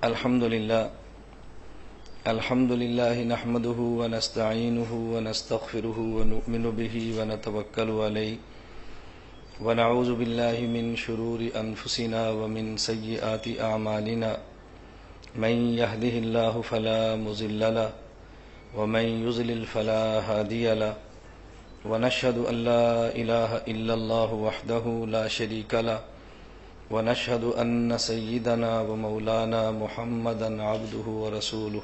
الحمد لله نحمده ونستعينه ونستغفره ونؤمن به ونتوكل عليه ونعوذ بالله من شرور أنفسنا ومن سيئات أعمالنا من يهده الله فلا مضل له ومن يضلل فلا هادي له ونشهد أن لا إله إلا الله وحده لا شريك له ونشهد أن سيدنا ومولانا محمدا عبده ورسوله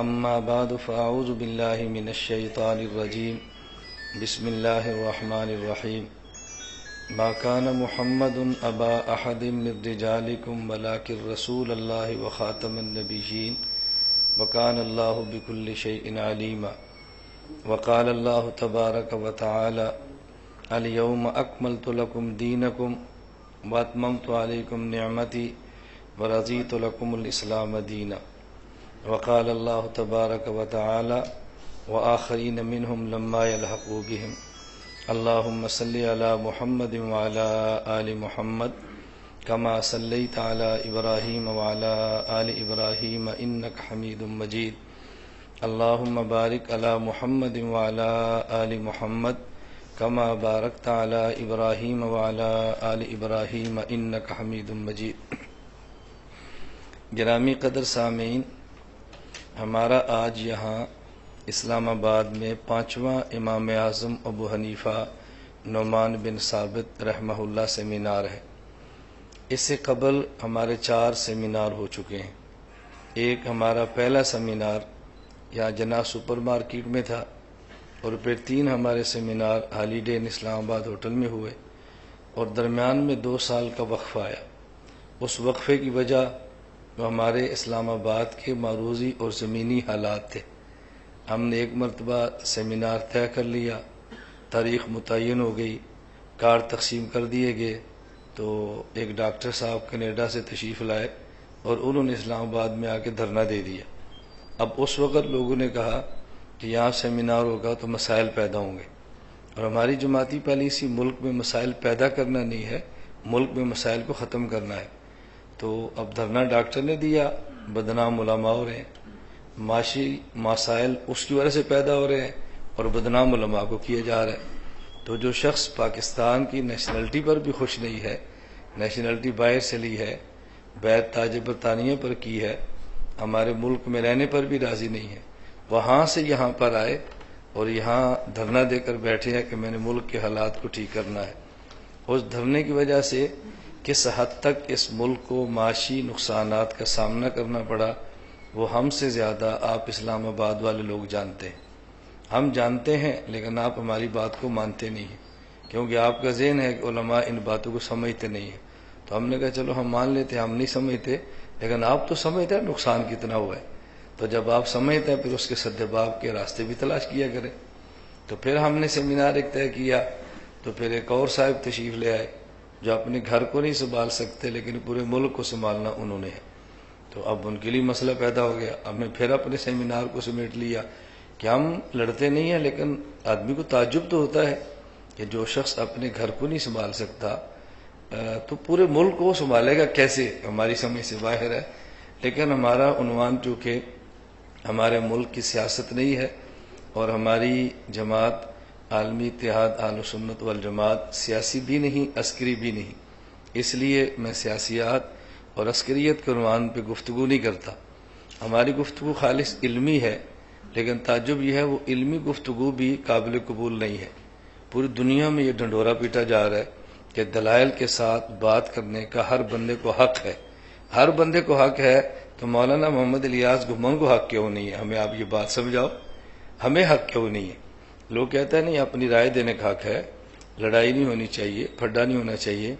أما بعد فأعوذ بالله من الشيطان الرجيم بسم الله الرحمن الرحيم ما كان محمد أبا أحد من رجالكم ولكن رسول الله وخاتم النبيين وكان الله بكل شيء عليما وقال الله تبارك وتعالى اليوم أكملت لكم دينكم واتممت عليكم نعمتي ورضيت لكم الاسلام دينا وقال الله تبارك وتعالى واخرين منهم لما يلحقوا بهم اللهم صل على محمد وعلى آل محمد كما صليت على ابراهيم وعلى آل ابراهيم انك حميد مجيد اللهم بارك على محمد وعلى آل محمد كما باركت على ابراہیم وعلى آل ابراہیم انک حمید مجید۔ گرامی قدر سامعین، ہمارا آج یہاں اسلام آباد میں 5واں امام اعظم ابو حنیفہ نعمان بن ثابت رحمہ اللہ سیمینار ہے۔ اس سے قبل ہمارے 4 سیمینار ہو چکے ہیں۔ ایک ہمارا پہلا سیمینار یہاں جناح سپر مارکیٹ میں تھا، اور پھر 3 ہمارے سیمینار ہالیڈے ان اسلام آباد ہوٹل میں ہوئے، اور درمیان میں 2 سال کا وقفہ آیا۔ اس وقفے کی وجہ وہ ہمارے اسلام آباد کے معروضی اور زمینی حالات تھے۔ ہم نے ایک مرتبہ سیمینار طے کر لیا، تاریخ متعین ہو گئی، کارڈ تقسیم کر دیے گئے، تو ایک ڈاکٹر صاحب کینیڈا سے تشریف لائے اور انہوں نے اسلام آباد میں آ کے دھرنا دے دیا۔ اب اس وقت لوگوں نے کہا کہ یہاں سیمینار ہوگا تو مسائل پیدا ہوں گے، اور ہماری جماعتی پالیسی ملک میں مسائل پیدا کرنا نہیں ہے، ملک میں مسائل کو ختم کرنا ہے۔ تو اب دھرنا ڈاکٹر نے دیا، بدنام علماء ہو رہے ہیں، معاشی مسائل اس کی وجہ سے پیدا ہو رہے ہیں اور بدنام علماء کو کیا جا رہا ہے۔ تو جو شخص پاکستان کی نیشنلٹی پر بھی خوش نہیں ہے، نیشنلٹی باہر سے لی ہے، بیعت تاج برطانیہ پر کی ہے، ہمارے ملک میں رہنے پر بھی راضی نہیں ہے، وہاں سے یہاں پر آئے اور یہاں دھرنا دے کر بیٹھے ہیں کہ میں نے ملک کے حالات کو ٹھیک کرنا ہے۔ اس دھرنے کی وجہ سے کس حد تک اس ملک کو معاشی نقصانات کا سامنا کرنا پڑا، وہ ہم سے زیادہ آپ اسلام آباد والے لوگ جانتے ہیں۔ ہم جانتے ہیں لیکن آپ ہماری بات کو مانتے نہیں ہیں، کیونکہ آپ کا ذہن ہے کہ علماء ان باتوں کو سمجھتے نہیں ہیں۔ تو ہم نے کہا چلو ہم مان لیتے ہیں، ہم نہیں سمجھتے، لیکن آپ تو سمجھتے ہیں نقصان کتنا ہوا ہے، تو جب آپ سمجھتے ہیں پھر اس کے سدباب کے راستے بھی تلاش کیا کریں۔ تو پھر ہم نے سیمینار ایک طے کیا، تو پھر ایک اور صاحب تشریف لے آئے جو اپنے گھر کو نہیں سنبھال سکتے لیکن پورے ملک کو سنبھالنا انہوں نے ہے۔ تو اب ان کے لیے مسئلہ پیدا ہو گیا، ہم نے پھر اپنے سیمینار کو سمیٹ لیا کہ ہم لڑتے نہیں ہیں، لیکن آدمی کو تعجب تو ہوتا ہے کہ جو شخص اپنے گھر کو نہیں سنبھال سکتا تو پورے ملک کو سنبھالے گا کیسے، ہماری سمجھ سے باہر ہے۔ لیکن ہمارا عنوان چونکہ ہمارے ملک کی سیاست نہیں ہے، اور ہماری جماعت عالمی اتحاد اہل سنت والجماعت سیاسی بھی نہیں، عسکری بھی نہیں، اس لیے میں سیاسیات اور عسکریت کے عنوان پہ گفتگو نہیں کرتا۔ ہماری گفتگو خالص علمی ہے، لیکن تعجب یہ ہے وہ علمی گفتگو بھی قابل قبول نہیں ہے۔ پوری دنیا میں یہ ڈنڈورا پیٹا جا رہا ہے کہ دلائل کے ساتھ بات کرنے کا ہر بندے کو حق ہے، ہر بندے کو حق ہے، تو مولانا محمد الیاس گھمن کو حق کیوں نہیں ہے؟ ہمیں آپ یہ بات سمجھاؤ، ہمیں حق کیوں نہیں ہے؟ لوگ کہتے ہیں نہیں اپنی رائے دینے کا حق ہے، لڑائی نہیں ہونی چاہیے، پھڈا نہیں ہونا چاہیے،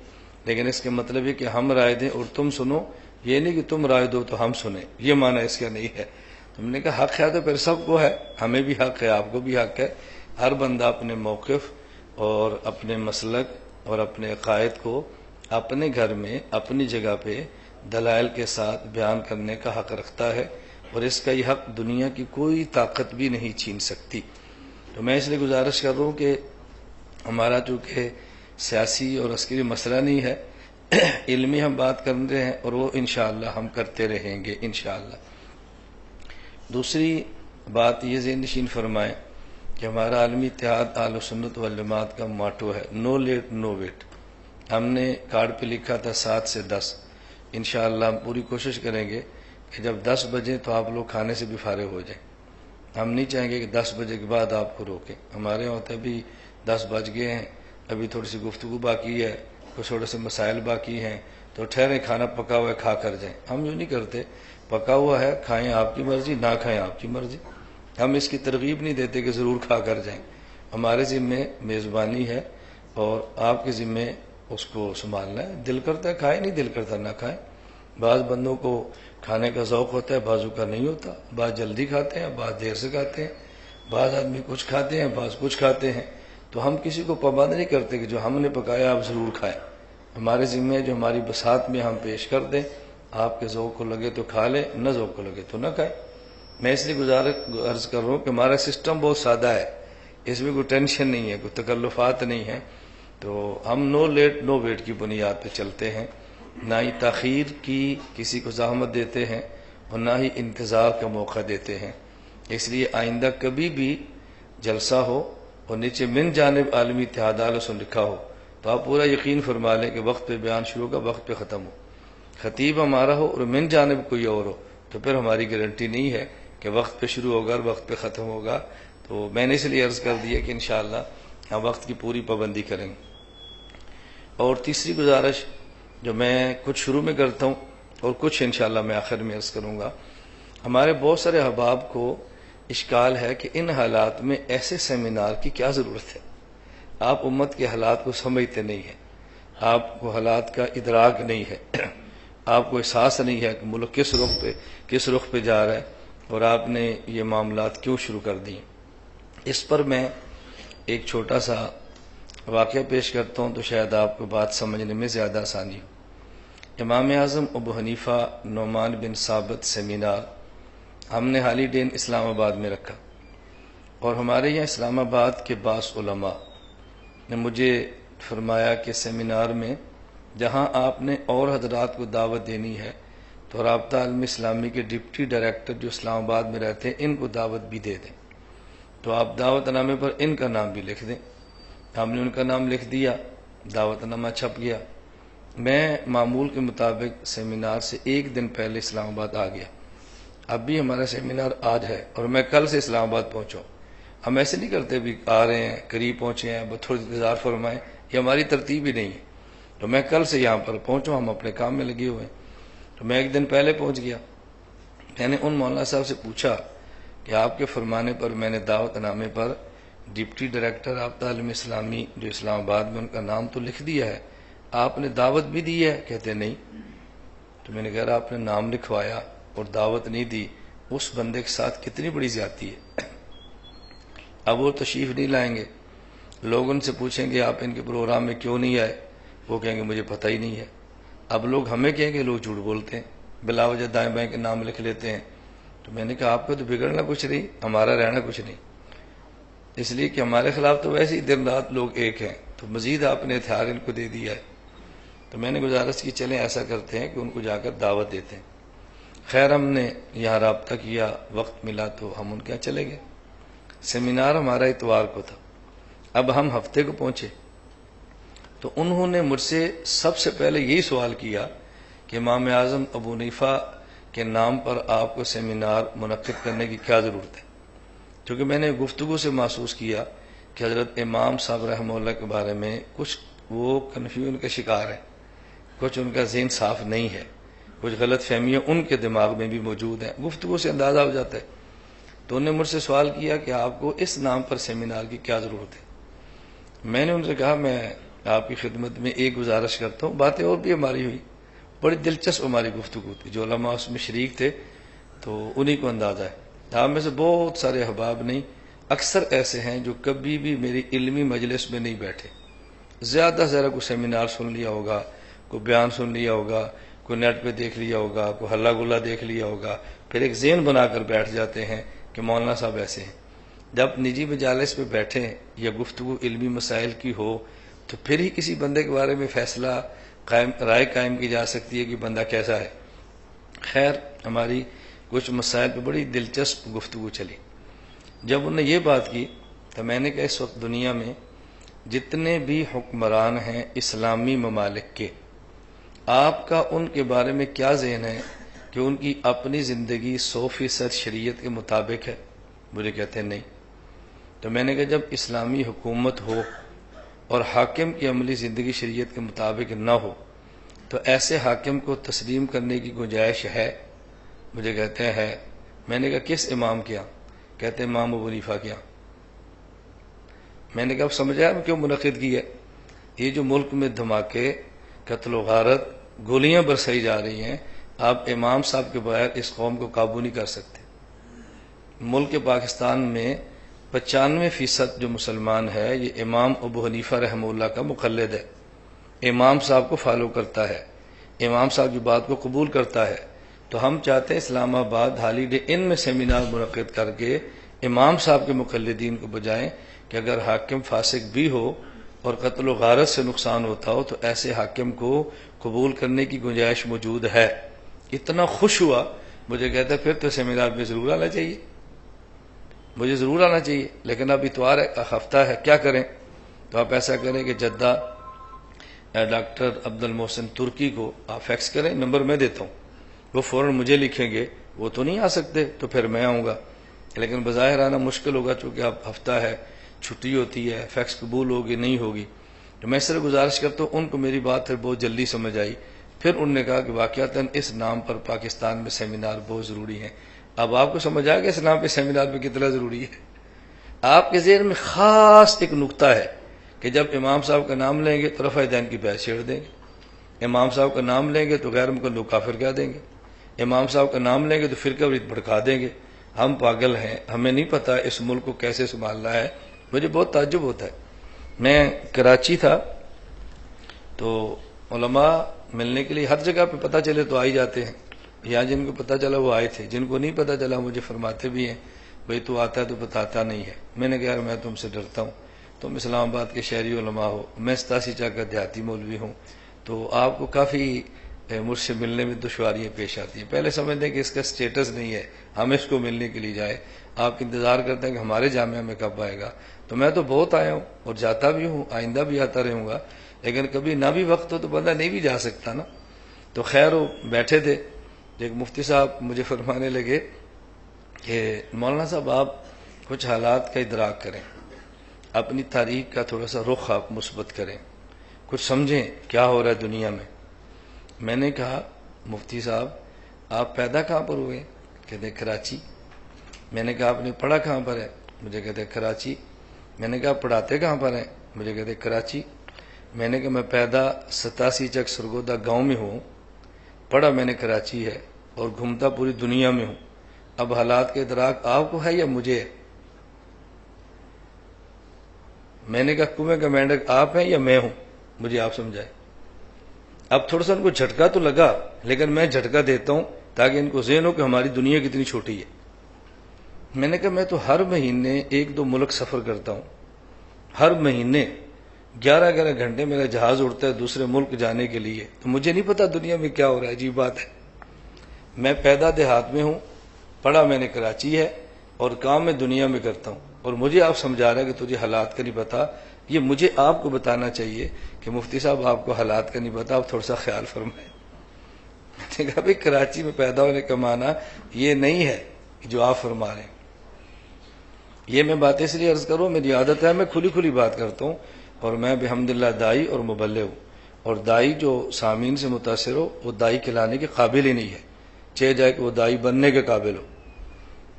لیکن اس کے مطلب یہ کہ ہم رائے دیں اور تم سنو، یہ نہیں کہ تم رائے دو تو ہم سنیں، یہ معنی اس کا نہیں ہے۔ تم نے کہا حق ہے تو پھر سب کو ہے، ہمیں بھی حق ہے، آپ کو بھی حق ہے۔ ہر بندہ اپنے موقف اور اپنے مسلک اور اپنے عقائد کو اپنے گھر میں اپنی جگہ پہ دلائل کے ساتھ بیان کرنے کا حق رکھتا ہے، اور اس کا یہ حق دنیا کی کوئی طاقت بھی نہیں چھین سکتی۔ تو میں اس لیے گزارش کر رہا ہوں کہ ہمارا چونکہ سیاسی اور عسکری مسئلہ نہیں ہے، علمی ہم بات کر رہے ہیں اور وہ انشاءاللہ ہم کرتے رہیں گے انشاءاللہ۔ دوسری بات یہ ذہن نشین فرمائیں کہ ہمارا عالمی اتحاد اہل سنت والجماعت کا ماٹو ہے نو لیٹ نو ویٹ۔ ہم نے کارڈ پہ لکھا تھا 7 سے 10۔ انشاءاللہ ہم پوری کوشش کریں گے کہ جب 10 بجے تو آپ لوگ کھانے سے بھی فارغ ہو جائیں۔ ہم نہیں چاہیں گے کہ 10 بجے کے بعد آپ کو روکیں۔ ہمارے یہاں تو ابھی 10 بج گئے ہیں، ابھی تھوڑی سی گفتگو باقی ہے، کچھ تھوڑے سے مسائل باقی ہیں، تو ٹھہریں، کھانا پکا ہوا ہے کھا کر جائیں۔ ہم یوں نہیں کرتے، پکا ہوا ہے کھائیں آپ کی مرضی، نہ کھائیں آپ کی مرضی۔ ہم اس کی ترغیب نہیں دیتے کہ ضرور کھا کر جائیں۔ ہمارے ذمے میزبانی ہے اور آپ کے ذمے اس کو سنبھالنا ہے۔ دل کرتا ہے کھائیں، نہیں دل کرتا نہ کھائیں۔ بعض بندوں کو کھانے کا ذوق ہوتا ہے، بعضوں کا نہیں ہوتا، بعض جلدی کھاتے ہیں، بعض دیر سے کھاتے ہیں، بعض آدمی کچھ کھاتے ہیں، بعض کچھ کھاتے ہیں۔ تو ہم کسی کو پابند نہیں کرتے کہ جو ہم نے پکایا آپ ضرور کھائیں۔ ہمارے ذمے جو ہماری بساط میں ہم پیش کر دیں، آپ کے ذوق کو لگے تو کھا لیں، نہ ذوق کو لگے تو نہ کھائیں۔ میں اس لیے عرض کر رہا ہوں کہ ہمارا سسٹم بہت سادہ ہے، اس میں کوئی ٹینشن نہیں ہے، کوئی تکلفات نہیں ہے۔ تو ہم نو لیٹ نو ویٹ کی بنیاد پہ چلتے ہیں، نہ ہی تاخیر کی کسی کو زحمت دیتے ہیں اور نہ ہی انتظار کا موقع دیتے ہیں۔ اس لیے آئندہ کبھی بھی جلسہ ہو اور نیچے من جانب عالمی اتحاد اہل سنت لکھا ہو تو آپ پورا یقین فرما لیں کہ وقت پہ بیان شروع ہوگا، وقت پہ ختم ہو۔ خطیب ہمارا ہو اور من جانب کوئی اور ہو تو پھر ہماری گارنٹی نہیں ہے کہ وقت پہ شروع ہوگا اور وقت پہ ختم ہوگا۔ تو میں نے اس لیے عرض کر دیا کہ انشاءاللہ ہم وقت کی پوری پابندی کریں گے۔ اور تیسری گزارش جو میں کچھ شروع میں کرتا ہوں اور کچھ انشاءاللہ میں آخر میں عرض کروں گا، ہمارے بہت سارے احباب کو اشکال ہے کہ ان حالات میں ایسے سیمینار کی کیا ضرورت ہے۔ آپ امت کے حالات کو سمجھتے نہیں ہیں، آپ کو حالات کا ادراک نہیں ہے، آپ کو احساس نہیں ہے کہ ملک کس رخ پہ جا رہا ہے اور آپ نے یہ معاملات کیوں شروع کر دیے۔ اس پر میں ایک چھوٹا سا واقعہ پیش کرتا ہوں تو شاید آپ کو بات سمجھنے میں زیادہ آسانی ہو۔ امام اعظم ابو حنیفہ نعمان بن ثابت سیمینار ہم نے حالی ڈین اسلام آباد میں رکھا، اور ہمارے یہاں اسلام آباد کے بعض علماء نے مجھے فرمایا کہ سیمینار میں جہاں آپ نے اور حضرات کو دعوت دینی ہے تو رابطہ عالم اسلامی کے ڈپٹی ڈائریکٹر جو اسلام آباد میں رہتے ہیں ان کو دعوت بھی دے دیں، تو آپ دعوت نامے پر ان کا نام بھی لکھ دیں۔ ہم نے ان کا نام لکھ دیا، دعوت نامہ چھپ گیا۔ میں معمول کے مطابق سیمینار سے ایک دن پہلے اسلام آباد آ گیا۔ اب بھی ہمارا سیمینار آج ہے اور میں کل سے اسلام آباد پہنچا۔ ہم ایسے نہیں کرتے بھی آ رہے ہیں قریب پہنچے ہیں بس تھوڑی انتظار فرمائیں، یہ ہماری ترتیب ہی نہیں ہے۔ تو میں کل سے یہاں پر پہنچا، ہم اپنے کام میں لگے ہوئے ہیں۔ تو میں ایک دن پہلے پہنچ گیا۔ میں نے ان مولانا صاحب سے پوچھا کہ آپ کے فرمانے پر میں نے دعوت نامے پر ڈپٹی ڈائریکٹر رابطہ عالم اسلامی جو اسلام آباد میں ان کا نام تو لکھ دیا ہے، آپ نے دعوت بھی دی ہے؟ کہتے نہیں۔ تو میں نے کہا آپ نے نام لکھوایا اور دعوت نہیں دی، اس بندے کے ساتھ کتنی بڑی زیادتی ہے۔ اب وہ تشریف نہیں لائیں گے، لوگ ان سے پوچھیں گے آپ ان کے پروگرام میں کیوں نہیں آئے، وہ کہیں گے مجھے پتہ ہی نہیں ہے۔ اب لوگ ہمیں کہیں گے لوگ جھوٹ بولتے ہیں، بلا وجہ دائیں بائیں کے نام لکھ لیتے ہیں۔ تو میں نے کہا آپ کو تو بگڑنا کچھ نہیں، ہمارا رہنا کچھ نہیں، اس لیے کہ ہمارے خلاف تو ویسے ہی دن رات لوگ ایک ہیں، تو مزید آپ نے ہتھیار ان کو دے دیا ہے۔ تو میں نے گزارش کی چلیں ایسا کرتے ہیں کہ ان کو جا کر دعوت دیتے ہیں۔ خیر ہم نے یہاں رابطہ کیا، وقت ملا تو ہم ان کے یہاں چلے گئے۔ سیمینار ہمارا اتوار کو تھا، اب ہم ہفتے کو پہنچے تو انہوں نے مجھ سے سب سے پہلے یہی سوال کیا کہ امام اعظم ابو حنیفہ کے نام پر آپ کو سیمینار منعقد کرنے کی کیا ضرورت ہے، کیونکہ میں نے گفتگو سے محسوس کیا کہ حضرت امام صاحب رحمہ اللہ کے بارے میں کچھ وہ کنفیوژن کے شکار ہیں، کچھ ان کا ذہن صاف نہیں ہے، کچھ غلط فہمیاں ان کے دماغ میں بھی موجود ہیں، گفتگو سے اندازہ ہو جاتا ہے۔ تو انہوں نے مجھ سے سوال کیا کہ آپ کو اس نام پر سیمینار کی کیا ضرورت ہے۔ میں نے ان سے کہا میں آپ کی خدمت میں ایک گزارش کرتا ہوں، باتیں اور بھی ہماری ہوئی، بڑی دلچسپ ہماری گفتگو تھی، جو علماء اس میں شریک تھے تو انہی کو اندازہ ہے۔ آپ میں سے بہت سارے احباب نہیں، اکثر ایسے ہیں جو کبھی بھی میری علمی مجلس میں نہیں بیٹھے، زیادہ سے زیادہ کوئی سیمینار سن لیا ہوگا، کوئی بیان سن لیا ہوگا، کوئی نیٹ پہ دیکھ لیا ہوگا، کوئی ہلا گلا دیکھ لیا ہوگا، پھر ایک ذہن بنا کر بیٹھ جاتے ہیں کہ مولانا صاحب ایسے ہیں۔ جب نجی مجالس پہ بیٹھیں یا گفتگو علمی مسائل کی ہو تو پھر ہی کسی بندے کے بارے میں فیصلہ رائے قائم کی جا سکتی ہے کہ بندہ کیسا ہے۔ خیر، ہماری کچھ مسائل پہ بڑی دلچسپ گفتگو چلی۔ جب انہوں نے یہ بات کی تو میں نے کہا اس وقت دنیا میں جتنے بھی حکمران ہیں اسلامی ممالک کے، آپ کا ان کے بارے میں کیا ذہن ہے کہ ان کی اپنی زندگی 100% شریعت کے مطابق ہے؟ مجھے کہتے ہیں نہیں۔ تو میں نے کہا جب اسلامی حکومت ہو اور حاکم کی عملی زندگی شریعت کے مطابق نہ ہو تو ایسے حاکم کو تسلیم کرنے کی گنجائش ہے؟ مجھے کہتے ہیں ہے۔ میں نے کہا کس امام کیا؟ کہتے ہیں امام ابو حنیفہ کیا۔ میں نے کہا اب سمجھا کیوں منعقد کی ہے؟ یہ جو ملک میں دھماکے، قتل و غارت، گولیاں برسائی جا رہی ہیں، آپ امام صاحب کے بغیر اس قوم کو قابو نہیں کر سکتے۔ ملک پاکستان میں 95% جو مسلمان ہے یہ امام ابو حنیفہ رحمہ اللہ کا مقلد ہے، امام صاحب کو فالو کرتا ہے، امام صاحب کی بات کو قبول کرتا ہے۔ تو ہم چاہتے ہیں اسلام آباد ہالیڈے ان میں سیمینار منعقد کر کے امام صاحب کے مقلدین کو بجائیں کہ اگر حاکم فاسق بھی ہو اور قتل و غارت سے نقصان ہوتا ہو تو ایسے حاکم کو قبول کرنے کی گنجائش موجود ہے۔ اتنا خوش ہوا، مجھے کہتا ہے پھر تو سیمینار میں ضرور آنا چاہیے، مجھے ضرور آنا چاہیے، لیکن اب اتوار ہفتہ ہے، کیا کریں؟ تو آپ ایسا کریں کہ جدہ ڈاکٹر عبد المحسن ترکی کو آپ فیکس کریں، نمبر میں دیتا ہوں، وہ فوراً مجھے لکھیں گے، وہ تو نہیں آ سکتے تو پھر میں آؤں گا، لیکن بظاہر آنا مشکل ہوگا چونکہ اب ہفتہ ہے، چھٹی ہوتی ہے، فیکس قبول ہوگی نہیں ہوگی۔ تو میں اس طرح گزارش کرتا ہوں، ان کو میری بات پھر بہت جلدی سمجھ آئی، پھر انہوں نے کہا کہ واقعتاً اس نام پر پاکستان میں سیمینار بہت ضروری ہیں۔ اب آپ کو سمجھ آیا کہ اس نام پہ سیمینار پہ کتنا ضروری ہے؟ آپ کے ذہن میں خاص ایک نقطہ ہے کہ جب امام صاحب کا نام لیں گے تو رفع دین کی بحث چھیڑ دیں گے، امام صاحب کا نام لیں گے تو غیر مقلد کافر کہہ دیں گے، امام صاحب کا نام لیں گے تو فرقہ واریت بھڑکا دیں گے۔ ہم پاگل ہیں، ہمیں نہیں پتا اس ملک کو کیسے سنبھالنا ہے۔ مجھے بہت تعجب ہوتا ہے، میں کراچی تھا تو علماء ملنے کے لیے ہر جگہ پہ پتہ چلے تو آ ہی جاتے ہیں، یہاں جن کو پتہ چلا وہ آئے تھے، جن کو نہیں پتہ چلا مجھے فرماتے بھی ہیں بھئی تو آتا ہے تو بتاتا نہیں ہے۔ میں نے کہا یار میں تم سے ڈرتا ہوں، تم اسلام آباد کے شہری علماء ہو، میں 87 چاہ کا دیہاتی مولوی ہوں، تو آپ کو کافی مجھ سے ملنے میں دشواریاں پیش آتی ہیں۔ پہلے سمجھتے ہیں کہ اس کا سٹیٹس نہیں ہے، ہم اس کو ملنے کے لیے جائیں، آپ انتظار کرتے ہیں کہ ہمارے جامعہ میں کب آئے گا۔ تو میں تو بہت آیا ہوں اور جاتا بھی ہوں، آئندہ بھی آتا رہوں گا، لیکن کبھی نہ بھی وقت ہو تو بندہ نہیں بھی جا سکتا نا۔ تو خیر وہ بیٹھے تھے، ایک مفتی صاحب مجھے فرمانے لگے کہ مولانا صاحب آپ کچھ حالات کا ادراک کریں، اپنی تاریخ کا تھوڑا سا رخ آپ مثبت کریں، کچھ سمجھیں کیا ہو رہا ہے دنیا میں۔ میں نے کہا مفتی صاحب آپ پیدا کہاں پر ہوئے؟ کہتے کراچی۔ میں نے کہا آپ نے پڑھا کہاں پر ہے؟ مجھے کہتے کراچی۔ میں نے کہا پڑھاتے کہاں پر ہیں؟ مجھے کہتے کراچی۔ میں نے کہا میں پیدا 87 چک سرگودا گاؤں میں ہوں، پڑھا میں نے کراچی ہے اور گھومتا پوری دنیا میں ہوں، اب حالات کے ادراک آپ کو ہے یا مجھے ہے؟ میں نے کہا کنویں کا مینڈک آپ ہیں یا میں ہوں؟ مجھے آپ سمجھائے۔ اب تھوڑا سا ان کو جھٹکا تو لگا، لیکن میں جھٹکا دیتا ہوں تاکہ ان کو ذہن ہو کہ ہماری دنیا کتنی چھوٹی ہے۔ میں نے کہا میں تو ہر مہینے 1-2 ملک سفر کرتا ہوں، ہر مہینے 11 گھنٹے میرا جہاز اڑتا ہے دوسرے ملک جانے کے لیے، تو مجھے نہیں پتا دنیا میں کیا ہو رہا ہے۔ عجیب بات ہے، میں پیدا دیہات میں ہوں، پڑھا میں نے کراچی ہے اور کام میں دنیا میں کرتا ہوں، اور مجھے آپ سمجھا رہے ہیں کہ تجھے حالات کا نہیں پتا۔ یہ مجھے آپ کو بتانا چاہیے کہ مفتی صاحب آپ کو حالات کا نہیں پتا، آپ تھوڑا سا خیال فرمائیں۔ میں نے کہا بھائی کراچی میں پیدا ہونے کا معنی یہ نہیں ہے جو آپ فرما رہے ہیں۔ یہ میں باتیں اس لیے عرض کروں، میری عادت ہے میں کھلی بات کرتا ہوں، اور میں بحمداللہ دائی اور مبلغ ہوں، اور دائی جو سامعین سے متاثر ہو وہ دائی کہلانے کے قابل ہی نہیں ہے، چاہے جائے کہ وہ دائی بننے کے قابل ہو۔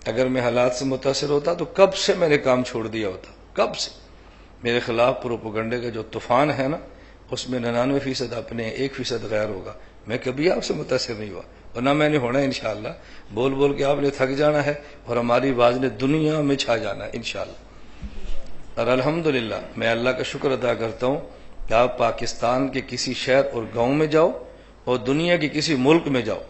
اگر میں حالات سے متاثر ہوتا تو کب سے میں نے کام چھوڑ دیا ہوتا، کب سے۔ میرے خلاف پروپیگنڈے کا جو طوفان ہے نا، اس میں 99% اپنے 1% غیر ہوگا۔ میں کبھی آپ سے متاثر نہیں ہوا اور نہ میں نے ہونا ہے انشاءاللہ۔ بول بول کے آپ نے تھک جانا ہے اور ہماری آواز نے دنیا میں چھا جانا ہے انشاءاللہ۔ اور الحمدللہ میں اللہ کا شکر ادا کرتا ہوں کہ آپ پاکستان کے کسی شہر اور گاؤں میں جاؤ اور دنیا کے کسی ملک میں جاؤ،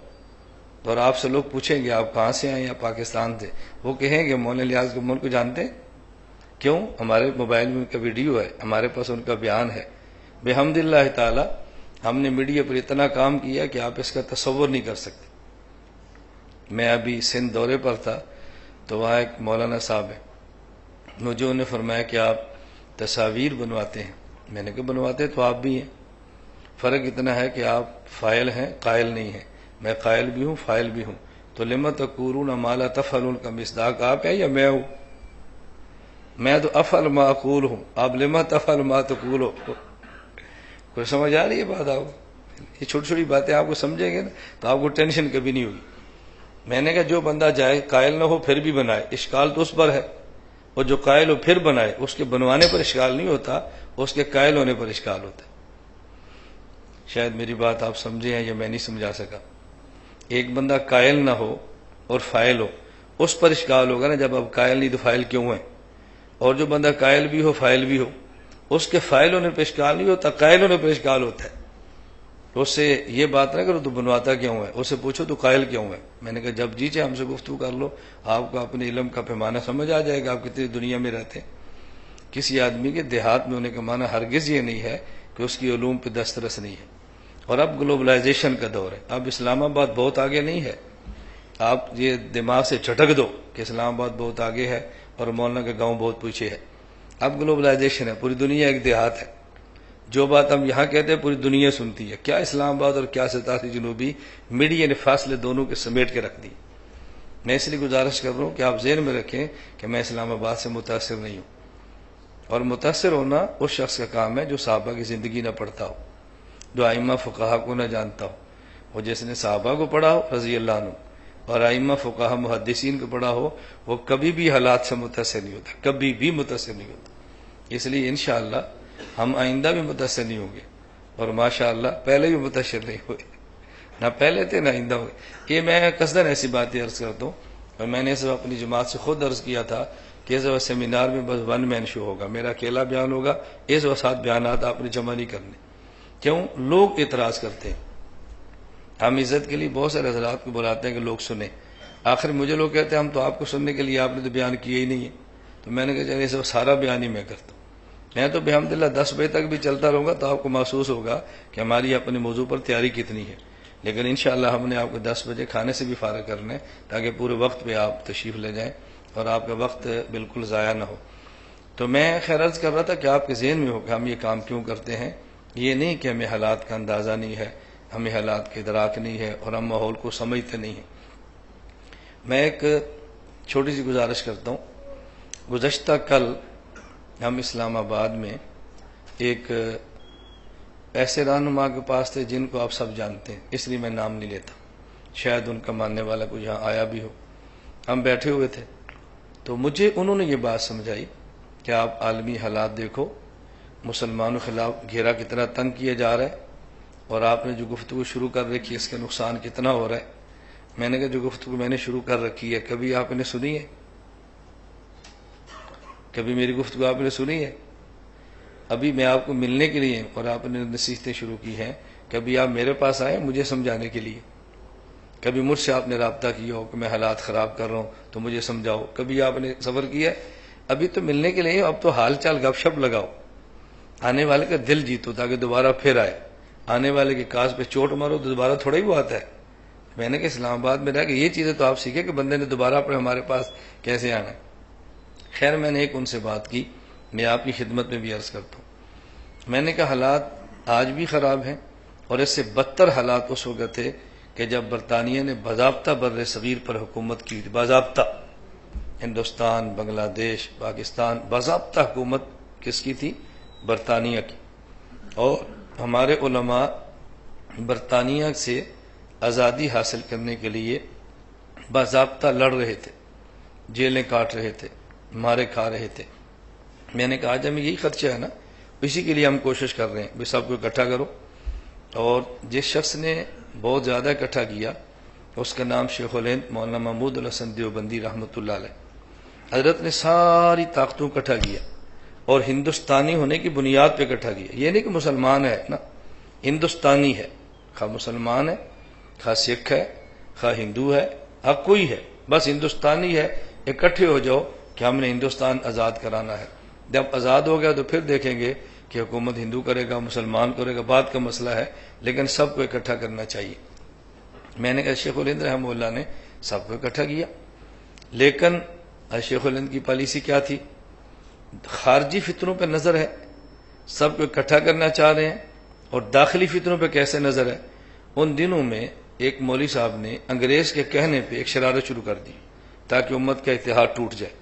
اور آپ سے لوگ پوچھیں گے آپ کہاں سے آئے یا پاکستان سے، وہ کہیں گے مولانا الیاس کے ملک جانتے ہیں؟ کیوں؟ ہمارے موبائل میں ان کا ویڈیو ہے، ہمارے پاس ان کا بیان ہے۔ بحمداللہ تعالی ہم نے میڈیا پر اتنا کام کیا کہ آپ اس کا تصور نہیں کر سکتے۔ میں ابھی سندھ دورے پر تھا تو وہاں ایک مولانا صاحب ہے، مجھے انہوں نے فرمایا کہ آپ تصاویر بنواتے ہیں۔ میں نے کہا بنواتے تو آپ بھی ہیں، فرق اتنا ہے کہ آپ فاعل ہیں قائل نہیں ہیں، میں قائل بھی ہوں فاعل بھی ہوں۔ تو لما تقولون ما لا تفعلون کا مصداق آپ ہے یا میں ہوں؟ میں تو افعل ما اقول ہوں، آپ لما تفعل ما تقول ہو۔ کوئی سمجھ آ رہی ہے بات آپ کو؟ یہ چھوٹی چھوٹی باتیں آپ کو سمجھیں گے نا تو آپ کو ٹینشن کبھی نہیں ہوگی۔ میں نے کہا جو بندہ جائے قائل نہ ہو پھر بھی بنائے، اشکال تو اس پر ہے، اور جو قائل ہو پھر بنائے اس کے بنوانے پر اشکال نہیں ہوتا، اس کے قائل ہونے پر اشکال ہوتا ہے۔ شاید میری بات آپ سمجھے ہیں یا میں نہیں سمجھا سکا۔ ایک بندہ قائل نہ ہو اور فاعل ہو اس پر اشکال ہوگا نا، جب آپ قائل نہیں تو فاعل کیوں ہیں؟ اور جو بندہ قائل بھی ہو فاعل بھی ہو اس کے فاعل ہونے پر اشکال نہیں ہوتا، قائل ہونے پر اشکال ہوتا ہے۔ اس سے یہ بات نہ کرو تو بنواتا کیوں ہے، اس سے پوچھو تو قائل کیوں ہے۔ میں نے کہا جب جی چاہے ہم سے گفتگو کر لو، آپ کو اپنے علم کا پیمانہ سمجھ آ جائے گا آپ کتنی دنیا میں رہتے ہیں۔ کسی آدمی کے دیہات میں ہونے کا معنی ہرگز یہ نہیں ہے کہ اس کی علوم پہ دسترس نہیں ہے۔ اور اب گلوبلائزیشن کا دور ہے، اب اسلام آباد بہت آگے نہیں ہے، آپ یہ دماغ سے جھٹک دو کہ اسلام آباد بہت آگے ہے اور مولانا کا گاؤں بہت پیچھے ہے۔ اب گلوبلائزیشن ہے، پوری دنیا ایک دیہات ہے، جو بات ہم یہاں کہتے ہیں پوری دنیا سنتی ہے۔ کیا اسلام آباد اور کیا ستاسی جنوبی، میڈیا نے فاصلے دونوں کے سمیٹ کے رکھ دی۔ میں اس لیے گزارش کر رہا ہوں کہ آپ ذہن میں رکھیں کہ میں اسلام آباد سے متاثر نہیں ہوں، اور متاثر ہونا اس شخص کا کام ہے جو صحابہ کی زندگی نہ پڑھتا ہو، جو ائمہ فقہا کو نہ جانتا ہو، اور جس نے صحابہ کو پڑھا ہو رضی اللہ عنہ اور ائمہ فقہا محدثین کو پڑھا ہو، وہ کبھی بھی حالات سے متاثر نہیں ہوتا، کبھی بھی متاثر نہیں ہوتا۔ اس لیے انشاءاللہ ہم آئندہ بھی متاثر نہیں ہوں گے، اور ماشاءاللہ پہلے بھی متاثر نہیں ہوئے، نہ پہلے تھے نہ آئندہ ہوئے۔ یہ میں قصداً ایسی باتیں عرض کرتا ہوں، اور میں نے اس وقت اپنی جماعت سے خود عرض کیا تھا کہ اس وقت سیمینار میں بس ون مین شو ہوگا، میرا اکیلا بیان ہوگا، اس وقت 7 بیانات آپ نے جمع نہیں کرنے۔ کیوں؟ لوگ اعتراض کرتے ہیں۔ ہم عزت کے لیے بہت سارے حضرات کو بلاتے ہیں کہ لوگ سنیں، آخر مجھے لوگ کہتے ہیں ہم تو آپ کو سننے کے لیے، آپ نے تو بیان کیا ہی نہیں ہے۔ تو میں نے کہا چلے اس وقت سارا بیان ہی میں کرتا ہوں، میں تو بحمدللہ 10 بجے تک بھی چلتا رہوں گا تو آپ کو محسوس ہوگا کہ ہماری اپنے موضوع پر تیاری کتنی ہے، لیکن انشاءاللہ ہم نے آپ کو 10 بجے کھانے سے بھی فارغ کرنا ہے تاکہ پورے وقت پہ آپ تشریف لے جائیں اور آپ کا وقت بالکل ضائع نہ ہو۔ تو میں خیر عرض کر رہا تھا کہ آپ کے ذہن میں ہو کہ ہم یہ کام کیوں کرتے ہیں، یہ نہیں کہ ہمیں حالات کا اندازہ نہیں ہے، ہمیں حالات کے ادراک نہیں ہے اور ہم ماحول کو سمجھتے نہیں ہیں۔ میں ایک چھوٹی سی گزارش کرتا ہوں۔ گزشتہ کل ہم اسلام آباد میں ایک ایسے رہنما کے پاس تھے جن کو آپ سب جانتے ہیں، اس لیے میں نام نہیں لیتا، شاید ان کا ماننے والا کوئی یہاں آیا بھی ہو۔ ہم بیٹھے ہوئے تھے تو مجھے انہوں نے یہ بات سمجھائی کہ آپ عالمی حالات دیکھو، مسلمانوں کے خلاف گھیرا کتنا تنگ کیا جا رہا ہے، اور آپ نے جو گفتگو شروع کر رکھی ہے اس کا نقصان کتنا ہو رہا ہے۔ میں نے کہا جو گفتگو میں نے شروع کر رکھی ہے کبھی آپ نے سنی ہے؟ کبھی میری گفتگو آپ نے سنی ہے؟ ابھی میں آپ کو ملنے کے لیے اور آپ نے نصیحتیں شروع کی ہیں، کبھی آپ میرے پاس آئے مجھے سمجھانے کے لیے؟ کبھی مجھ سے آپ نے رابطہ کیا ہو کہ میں حالات خراب کر رہا ہوں تو مجھے سمجھاؤ؟ کبھی آپ نے صبر کیا؟ ابھی تو ملنے کے لیے، اب تو حال چال گپ شپ لگاؤ، آنے والے کا دل جیتو تاکہ دوبارہ پھر آئے، آنے والے کے کاز پہ چوٹ مارو تو دوبارہ تھوڑا ہی وہ آتا ہے۔ میں نے کہا اسلام آباد میں رہ کہ یہ چیزیں تو آپ سیکھیں کہ بندے نے دوبارہ پر ہمارے پاس کیسے آنا ہے۔ خیر میں نے ایک ان سے بات کی، میں آپ کی خدمت میں بھی عرض کرتا ہوں۔ میں نے کہا حالات آج بھی خراب ہیں، اور اس سے بدتر حالات اس وقت تھے کہ جب برطانیہ نے باضابطہ بر صغیر پر حکومت کی تھی، باضابطہ ہندوستان، بنگلہ دیش، پاکستان، باضابطہ حکومت کس کی تھی؟ برطانیہ کی۔ اور ہمارے علماء برطانیہ سے آزادی حاصل کرنے کے لیے باضابطہ لڑ رہے تھے، جیلیں کاٹ رہے تھے، مارے کھا رہے تھے۔ میں نے کہا آج ہمیں یہی خدشہ ہے نا، اسی کے لیے ہم کوشش کر رہے ہیں بھی سب کو اکٹھا کرو۔ اور جس شخص نے بہت زیادہ اکٹھا کیا اس کا نام شیخ الہند مولانا محمود الحسن دیوبندی رحمۃ اللہ علیہ۔ حضرت نے ساری طاقتوں اکٹھا کیا اور ہندوستانی ہونے کی بنیاد پہ اکٹھا کیا۔ یہ نہیں کہ مسلمان ہے نا، ہندوستانی ہے، خواہ مسلمان ہے، خواہ سکھ ہے، خواہ ہندو ہے، ہاں کوئی ہے، بس ہندوستانی ہے، اکٹھے ہو جاؤ کہ ہم نے ہندوستان آزاد کرانا ہے۔ جب آزاد ہو گیا تو پھر دیکھیں گے کہ حکومت ہندو کرے گا مسلمان کرے گا، بات کا مسئلہ ہے، لیکن سب کو اکٹھا کرنا چاہیے۔ میں نے کہا شیخ الہند رحمہ اللہ نے سب کو اکٹھا کیا، لیکن شیخ الہند کی پالیسی کیا تھی؟ خارجی فتنوں پہ نظر ہے، سب کو اکٹھا کرنا چاہ رہے ہیں، اور داخلی فتنوں پہ کیسے نظر ہے؟ ان دنوں میں ایک مولوی صاحب نے انگریز کے کہنے پہ ایک شرارت شروع کر دی تاکہ امت کا اتحاد ٹوٹ جائے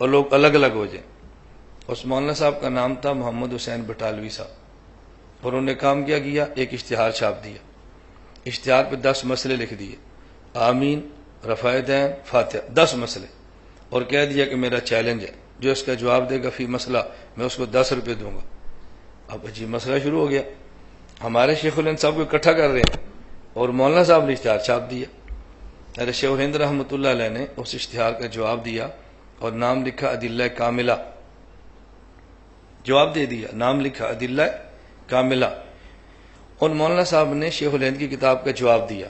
اور لوگ الگ الگ ہو جائیں۔ اس مولانا صاحب کا نام تھا محمد حسین بٹالوی صاحب، اور انہوں نے کام کیا ایک اشتہار چھاپ دیا، اشتہار پہ 10 مسئلے لکھ دیے، آمین، رفع دین، فاتحہ، 10 مسئلے، اور کہہ دیا کہ میرا چیلنج ہے، جو اس کا جواب دے گا فی مسئلہ میں اس کو 10 روپے دوں گا۔ اب عجیب مسئلہ شروع ہو گیا، ہمارے شیخ الہند صاحب کو اکٹھا کر رہے ہیں اور مولانا صاحب نے اشتہار چھاپ دیا۔ ارے شیخ الہند رحمۃ اللہ علیہ نے اس اشتہار کا جواب دیا اور نام لکھا ادلہ کاملہ، جواب دے دیا، نام لکھا ادلہ کاملہ۔ اور مولانا صاحب نے شیخ الہند کی کتاب کا جواب دیا،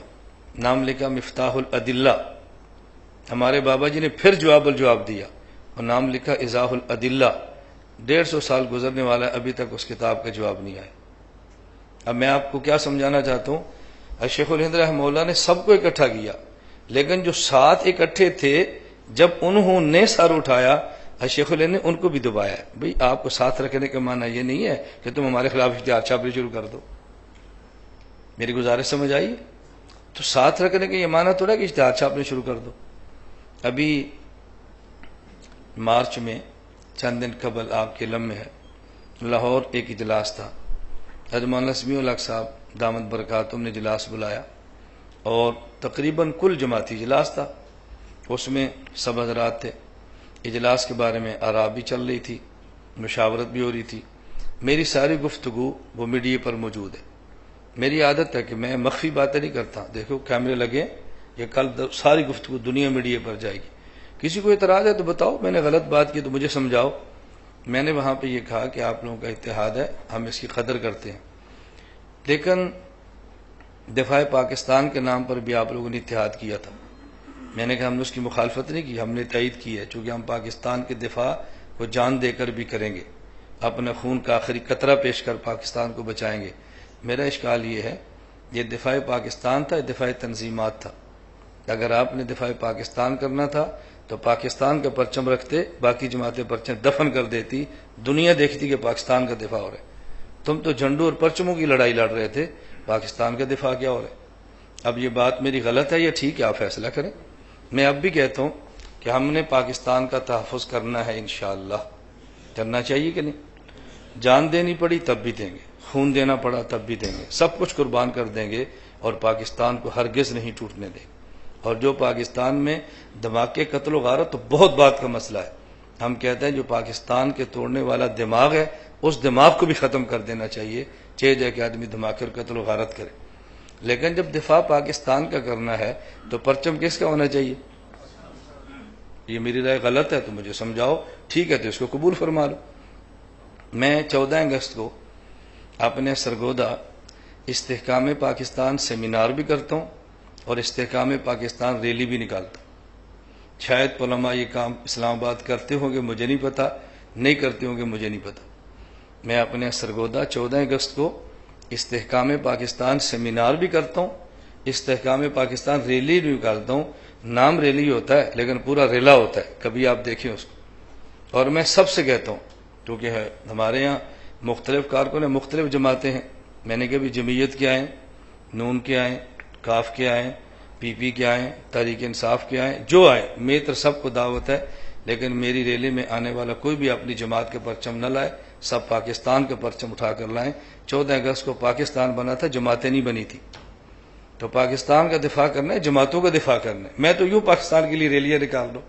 نام لکھا مفتاح الادلہ۔ ہمارے بابا جی نے پھر جواب الجواب دیا اور نام لکھا ایضاح الادلہ۔ 150 سال گزرنے والا ہے، ابھی تک اس کتاب کا جواب نہیں آیا۔ اب میں آپ کو کیا سمجھانا چاہتا ہوں، شیخ الہند رحمہ اللہ نے سب کو اکٹھا کیا، لیکن جو 7 اکٹھے تھے جب انہوں نے سر اٹھایا، شیخ الہند نے ان کو بھی دبایا۔ بھئی آپ کو ساتھ رکھنے کا معنی یہ نہیں ہے کہ تم ہمارے خلاف اشتہار چھاپنے شروع کر دو۔ میری گزارش سمجھ آئی؟ تو ساتھ رکھنے کا یہ معنی تھوڑا کہ اشتہار چھاپنے شروع کر دو۔ ابھی مارچ میں چند دن قبل آپ کے علم میں ہے، لاہور ایک اجلاس تھا، حضرت مولانا سمیع الحق صاحب دامت برکاتہم نے اجلاس بلایا اور تقریباً کل جماعتی اجلاس تھا، اس میں سب حضرات تھے۔ اجلاس کے بارے میں آراء بھی چل رہی تھی، مشاورت بھی ہو رہی تھی۔ میری ساری گفتگو وہ میڈیا پر موجود ہے۔ میری عادت ہے کہ میں مخفی باتیں نہیں کرتا، دیکھو کیمرے لگے، یہ کل ساری گفتگو دنیا میڈیا پر جائے گی، کسی کو اعتراض ہے تو بتاؤ، میں نے غلط بات کی تو مجھے سمجھاؤ۔ میں نے وہاں پہ یہ کہا کہ آپ لوگوں کا اتحاد ہے، ہم اس کی قدر کرتے ہیں، لیکن دفاع پاکستان کے نام پر بھی آپ لوگوں نے اتحاد کیا تھا۔ میں نے کہا ہم نے اس کی مخالفت نہیں کی، ہم نے تائید کی ہے، چونکہ ہم پاکستان کے دفاع کو جان دے کر بھی کریں گے، اپنا خون کا آخری قطرہ پیش کر پاکستان کو بچائیں گے۔ میرا اشکال یہ ہے، یہ دفاع پاکستان تھا، دفاع تنظیمات تھا۔ اگر آپ نے دفاع پاکستان کرنا تھا تو پاکستان کا پرچم رکھتے، باقی جماعتیں پرچم دفن کر دیتی، دنیا دیکھتی کہ پاکستان کا دفاع ہو رہا ہے۔ تم تو جھنڈوں اور پرچموں کی لڑائی لڑ رہے تھے، پاکستان کا دفاع کیا ہو رہا ہے؟ اب یہ بات میری غلط ہے یا ٹھیک ہے، آپ فیصلہ کریں۔ میں اب بھی کہتا ہوں کہ ہم نے پاکستان کا تحفظ کرنا ہے، انشاءاللہ کرنا چاہیے کہ نہیں؟ جان دینی پڑی تب بھی دیں گے، خون دینا پڑا تب بھی دیں گے، سب کچھ قربان کر دیں گے، اور پاکستان کو ہرگز نہیں ٹوٹنے دیں گے۔ اور جو پاکستان میں دھماکے، قتل و غارت تو بہت بات کا مسئلہ ہے، ہم کہتے ہیں جو پاکستان کے توڑنے والا دماغ ہے اس دماغ کو بھی ختم کر دینا چاہیے، چاہے جائے کہ آدمی دھماکے اور قتل و غارت کرے، لیکن جب دفاع پاکستان کا کرنا ہے تو پرچم کس کا ہونا چاہیے؟ یہ میری رائے غلط ہے تو مجھے سمجھاؤ، ٹھیک ہے تو اس کو قبول فرما لو۔ میں 14 اگست کو اپنے سرگودا استحکام پاکستان سیمینار بھی کرتا ہوں اور استحکام پاکستان ریلی بھی نکالتا ہوں۔ شاید علماء یہ کام اسلام آباد کرتے ہوں گے، مجھے نہیں پتا، نہیں کرتے ہوں گے، مجھے نہیں پتا۔ میں اپنے سرگودا 14 اگست کو استحکام پاکستان سیمینار بھی کرتا ہوں، استحکام پاکستان ریلی بھی نکالتا ہوں۔ نام ریلی ہوتا ہے لیکن پورا ریلا ہوتا ہے، کبھی آپ دیکھیں اس کو۔ اور میں سب سے کہتا ہوں، کیونکہ ہمارے یہاں مختلف کارکن ہیں، مختلف جماعتیں ہیں، میں نے کبھی جمعیت کے آئیں، نون کے آئیں، کاف کے آئیں، پی پی کے آئیں، تحریک انصاف کے آئیں، جو آئیں، میری طرف سب کو دعوت ہے، لیکن میری ریلی میں آنے والا کوئی بھی اپنی جماعت کے پرچم نہ لائے، سب پاکستان کے پرچم اٹھا کر لائیں۔ 14 اگست کو پاکستان بنا تھا، جماعتیں نہیں بنی تھی، تو پاکستان کا دفاع کرنا ہے، جماعتوں کا دفاع کرنا ہے۔ میں تو یوں پاکستان کے لیے ریلیاں نکال دو۔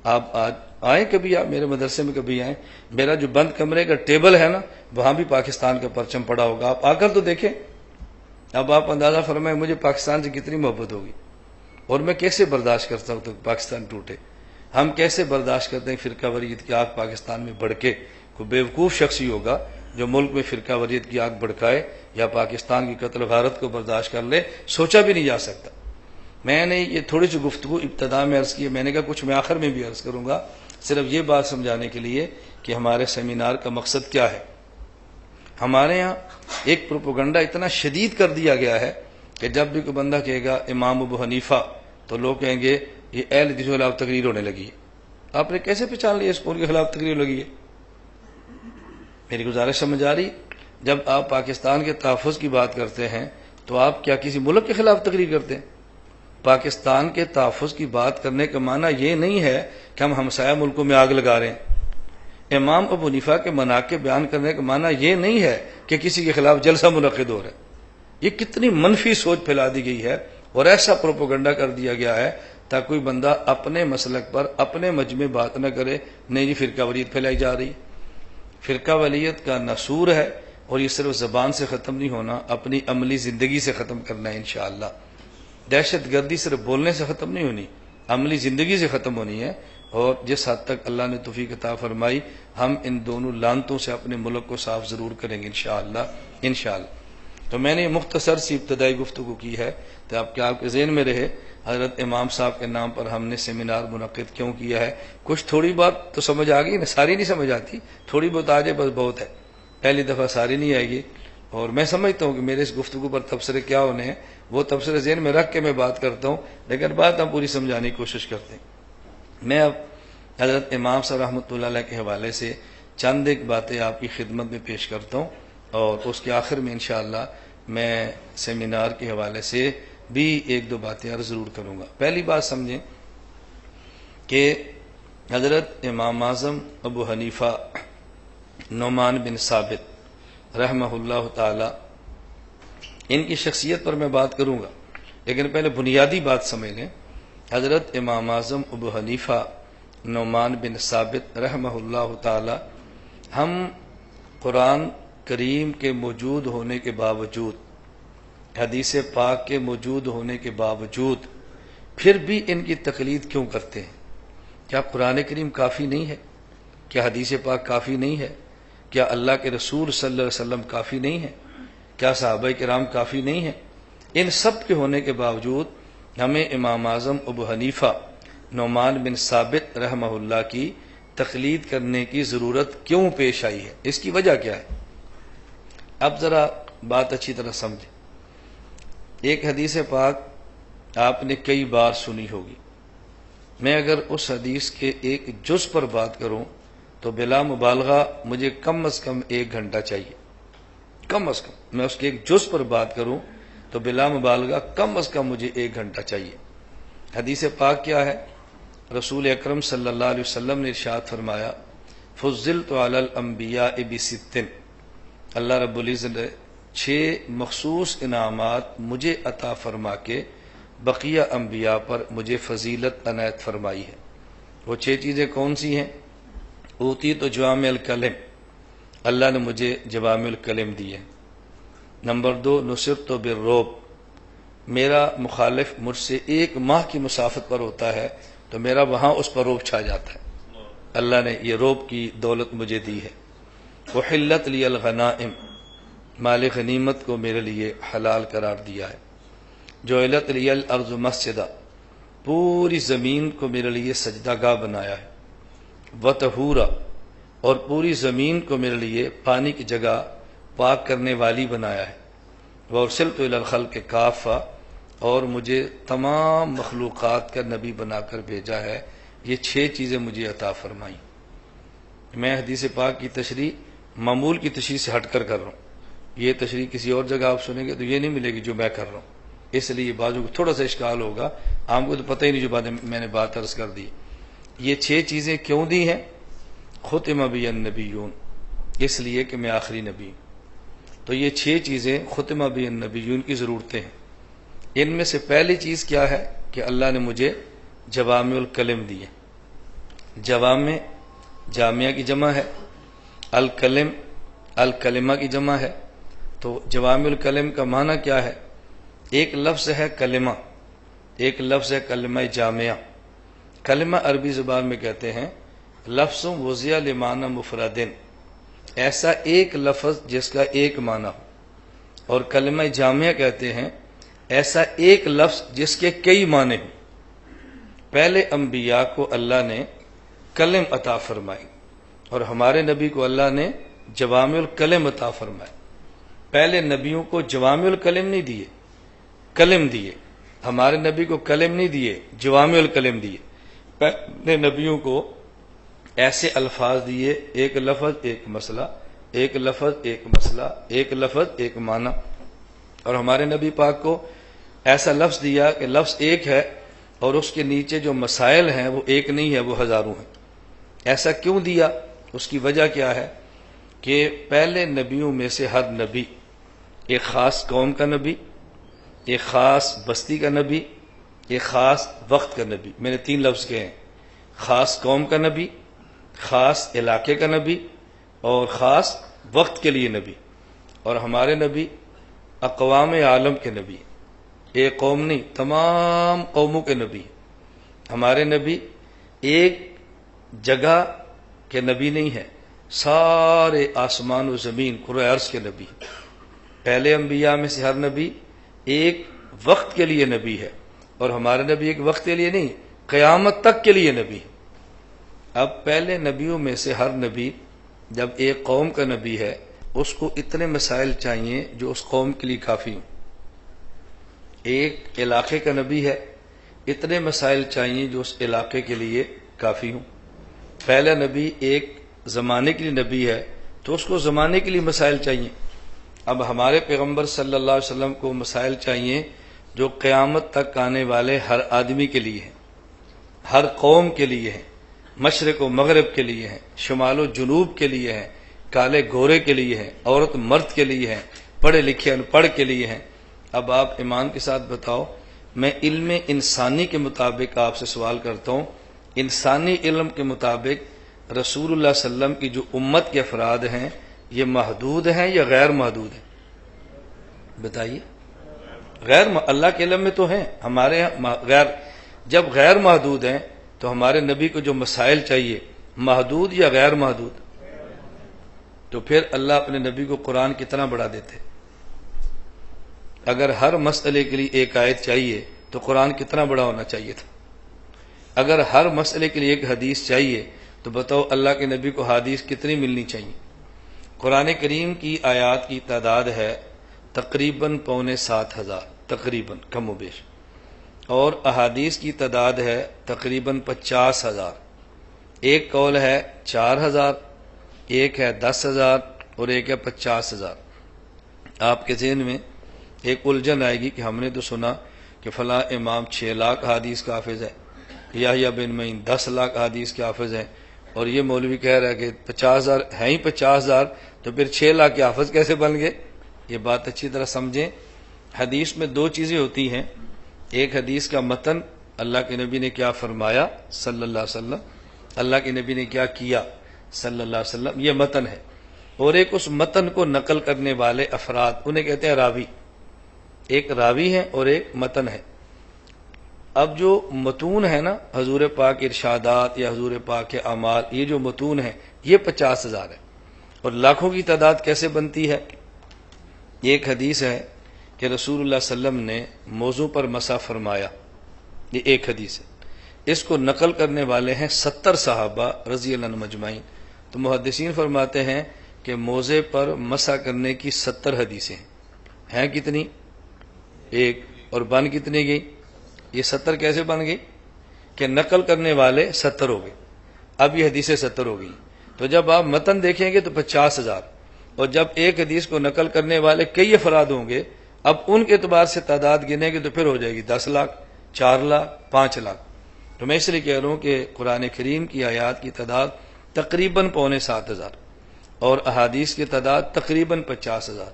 آپ آج آئیں، کبھی آپ میرے مدرسے میں کبھی آئیں، میرا جو بند کمرے کا ٹیبل ہے نا، وہاں بھی پاکستان کا پرچم پڑا ہوگا، آپ آ کر تو دیکھیں۔ اب آپ اندازہ فرمائیں مجھے پاکستان سے کتنی محبت ہوگی، اور میں کیسے برداشت کرتا ہوں تو پاکستان ٹوٹے۔ ہم کیسے برداشت کرتے ہیں فرقہ واریت کی آگ پاکستان میں بھڑکے؟ کوئی بیوقوف شخص ہی ہوگا جو ملک میں فرقہ واریت کی آگ بھڑکائے یا پاکستان کی قتل و غارت کو برداشت کر لے، سوچا بھی نہیں جا سکتا۔ میں نے یہ تھوڑی سی گفتگو ابتدا میں عرض کی ہے، میں نے کہا کچھ میں آخر میں بھی عرض کروں گا، صرف یہ بات سمجھانے کے لیے کہ ہمارے سیمینار کا مقصد کیا ہے۔ ہمارے ہاں ایک پروپیگنڈا اتنا شدید کر دیا گیا ہے کہ جب بھی کوئی بندہ کہے گا امام ابو حنیفہ تو لوگ کہیں گے یہ اہل حدیث کے خلاف تقریر ہونے لگی ہے۔ آپ نے کیسے پہچان لیا اس کو ان کے خلاف تقریر لگی ہے؟ میری گزارش سمجھ آ رہی؟ جب آپ پاکستان کے تحفظ کی بات کرتے ہیں تو آپ کیا کسی ملک کے خلاف تقریر کرتے ہیں؟ پاکستان کے تحفظ کی بات کرنے کا معنی یہ نہیں ہے کہ ہم ہمسایہ ملکوں میں آگ لگا رہے ہیں۔ امام ابو حنیفہ کے مناقب بیان کرنے کا معنی یہ نہیں ہے کہ کسی کے خلاف جلسہ منعقد ہو رہا ہے۔ یہ کتنی منفی سوچ پھیلا دی گئی ہے اور ایسا پروپیگنڈا کر دیا گیا ہے تاکہ کوئی بندہ اپنے مسلک پر اپنے مجمع بات نہ کرے۔ نہیں جی فرقہ واریت پھیلائی جا رہی ہے۔ فرقہ واریت کا نسور ہے اور یہ صرف زبان سے ختم نہیں ہونا، اپنی عملی زندگی سے ختم کرنا ہے انشاءاللہ۔ دہشت گردی صرف بولنے سے ختم نہیں ہونی، عملی زندگی سے ختم ہونی ہے۔ اور جس حد تک اللہ نے توفیق عطا فرمائی ہم ان دونوں لعنتوں سے اپنے ملک کو صاف ضرور کریں گے انشاءاللہ۔ تو میں نے مختصر سی ابتدائی گفتگو کی ہے تو آپ کے ذہن میں رہے حضرت امام صاحب کے نام پر ہم نے سیمینار منعقد کیوں کیا ہے۔ کچھ تھوڑی بات تو سمجھ آ گئی نا، ساری نہیں سمجھ آتی، تھوڑی بہت آ جائے بس بہت ہے، پہلی دفعہ ساری نہیں آئے گی۔ اور میں سمجھتا ہوں کہ میرے اس گفتگو پر تبصرے کیا ہونے ہیں وہ تبصرے ذہن میں رکھ کے میں بات کرتا ہوں، لیکن بات ہم پوری سمجھانے کی کوشش کرتے ہیں۔ میں اب حضرت امام صاحب رحمۃ اللہ علیہ کے حوالے سے چند ایک باتیں آپ کی خدمت میں پیش کرتا ہوں اور اس کے آخر میں انشاءاللہ میں سیمینار کے حوالے سے بھی ایک دو باتیں عرض ضرور کروں گا۔ پہلی بات سمجھیں کہ حضرت امام اعظم ابو حنیفہ نعمان بن ثابت رحمہ اللہ تعالی ان کی شخصیت پر میں بات کروں گا، لیکن پہلے بنیادی بات سمجھ لیں۔ حضرت امام اعظم ابو حنیفہ نعمان بن ثابت رحمہ اللہ تعالی ہم قرآن کریم کے موجود ہونے کے باوجود، حدیث پاک کے موجود ہونے کے باوجود پھر بھی ان کی تقلید کیوں کرتے ہیں؟ کیا قرآن کریم کافی نہیں ہے؟ کیا حدیث پاک کافی نہیں ہے؟ کیا اللہ کے رسول صلی اللہ علیہ وسلم کافی نہیں ہے؟ کیا صحابہ کرام کافی نہیں ہیں؟ ان سب کے ہونے کے باوجود ہمیں امام اعظم ابو حنیفہ نعمان بن ثابت رحمہ اللہ کی تقلید کرنے کی ضرورت کیوں پیش آئی ہے؟ اس کی وجہ کیا ہے؟ اب ذرا بات اچھی طرح سمجھیں۔ ایک حدیث پاک آپ نے کئی بار سنی ہوگی، میں اگر اس حدیث کے ایک جز پر بات کروں تو بلا مبالغہ مجھے کم از کم 1 گھنٹہ چاہیے، کم از کم۔ میں اس کے ایک جز پر بات کروں تو بلا مبالغہ کم از کم مجھے 1 گھنٹہ چاہیے۔ حدیث پاک کیا ہے؟ رسول اکرم صلی اللہ علیہ وسلم نے ارشاد فرمایا فضلت علی الانبیاء بست، اللہ رب العزت نے 6 مخصوص انعامات مجھے عطا فرما کے بقیہ انبیاء پر مجھے فضیلت عنایت فرمائی ہے۔ وہ 6 چیزیں کون سی ہیں؟ اوتیت جوامع الکلم، اللہ نے مجھے جوامع الکلم دی ہے۔ نمبر 2 نصرت بالرعب، میرا مخالف مجھ سے 1 ماہ کی مسافت پر ہوتا ہے تو میرا وہاں اس پر رعب چھا جاتا ہے، اللہ نے یہ رعب کی دولت مجھے دی ہے۔ وحلت لی الغنائم، مال غنیمت کو میرے لیے حلال قرار دیا ہے۔ جعلت لی الارض مسجدہ، پوری زمین کو میرے لیے سجدہ گاہ بنایا ہے۔ وطہورا، اور پوری زمین کو میرے لیے پانی کی جگہ پاک کرنے والی بنایا ہے۔ وارسلت الی الخلق کافہ، اور مجھے تمام مخلوقات کا نبی بنا کر بھیجا ہے۔ یہ 6 چیزیں مجھے عطا فرمائیں۔ میں حدیث پاک کی تشریح معمول کی تشریح سے ہٹ کر رہا ہوں، یہ تشریح کسی اور جگہ آپ سنیں گے تو یہ نہیں ملے گی جو میں کر رہا ہوں، اس لیے بعضوں کو تھوڑا سا اشکال ہوگا، آپ کو تو پتہ ہی نہیں جو باتیں میں نے بات عرض کر دی۔ یہ 6 چیزیں کیوں دی ہیں؟ ختم بی النبیون، اس لیے کہ میں آخری نبی ہوں۔ تو یہ 6 چیزیں ختم بی النبیون کی ضرورتیں ہیں۔ ان میں سے پہلی چیز کیا ہے کہ اللہ نے مجھے جوامع الکلم دی ہے۔ جوامع جامعہ کی جمع ہے، الکلم الکلمہ کی جمع ہے۔ تو جوامع الکلم کا معنی کیا ہے؟ ایک لفظ ہے کلمہ، ایک لفظ ہے کلمہ جامعہ۔ کلمہ عربی زبان میں کہتے ہیں لفظ وضع لمعنی مفردن، ایسا ایک لفظ جس کا ایک معنی ہو، اور کلمہ جامعہ کہتے ہیں ایسا ایک لفظ جس کے کئی معنی ہوں۔ پہلے انبیاء کو اللہ نے کلم عطا فرمائی اور ہمارے نبی کو اللہ نے جوامع الکلم عطا فرمائے۔ پہلے نبیوں کو جوامع الکلم نہیں دیے، کلم دیے۔ ہمارے نبی کو کلم نہیں دیے، جوامع الکلم دیے۔ پہلے نبیوں کو ایسے الفاظ دیے، ایک لفظ ایک مسئلہ، ایک لفظ ایک مسئلہ، ایک لفظ ایک معنی۔ اور ہمارے نبی پاک کو ایسا لفظ دیا کہ لفظ ایک ہے اور اس کے نیچے جو مسائل ہیں وہ ایک نہیں ہے، وہ ہزاروں ہیں۔ ایسا کیوں دیا؟ اس کی وجہ کیا ہے کہ پہلے نبیوں میں سے ہر نبی ایک خاص قوم کا نبی، ایک خاص بستی کا نبی، ایک خاص وقت کا نبی۔ میں نے 3 لفظ کہے ہیں، خاص قوم کا نبی، خاص علاقے کا نبی اور خاص وقت کے لیے نبی۔ اور ہمارے نبی اقوام عالم کے نبی، ایک قوم نہیں، تمام قوموں کے نبی۔ ہمارے نبی ایک جگہ کے نبی نہیں ہے، سارے آسمان و زمین کرۂ ارض کے نبی۔ پہلے انبیاء میں سے ہر نبی ایک وقت کے لیے نبی ہے، اور ہمارے نبی ایک وقت کے لیے نہیں، قیامت تک کے لیے نبی۔ اب پہلے نبیوں میں سے ہر نبی جب ایک قوم کا نبی ہے، اس کو اتنے مسائل چاہیے جو اس قوم کے لیے کافی ہوں۔ ایک علاقے کا نبی ہے، اتنے مسائل چاہیے جو اس علاقے کے لیے کافی ہوں۔ پہلا نبی ایک زمانے کے لیے نبی ہے تو اس کو زمانے کے لیے مسائل چاہیے۔ اب ہمارے پیغمبر صلی اللہ علیہ وسلم کو مسائل چاہیے جو قیامت تک آنے والے ہر آدمی کے لیے ہیں، ہر قوم کے لیے ہیں، مشرق و مغرب کے لیے ہیں، شمال و جنوب کے لیے ہیں، کالے گورے کے لیے ہیں، عورت مرد کے لیے ہیں، پڑھے لکھے ان پڑھ کے لیے ہیں۔ اب آپ ایمان کے ساتھ بتاؤ، میں علم انسانی کے مطابق آپ سے سوال کرتا ہوں، انسانی علم کے مطابق رسول اللہ صلی اللہ علیہ وسلم کی جو امت کے افراد ہیں یہ محدود ہیں یا غیر محدود ہیں؟ بتائیے۔ اللہ کے علم میں تو ہیں، ہمارے یہاں غیر۔ جب غیر محدود ہیں تو ہمارے نبی کو جو مسائل چاہیے محدود یا غیر محدود؟ تو پھر اللہ اپنے نبی کو قرآن کتنا بڑھا دیتے؟ اگر ہر مسئلے کے لیے ایک آیت چاہیے تو قرآن کتنا بڑا ہونا چاہیے تھا؟ اگر ہر مسئلے کے لیے ایک حدیث چاہیے تو بتاؤ اللہ کے نبی کو حدیث کتنی ملنی چاہیے؟ قرآن کریم کی آیات کی تعداد ہے تقریباً 7,500، تقریباً کم و بیش، اور احادیث کی تعداد ہے تقریباً 50,000۔ ایک قول ہے 4,000، ایک ہے 10,000 اور ایک ہے 50,000۔ آپ کے ذہن میں ایک الجھن آئے گی کہ ہم نے تو سنا کہ فلاں امام 6 لاکھ حدیث کا حافظ ہے، یحییٰ بن معین 10 لاکھ حدیث کے حافظ ہیں، اور یہ مولوی کہہ رہا ہے کہ 50,000 ہیں ہی 50,000، تو پھر 6 لاکھ کے حافظ کیسے بن گئے؟ یہ بات اچھی طرح سمجھیں۔ حدیث میں 2 چیزیں ہوتی ہیں، ایک حدیث کا متن، اللہ کے نبی نے کیا فرمایا صلی اللہ علیہ وسلم، اللہ کے نبی نے کیا کیا صلی اللہ علیہ وسلم، یہ متن ہے، اور ایک اس متن کو نقل کرنے والے افراد، انہیں کہتے ہیں راوی۔ ایک راوی ہے اور ایک متن ہے۔ اب جو متون ہے نا، حضور پاک ارشادات یا حضور پاک کے اعمال، یہ جو متون ہیں یہ 50,000 ہے، اور لاکھوں کی تعداد کیسے بنتی ہے؟ ایک حدیث ہے کہ رسول اللہ صلی اللہ علیہ وسلم نے موضوع پر مسح فرمایا، یہ ایک حدیث ہے، اس کو نقل کرنے والے ہیں 70 صحابہ رضی اللہ عنہم اجمعین۔ تو محدثین فرماتے ہیں کہ موضع پر مسح کرنے کی 70 حدیثیں ہیں کتنی؟ ایک، اور بن کتنی گئی؟ یہ 70 کیسے بن گئی کہ نقل کرنے والے 70 ہو گئے، اب یہ حدیثیں 70 ہو گئی۔ تو جب آپ متن دیکھیں گے تو 50,000، اور جب ایک حدیث کو نقل کرنے والے کئی افراد ہوں گے، اب ان کے اعتبار سے تعداد گنے گے تو پھر ہو جائے گی 10 لاکھ، 4 لاکھ، 5 لاکھ۔ تو میں اس لیے کہہ رہا ہوں کہ قرآن کریم کی آیات کی تعداد تقریباً 7,500 اور احادیث کی تعداد تقریباً 50,000۔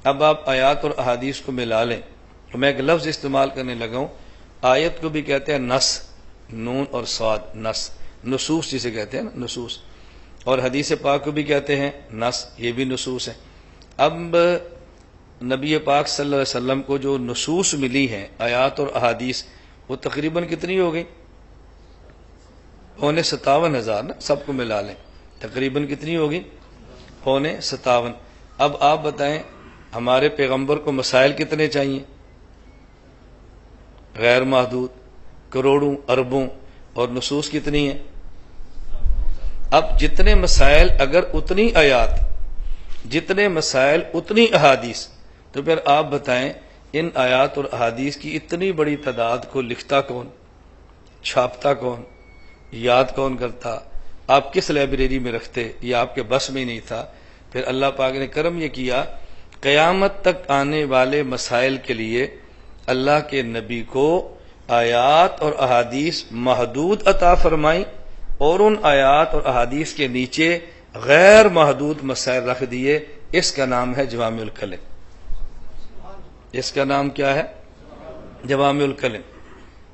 اب آپ آیات اور احادیث کو ملا لیں تو میں ایک لفظ استعمال کرنے لگا ہوں، آیت کو بھی کہتے ہیں نص، نون اور صاد، نص، نصوص جسے کہتے ہیں نا، نصوص، اور حدیث پاک کو بھی کہتے ہیں نص، یہ بھی نصوص ہیں۔ اب نبی پاک صلی اللہ علیہ وسلم کو جو نصوص ملی ہیں آیات اور احادیث، وہ تقریباً کتنی ہو گئی؟ 57,000 نا، سب کو ملا لیں تقریباً کتنی ہوگی؟ 57,000۔ اب آپ بتائیں ہمارے پیغمبر کو مسائل کتنے چاہیے؟ غیر محدود، کروڑوں، اربوں، اور نصوص کتنی ہیں؟ اب جتنے مسائل، اگر اتنی آیات جتنے مسائل اتنی احادیث. تو پھر آپ بتائیں ان آیات اور احادیث کی اتنی بڑی تعداد کو لکھتا کون، چھاپتا کون، یاد کون کرتا، آپ کس لائبریری میں رکھتے؟ یہ آپ کے بس میں ہی نہیں تھا. پھر اللہ پاک نے کرم یہ کیا، قیامت تک آنے والے مسائل کے لیے اللہ کے نبی کو آیات اور احادیث محدود عطا فرمائیں، اور ان آیات اور احادیث کے نیچے غیر محدود مسائل رکھ دیے. اس کا نام ہے جوامع الکلم. اس کا نام کیا ہے؟ جوامع الکلم.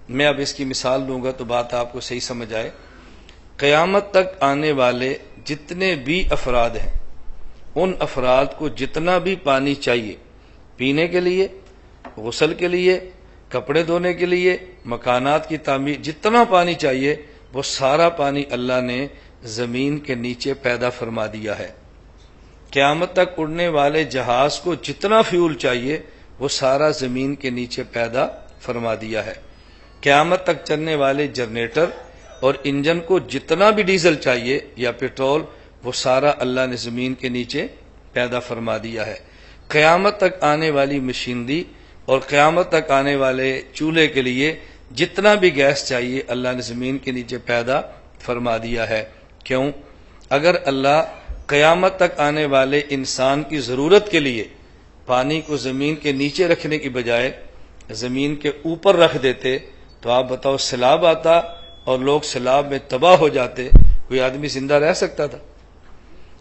میں اب اس کی مثال دوں گا تو بات آپ کو صحیح سمجھ آئے. قیامت تک آنے والے جتنے بھی افراد ہیں، ان افراد کو جتنا بھی پانی چاہیے، پینے کے لیے، غسل کے لیے، کپڑے دھونے کے لیے، مکانات کی تعمیر، جتنا پانی چاہیے وہ سارا پانی اللہ نے زمین کے نیچے پیدا فرما دیا ہے. قیامت تک اڑنے والے جہاز کو جتنا فیول چاہیے وہ سارا زمین کے نیچے پیدا فرما دیا ہے. قیامت تک چلنے والے جنریٹر اور انجن کو جتنا بھی ڈیزل چاہیے یا پیٹرول وہ سارا اللہ نے زمین کے نیچے پیدا فرما دیا ہے. قیامت تک آنے والی مشینری اور قیامت تک آنے والے چولہے کے لیے جتنا بھی گیس چاہیے اللہ نے زمین کے نیچے پیدا فرما دیا ہے. کیوں؟ اگر اللہ قیامت تک آنے والے انسان کی ضرورت کے لیے پانی کو زمین کے نیچے رکھنے کی بجائے زمین کے اوپر رکھ دیتے تو آپ بتاؤ سیلاب آتا اور لوگ سیلاب میں تباہ ہو جاتے، کوئی آدمی زندہ رہ سکتا تھا؟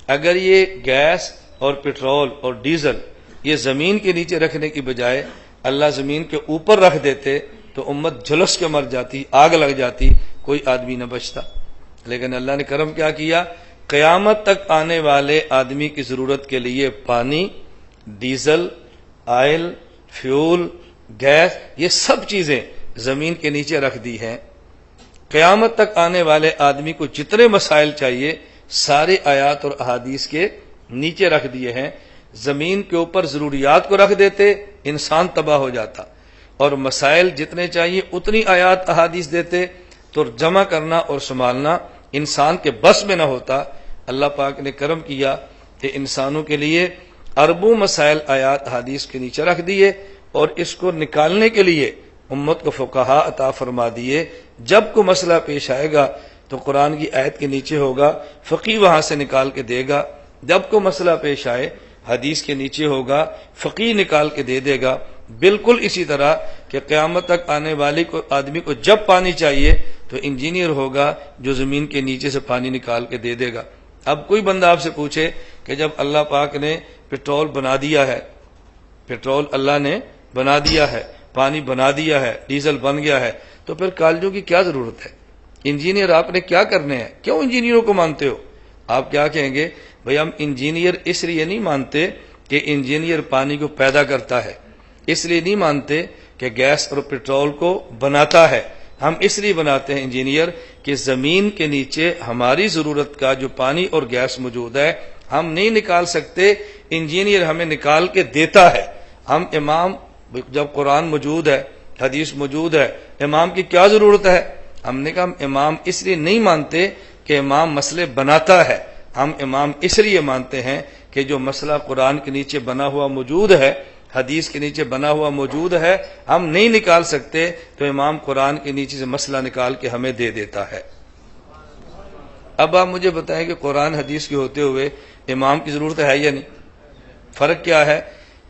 اگر یہ گیس اور پیٹرول اور ڈیزل یہ زمین کے نیچے رکھنے کی بجائے اللہ زمین کے اوپر رکھ دیتے تو امت جھلس کے مر جاتی، آگ لگ جاتی، کوئی آدمی نہ بچتا. لیکن اللہ نے کرم کیا کیا، قیامت تک آنے والے آدمی کی ضرورت کے لیے پانی، ڈیزل، آئل، فیول، گیس، یہ سب چیزیں زمین کے نیچے رکھ دی ہیں. قیامت تک آنے والے آدمی کو جتنے مسائل چاہیے سارے آیات اور احادیث کے نیچے رکھ دیے ہیں. زمین کے اوپر ضروریات کو رکھ دیتے انسان تباہ ہو جاتا، اور مسائل جتنے چاہیے اتنی آیات احادیث دیتے تو جمع کرنا اور سنبھالنا انسان کے بس میں نہ ہوتا. اللہ پاک نے کرم کیا کہ انسانوں کے لیے اربوں مسائل آیات حدیث کے نیچے رکھ دیے، اور اس کو نکالنے کے لیے امت کو فقہا عطا فرما دیے. جب کوئی مسئلہ پیش آئے گا تو قرآن کی آیت کے نیچے ہوگا، فقی وہاں سے نکال کے دے گا. جب کوئی مسئلہ پیش آئے حدیث کے نیچے ہوگا، فقی نکال کے دے دے گا. بالکل اسی طرح کہ قیامت تک آنے والے آدمی کو جب پانی چاہیے تو انجینئر ہوگا جو زمین کے نیچے سے پانی نکال کے دے دے گا. اب کوئی بندہ آپ سے پوچھے کہ جب اللہ پاک نے پیٹرول بنا دیا ہے، پیٹرول اللہ نے بنا دیا ہے، پانی بنا دیا ہے، ڈیزل بن گیا ہے، تو پھر کالجوں کی کیا ضرورت ہے؟ انجینئر آپ نے کیا کرنے ہیں؟ کیوں انجینئروں کو مانتے ہو؟ آپ کیا کہیں گے؟ بھئی ہم انجینئر اس لیے نہیں مانتے کہ انجینئر پانی کو پیدا کرتا ہے، اس لیے نہیں مانتے کہ گیس اور پیٹرول کو بناتا ہے. ہم اس لیے بناتے ہیں انجینئر کہ زمین کے نیچے ہماری ضرورت کا جو پانی اور گیس موجود ہے ہم نہیں نکال سکتے، انجینئر ہمیں نکال کے دیتا ہے. ہم امام، جب قرآن موجود ہے، حدیث موجود ہے، امام کی کیا ضرورت ہے؟ ہم نے کہا ہم امام اس لیے نہیں مانتے کہ امام مسئلے بناتا ہے، ہم امام اس لیے مانتے ہیں کہ جو مسئلہ قرآن کے نیچے بنا ہوا موجود ہے، حدیث کے نیچے بنا ہوا موجود ہے، ہم نہیں نکال سکتے تو امام قرآن کے نیچے سے مسئلہ نکال کے ہمیں دے دیتا ہے. اب آپ مجھے بتائیں کہ قرآن حدیث کے ہوتے ہوئے امام کی ضرورت ہے یا نہیں؟ فرق کیا ہے؟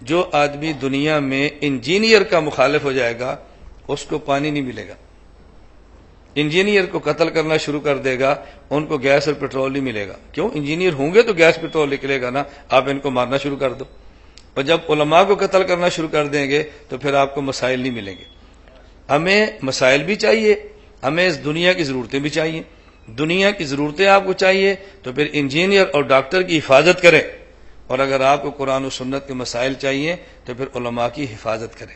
جو آدمی دنیا میں انجینئر کا مخالف ہو جائے گا اس کو پانی نہیں ملے گا. انجینئر کو قتل کرنا شروع کر دے گا ان کو گیس اور پیٹرول نہیں ملے گا. کیوں؟ انجینئر ہوں گے تو گیس پیٹرول نکلے گا نا. آپ ان کو مارنا شروع کر دو، اور جب علماء کو قتل کرنا شروع کر دیں گے تو پھر آپ کو مسائل نہیں ملیں گے. ہمیں مسائل بھی چاہیے، ہمیں اس دنیا کی ضرورتیں بھی چاہیے. دنیا کی ضرورتیں آپ کو چاہیے تو پھر انجینئر اور ڈاکٹر کی حفاظت کریں، اور اگر آپ کو قرآن و سنت کے مسائل چاہیے تو پھر علماء کی حفاظت کریں.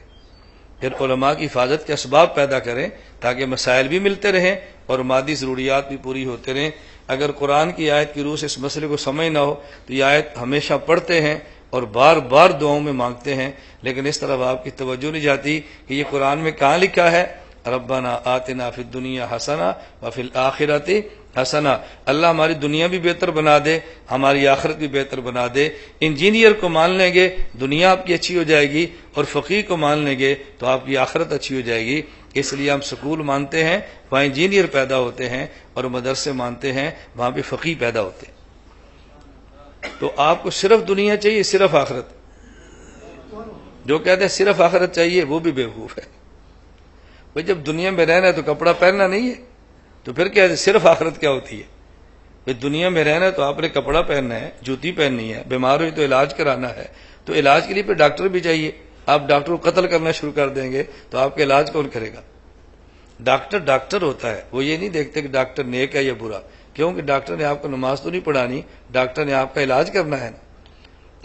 پھر علماء کی حفاظت کے اسباب پیدا کریں تاکہ مسائل بھی ملتے رہیں اور مادی ضروریات بھی پوری ہوتے رہیں. اگر قرآن کی آیت کی روح سے اس مسئلے کو سمجھ نہ ہو تو یہ آیت ہمیشہ پڑھتے ہیں اور بار بار دعاؤں میں مانگتے ہیں، لیکن اس طرف آپ کی توجہ نہیں جاتی کہ یہ قرآن میں کہاں لکھا ہے ربنا آتنا فی الدنیا حسنہ وفی الآخرۃ حسنہ، اللہ ہماری دنیا بھی بہتر بنا دے، ہماری آخرت بھی بہتر بنا دے۔ انجینئر کو مان لیں گے دنیا آپ کی اچھی ہو جائے گی، اور فقیہ کو مان لیں گے تو آپ کی آخرت اچھی ہو جائے گی۔ اس لیے ہم سکول مانتے ہیں وہاں انجینئر پیدا ہوتے ہیں، اور مدرسے مانتے ہیں وہاں بھی فقیہ پیدا ہوتے ہیں۔ تو آپ کو صرف دنیا چاہیے صرف آخرت؟ جو کہتے ہیں صرف آخرت چاہیے وہ بھی بیوقوف ہے۔ بھئی جب دنیا میں رہنا ہے تو کپڑا پہننا نہیں ہے، تو پھر کیا ہے صرف آخرت کیا ہوتی ہے؟ بھئی دنیا میں رہنا ہے تو آپ نے کپڑا پہننا ہے، جوتی پہننی ہے، بیمار ہوئی تو علاج کرانا ہے، تو علاج کے لیے پھر ڈاکٹر بھی چاہیے۔ آپ ڈاکٹر کو قتل کرنا شروع کر دیں گے تو آپ کا علاج کون کرے گا؟ ڈاکٹر ہوتا ہے، وہ یہ نہیں دیکھتے کہ ڈاکٹر نیک ہے یا برا، کیونکہ ڈاکٹر نے آپ کو نماز تو نہیں پڑھانی، ڈاکٹر نے آپ کا علاج کرنا ہے نا۔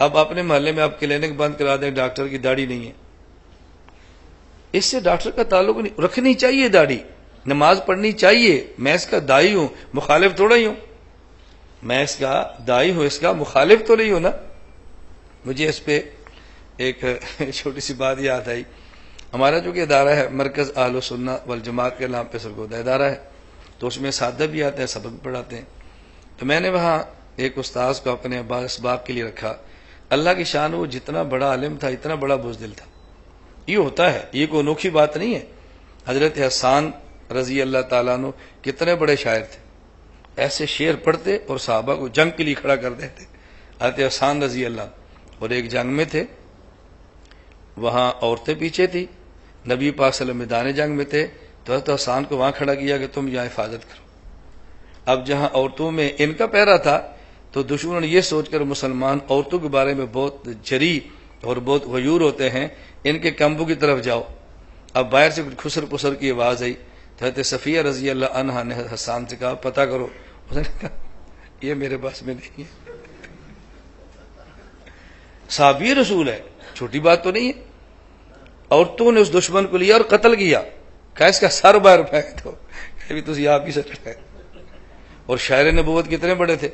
اب اپنے محلے میں آپ کلینک بند کرا دیں، ڈاکٹر کی داڑھی نہیں ہے، اس سے ڈاکٹر کا تعلق نہیں، رکھنی چاہیے داڑھی، نماز پڑھنی چاہیے۔ میں اس کا دائی ہوں، مخالف تھوڑا ہی ہوں، میں اس کا دائی ہوں، اس کا مخالف تو نہیں ہوں نا۔ مجھے اس پہ ایک چھوٹی سی بات یاد آئی۔ ہمارا جو کہ ادارہ ہے مرکز اہل سنہ والجماعت کے نام پہ سرگودہ ادارہ ہے، تو اس میں اساتذہ بھی آتے ہیں، سبق بھی پڑھاتے ہیں۔ تو میں نے وہاں ایک استاذ کو اپنے اسباق کے لیے رکھا۔ اللہ کی شان، وہ جتنا بڑا عالم تھا اتنا بڑا بزدل تھا۔ یہ ہوتا ہے، یہ کوئی انوکھی بات نہیں ہے۔ حضرت حسان رضی اللہ تعالیٰ عنہ کتنے بڑے شاعر تھے، ایسے شعر پڑھتے اور صحابہ کو جنگ کے لیے کھڑا کر دیتے۔ حضرت حسان رضی اللہ عنہ، اور ایک جنگ میں تھے، وہاں عورتیں پیچھے تھی، نبی پاک صلی اللہ علیہ وسلم میدان جنگ میں تھے، تو حضرت حسان کو وہاں کھڑا کیا کہ تم یہاں حفاظت کرو۔ اب جہاں عورتوں میں ان کا پہرا تھا، تو دشمنوں نے یہ سوچ کر مسلمان عورتوں کے بارے میں بہت جری اور بہت غیور ہوتے ہیں، ان کے کمبوں کی طرف جاؤ۔ اب باہر سے کچھ خسر پسر کی آواز آئی، تو حضرت صفیہ رضی اللہ عنہا نے حسان سے کہا پتہ کرو، اس نے کہا یہ میرے بس میں نہیں ہے، صحابی رسول ہے، چھوٹی بات تو نہیں ہے۔ عورتوں نے اس دشمن کو لیا اور قتل کیا، کہا اس کا سر باہر پھینک دو، ابھی تو آپ ہی سر ہے۔ اور شاعر نبوت کتنے بڑے تھے،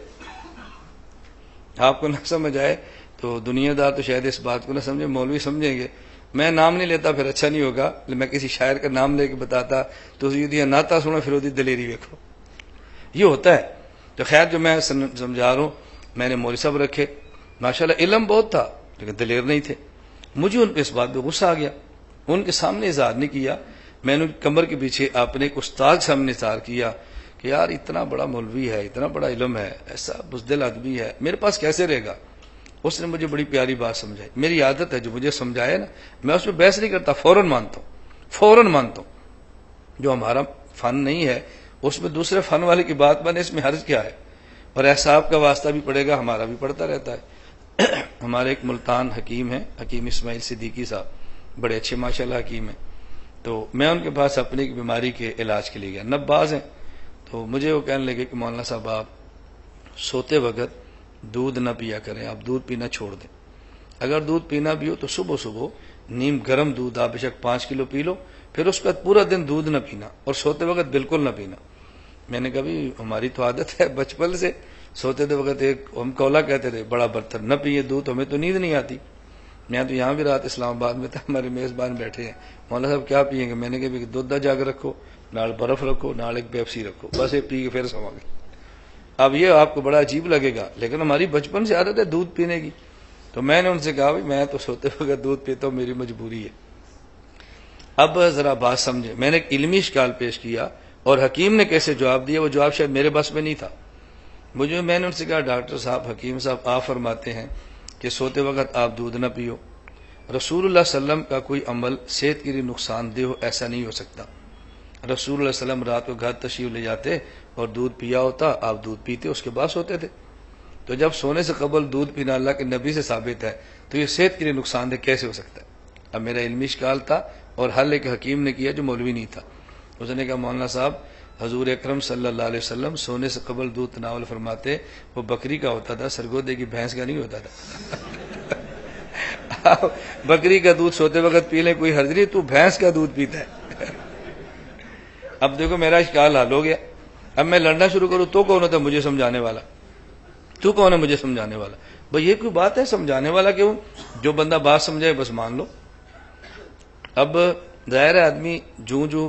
آپ کو نہ سمجھ آئے تو دنیا دار تو شاید اس بات کو نہ سمجھے، مولوی سمجھیں گے۔ میں نام نہیں لیتا پھر اچھا نہیں ہوگا، میں کسی شاعر کا نام لے کے بتاتا تو یہ ناتا سنا پھر وہ دلیری دیکھو، یہ ہوتا ہے۔ تو خیر جو میں سمجھا رہا ہوں، میں نے مولوی صاحب رکھے، ماشاءاللہ علم بہت تھا لیکن دلیر نہیں تھے۔ مجھے ان پہ اس بات پہ غصہ آ گیا، ان کے سامنے اظہار نہیں کیا، میں نے کمر کے پیچھے اپنے ایک استاد کے سامنے اظہار کیا کہ یار اتنا بڑا مولوی ہے، اتنا بڑا علم ہے، ایسا بزدل آدمی ہے، میرے پاس کیسے رہے گا؟ اس نے مجھے بڑی پیاری بات سمجھائی۔ میری عادت ہے جو مجھے سمجھایا نا میں اس پہ بحث نہیں کرتا، فوراً مانتا ہوں۔ جو ہمارا فن نہیں ہے اس میں دوسرے فن والے کی بات بنے، اس میں حرج کیا ہے؟ اور احساب کا واسطہ بھی پڑے گا، ہمارا بھی پڑتا رہتا ہے۔ ہمارے ایک ملتان حکیم ہیں، حکیم اسماعیل صدیقی صاحب، بڑے اچھے ماشاءاللہ حکیم ہیں۔ تو میں ان کے پاس اپنی ایک بیماری کے علاج کے لیے گیا، نباز ہیں، تو مجھے وہ کہنے لگے کہ مولانا صاحب آپ سوتے وقت دودھ نہ پیا کریں، آپ دودھ پینا چھوڑ دیں۔ اگر دودھ پینا بھی ہو تو صبح صبح نیم گرم دودھ آپ بے شک 5 کلو پی لو، پھر اس کا پورا دن دودھ نہ پینا، اور سوتے وقت بالکل نہ پینا۔ میں نے کہا بھی ہماری تو عادت ہے بچپن سے، سوتے وقت ایک ہم کولا کہتے تھے بڑا برتن نہ پیے دودھ، ہمیں تو نیند نہیں آتی۔ میں تو یہاں بھی رات اسلام آباد میں تھا، ہمارے میزبان بیٹھے ہیں، مولانا صاحب کیا پیئیں گے؟ میں نے کہا دودھ جا کے رکھو، نال برف رکھو، نال ایک پیپسی رکھو، بس ایک پی کے پھر سو گئے۔ اب یہ آپ کو بڑا عجیب لگے گا لیکن ہماری بچپن سے عادت ہے دودھ پینے کی۔ تو میں نے ان سے کہا میں تو سوتے وقت دودھ پیتا ہوں، میری مجبوری ہے۔ اب ذرا بات سمجھے، میں نے ایک علمی اشکال پیش کیا اور حکیم نے کیسے جواب دیا، وہ جواب شاید میرے بس میں نہیں تھا۔ میں نے ان سے کہا ڈاکٹر صاحب، حکیم صاحب، آپ فرماتے ہیں کہ سوتے وقت آپ دودھ نہ پیو، رسول اللہ صلی اللہ علیہ وسلم کا کوئی عمل صحت کے لیے نقصان دہ ہو ایسا نہیں ہو سکتا۔ رسول اللہ صلی اللہ علیہ وسلم رات کو گھر تشریف لے جاتے اور دودھ پیا ہوتا، آپ دودھ پیتے، اس کے بعد سوتے تھے۔ تو جب سونے سے قبل دودھ پینا اللہ کے نبی سے ثابت ہے تو یہ صحت کے لیے نقصان دہ کیسے ہو سکتا ہے؟ اب میرا علمی اشکال تھا اور حل ایک حکیم نے کیا جو مولوی نہیں تھا۔ اس نے کہا مولانا صاحب، حضور اکرم صلی اللہ علیہ وسلم سونے سے قبل دودھ تناول فرماتے، وہ بکری کا ہوتا تھا، سرگودے کی بھینس کا نہیں ہوتا تھا۔ بکری کا دودھ سوتے وقت پی لیں کوئی حرج نہیں، تو بھینس کا دودھ پیتا ہے۔ اب دیکھو میرا اشکال حل ہو گیا۔ اب میں لڑنا شروع کروں تو کون ہوتا ہے مجھے سمجھانے والا؟ تو کون ہے مجھے سمجھانے والا؟ بھئی یہ کوئی بات ہے؟ سمجھانے والا کیوں؟ جو بندہ بات سمجھائے بس مان لو۔ اب ظاہر ہے آدمی جو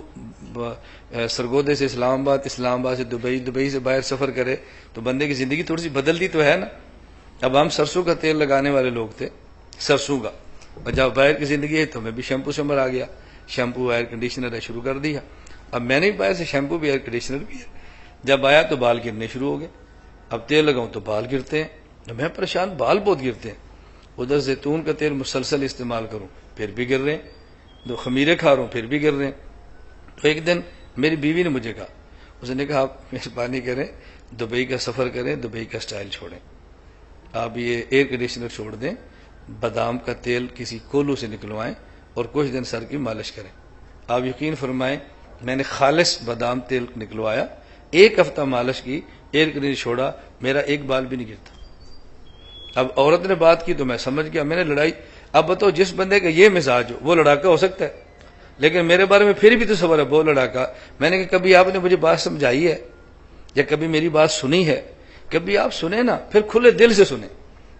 سرگودے سے اسلام آباد سے دبئی سے باہر سفر کرے تو بندے کی زندگی تھوڑی سی بدلتی تو ہے نا. اب ہم سرسوں کا تیل لگانے والے لوگ تھے، سرسوں کا، اور جب باہر کی زندگی ہے تو میں بھی شیمپو شمر آ گیا، شیمپو ایئر کنڈیشنر ہے شروع کر دیا. اب میں نے بھی باہر سے شیمپو بھی ایئر کنڈیشنر بھی ہے، جب آیا تو بال گرنے شروع ہو گئے. اب تیل لگاؤں تو بال گرتے ہیں، میں پریشان، بال بہت گرتے ہیں. ادھر زیتون کا تیل مسلسل استعمال کروں پھر بھی گر رہے ہیں، دو خمیرے کھا رہا ہوں پھر بھی گر رہے ہیں. تو ایک دن میری بیوی نے مجھے کہا، اس نے کہا آپ مہربانی کریں دبئی کا سفر کریں، دبئی کا سٹائل چھوڑیں، آپ یہ ایئر کنڈیشنر چھوڑ دیں، بادام کا تیل کسی کولو سے نکلوائیں اور کچھ دن سر کی مالش کریں. آپ یقین فرمائیں میں نے خالص بادام تیل نکلوایا، ایک ہفتہ مالش کی، ایئر کنڈیشنر چھوڑا، میرا ایک بال بھی نہیں گرتا. اب عورت نے بات کی تو میں سمجھ گیا، میں نے لڑائی. اب بتاؤ جس بندے کا یہ مزاج ہو وہ لڑاکا ہو سکتا ہے، لیکن میرے بارے میں پھر بھی تو صبر ہے وہ لڑاکا. میں نے کہا کبھی آپ نے مجھے بات سمجھائی ہے یا کبھی میری بات سنی ہے؟ کبھی آپ سنیں نا، پھر کھلے دل سے سنیں،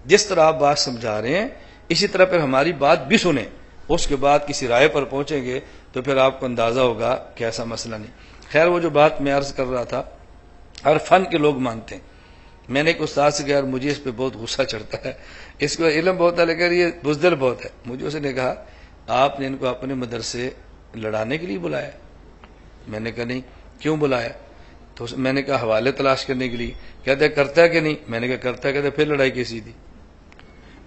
جس طرح آپ بات سمجھا رہے ہیں اسی طرح پھر ہماری بات بھی سنیں. اس کے بعد کسی رائے پر پہنچیں گے تو پھر آپ کو اندازہ ہوگا کہ ایسا مسئلہ نہیں. خیر وہ جو بات میں عرض کر رہا تھا، ہر فن کے لوگ مانتے ہیں. میں نے ایک استاد سے کہا یار مجھے اس پہ بہت غصہ چڑھتا ہے، اس کو علم بہت ہے لیکن یہ بزدل بہت ہے. مجھے اس نے کہا آپ نے ان کو اپنے مدرسے لڑانے کے لیے بلایا؟ میں نے کہا نہیں. کیوں بلایا؟ تو میں نے کہا حوالے تلاش کرنے کے لیے. کہتے کرتا ہے کہ نہیں؟ میں نے کہا کرتا ہے. کہتے پھر لڑائی کیسی تھی؟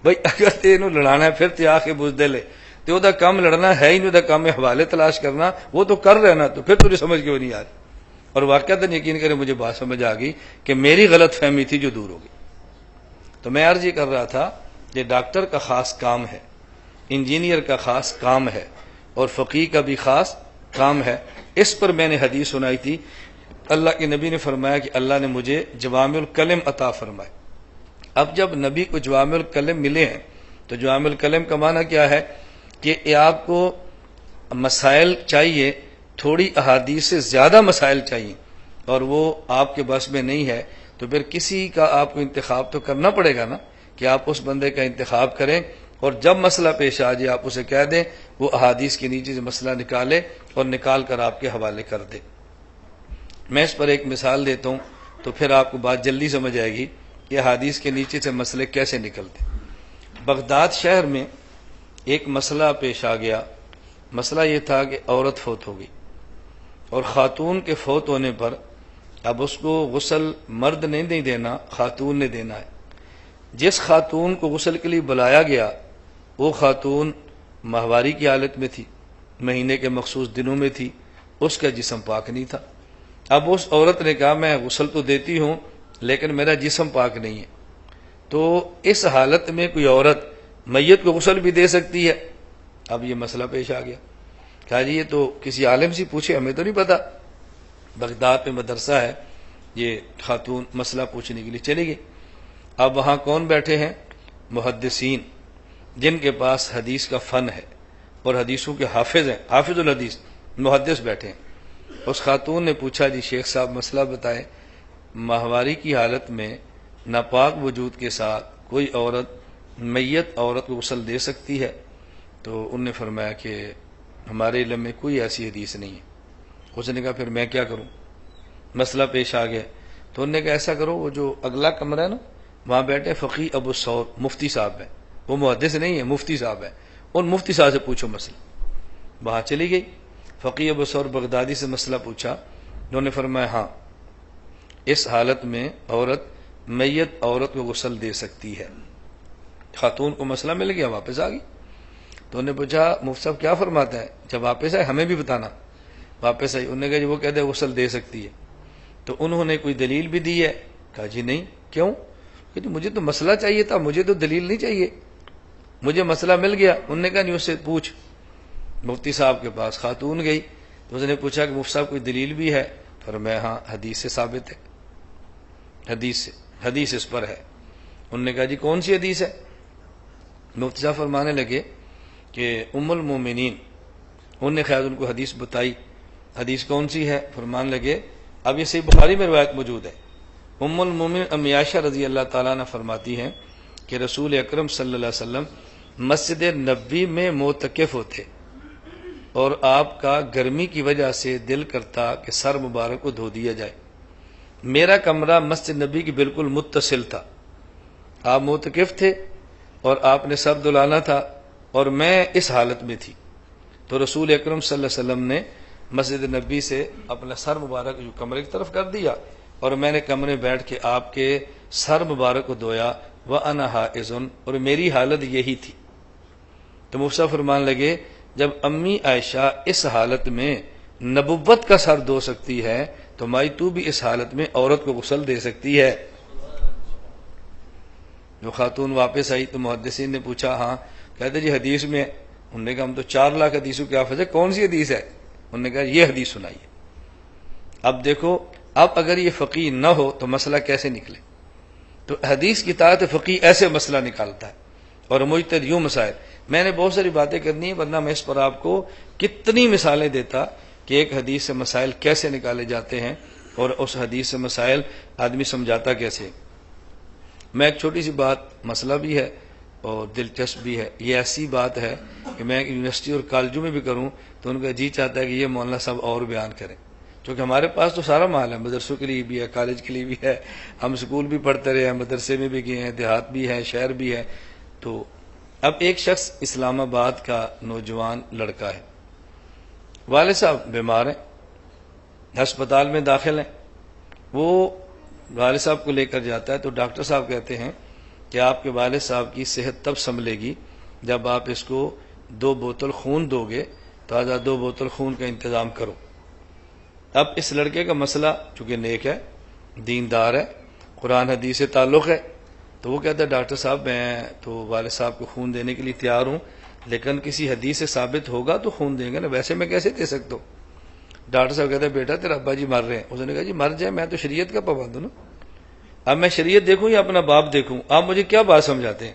بھائی اگر تینوں لڑانا ہے پھر تے آخر بزدل ہے تو دا کام لڑنا ہے ہی نہیں، دا کام ہے حوالے تلاش کرنا، وہ تو کر رہے نا، تو پھر تجھے سمجھ کیوں نہیں آ رہی؟ اور واقعات یقین کرے مجھے بات سمجھ آ گئی کہ میری غلط فہمی تھی جو دور ہو گئی. تو میں عرض یہ کر رہا تھا کہ ڈاکٹر کا خاص کام ہے، انجینئر کا خاص کام ہے، اور فقیہ کا بھی خاص کام ہے. اس پر میں نے حدیث سنائی تھی، اللہ کے نبی نے فرمایا کہ اللہ نے مجھے جوامع الکلم عطا فرمائے. اب جب نبی کو جوامع الکلم ملے ہیں تو جوامع الکلم کا معنی کیا ہے کہ آپ کو مسائل چاہیے، تھوڑی احادیث سے زیادہ مسائل چاہیے، اور وہ آپ کے بس میں نہیں ہے تو پھر کسی کا آپ کو انتخاب تو کرنا پڑے گا نا، کہ آپ اس بندے کا انتخاب کریں اور جب مسئلہ پیش آ جائے آپ اسے کہہ دیں، وہ احادیث کے نیچے سے مسئلہ نکالے اور نکال کر آپ کے حوالے کر دے. میں اس پر ایک مثال دیتا ہوں تو پھر آپ کو بات جلدی سمجھ آئے گی کہ احادیث کے نیچے سے مسئلے کیسے نکلتے. بغداد شہر میں ایک مسئلہ پیش آ گیا. مسئلہ یہ تھا کہ عورت فوت ہو گئی اور خاتون کے فوت ہونے پر اب اس کو غسل مرد نے نہیں دینا، خاتون نے دینا ہے. جس خاتون کو غسل کے لیے بلایا گیا وہ خاتون ماہواری کی حالت میں تھی، مہینے کے مخصوص دنوں میں تھی، اس کا جسم پاک نہیں تھا. اب اس عورت نے کہا میں غسل تو دیتی ہوں لیکن میرا جسم پاک نہیں ہے. تو اس حالت میں کوئی عورت میت کو غسل بھی دے سکتی ہے؟ اب یہ مسئلہ پیش آ گیا. کہا جی یہ تو کسی عالم سے پوچھے، ہمیں تو نہیں پتا. بغداد میں مدرسہ ہے، یہ خاتون مسئلہ پوچھنے کے لیے چلی گئی. اب وہاں کون بیٹھے ہیں؟ محدثین، جن کے پاس حدیث کا فن ہے اور حدیثوں کے حافظ ہیں، حافظ الحدیث، محدث بیٹھے ہیں. اس خاتون نے پوچھا جی شیخ صاحب مسئلہ بتائیں، ماہواری کی حالت میں ناپاک وجود کے ساتھ کوئی عورت میت عورت کو غسل دے سکتی ہے؟ تو انہوں نے فرمایا کہ ہمارے علم میں کوئی ایسی حدیث نہیں ہے. اس نے کہا پھر میں کیا کروں؟ مسئلہ پیش آ گیا. تو انہوں نے کہا ایسا کرو، وہ جو اگلا کمرہ ہے نا وہاں بیٹھے فقیہ ابو ثور، مفتی صاحب ہیں، وہ محدث نہیں ہے، مفتی صاحب ہیں، ان مفتی صاحب سے پوچھو مسئلہ. وہاں چلی گئی، فقیہ ابو ثور بغدادی سے مسئلہ پوچھا. انہوں نے فرمایا ہاں اس حالت میں عورت میت عورت کو غسل دے سکتی ہے. خاتون کو مسئلہ مل گیا، واپس آ گئی. تو انہوں نے پوچھا مفتی صاحب کیا فرماتا ہے؟ جب واپس آئے ہمیں بھی بتانا. واپس آئی، انہوں نے کہا جی وہ کہتے ہیں غسل دے سکتی ہے. تو انہوں نے کوئی دلیل بھی دی ہے؟ کہا جی نہیں. کیوں؟ کہ مجھے تو مسئلہ چاہیے تھا، مجھے تو دلیل نہیں چاہیے، مجھے مسئلہ مل گیا. انہوں نے کہا نہیں اس سے پوچھ. مفتی صاحب کے پاس خاتون گئی تو اس نے پوچھا کہ مفتی صاحب کوئی دلیل بھی ہے؟ فرمایا ہاں حدیث سے ثابت ہے، حدیث اس پر ہے. انہوں نے کہا جی کون سی حدیث ہے؟ مفتی صاحب فرمانے لگے کہ ام المومنین، انہوں نے خیر ان کو حدیث بتائی. حدیث کون سی ہے؟ فرمان لگے اب یہ صحیح بخاری میں روایت موجود ہے. ام المومنین ام عائشہ رضی اللہ تعالیٰ عنہ فرماتی ہیں کہ رسول اکرم صلی اللہ علیہ وسلم مسجد نبوی میں معتکف ہوتے. اور آپ کا گرمی کی وجہ سے دل کرتا کہ سر مبارک کو دھو دیا جائے۔ میرا کمرہ مسجد نبی کی بالکل متصل تھا، آپ معتکف تھے اور آپ نے سر دھلانا تھا اور میں اس حالت میں تھی، تو رسول اکرم صلی اللہ علیہ وسلم نے مسجد نبی سے اپنا سر مبارک جو کمرے کی طرف کر دیا اور میں نے کمرے میں بیٹھ کے آپ کے سر مبارک کو دھویا، وَأَنَا حَائِضٌ، اور میری حالت یہی تھی۔ تو مفتی فرمان لگے جب امی عائشہ اس حالت میں نبوت کا سر دھو سکتی ہے تو مائی تو بھی اس حالت میں عورت کو غسل دے سکتی ہے۔ جو خاتون واپس آئی تو محدثین نے پوچھا ہاں، کہتے جی حدیث میں، انہوں نے کہا ہم تو 4 لاکھ حدیثوں کے حافظ ہے، کون سی حدیث ہے؟ انہوں نے کہا یہ حدیث سنائیے۔ اب دیکھو، اب اگر یہ فقیہ نہ ہو تو مسئلہ کیسے نکلے؟ تو حدیث کی اطاعت فقیہ ایسے مسئلہ نکالتا ہے اور مجتہد یوں مسائل۔ میں نے بہت ساری باتیں کرنی ہیں ورنہ میں اس پر آپ کو کتنی مثالیں دیتا کہ ایک حدیث سے مسائل کیسے نکالے جاتے ہیں اور اس حدیث سے مسائل آدمی سمجھاتا کیسے۔ میں ایک چھوٹی سی بات، مسئلہ بھی ہے اور دلچسپ بھی ہے، یہ ایسی بات ہے کہ میں یونیورسٹی اور کالجوں میں بھی کروں تو ان کا جی چاہتا ہے کہ یہ مولانا صاحب اور بیان کریں، کیونکہ ہمارے پاس تو سارا مال ہے، مدرسوں کے لیے بھی ہے، کالج کے لیے بھی ہے، ہم اسکول بھی پڑھتے رہے ہیں، مدرسے میں بھی گئے ہیں، دیہات بھی ہے، شہر بھی ہے۔ تو اب ایک شخص اسلام آباد کا نوجوان لڑکا ہے، والد صاحب بیمار ہیں، ہسپتال میں داخل ہیں، وہ والد صاحب کو لے کر جاتا ہے تو ڈاکٹر صاحب کہتے ہیں کہ آپ کے والد صاحب کی صحت تب سنبھلے گی جب آپ اس کو 2 بوتل خون دو گے، تازہ 2 بوتل خون کا انتظام کرو۔ اب اس لڑکے کا مسئلہ چونکہ نیک ہے، دیندار ہے، قرآن حدیث سے تعلق ہے، تو وہ کہتا ہے ڈاکٹر صاحب میں تو والد صاحب کو خون دینے کے لیے تیار ہوں، لیکن کسی حدیث سے ثابت ہوگا تو خون دیں گے نا، ویسے میں کیسے دے سکتا ہوں؟ ڈاکٹر صاحب کہتا ہے بیٹا تیرا ابا جی مر رہے ہیں۔ اس نے کہا جی مر جائے، میں تو شریعت کا پابند ہوں نا، اب میں شریعت دیکھوں یا اپنا باپ دیکھوں؟ آپ مجھے کیا بات سمجھاتے ہیں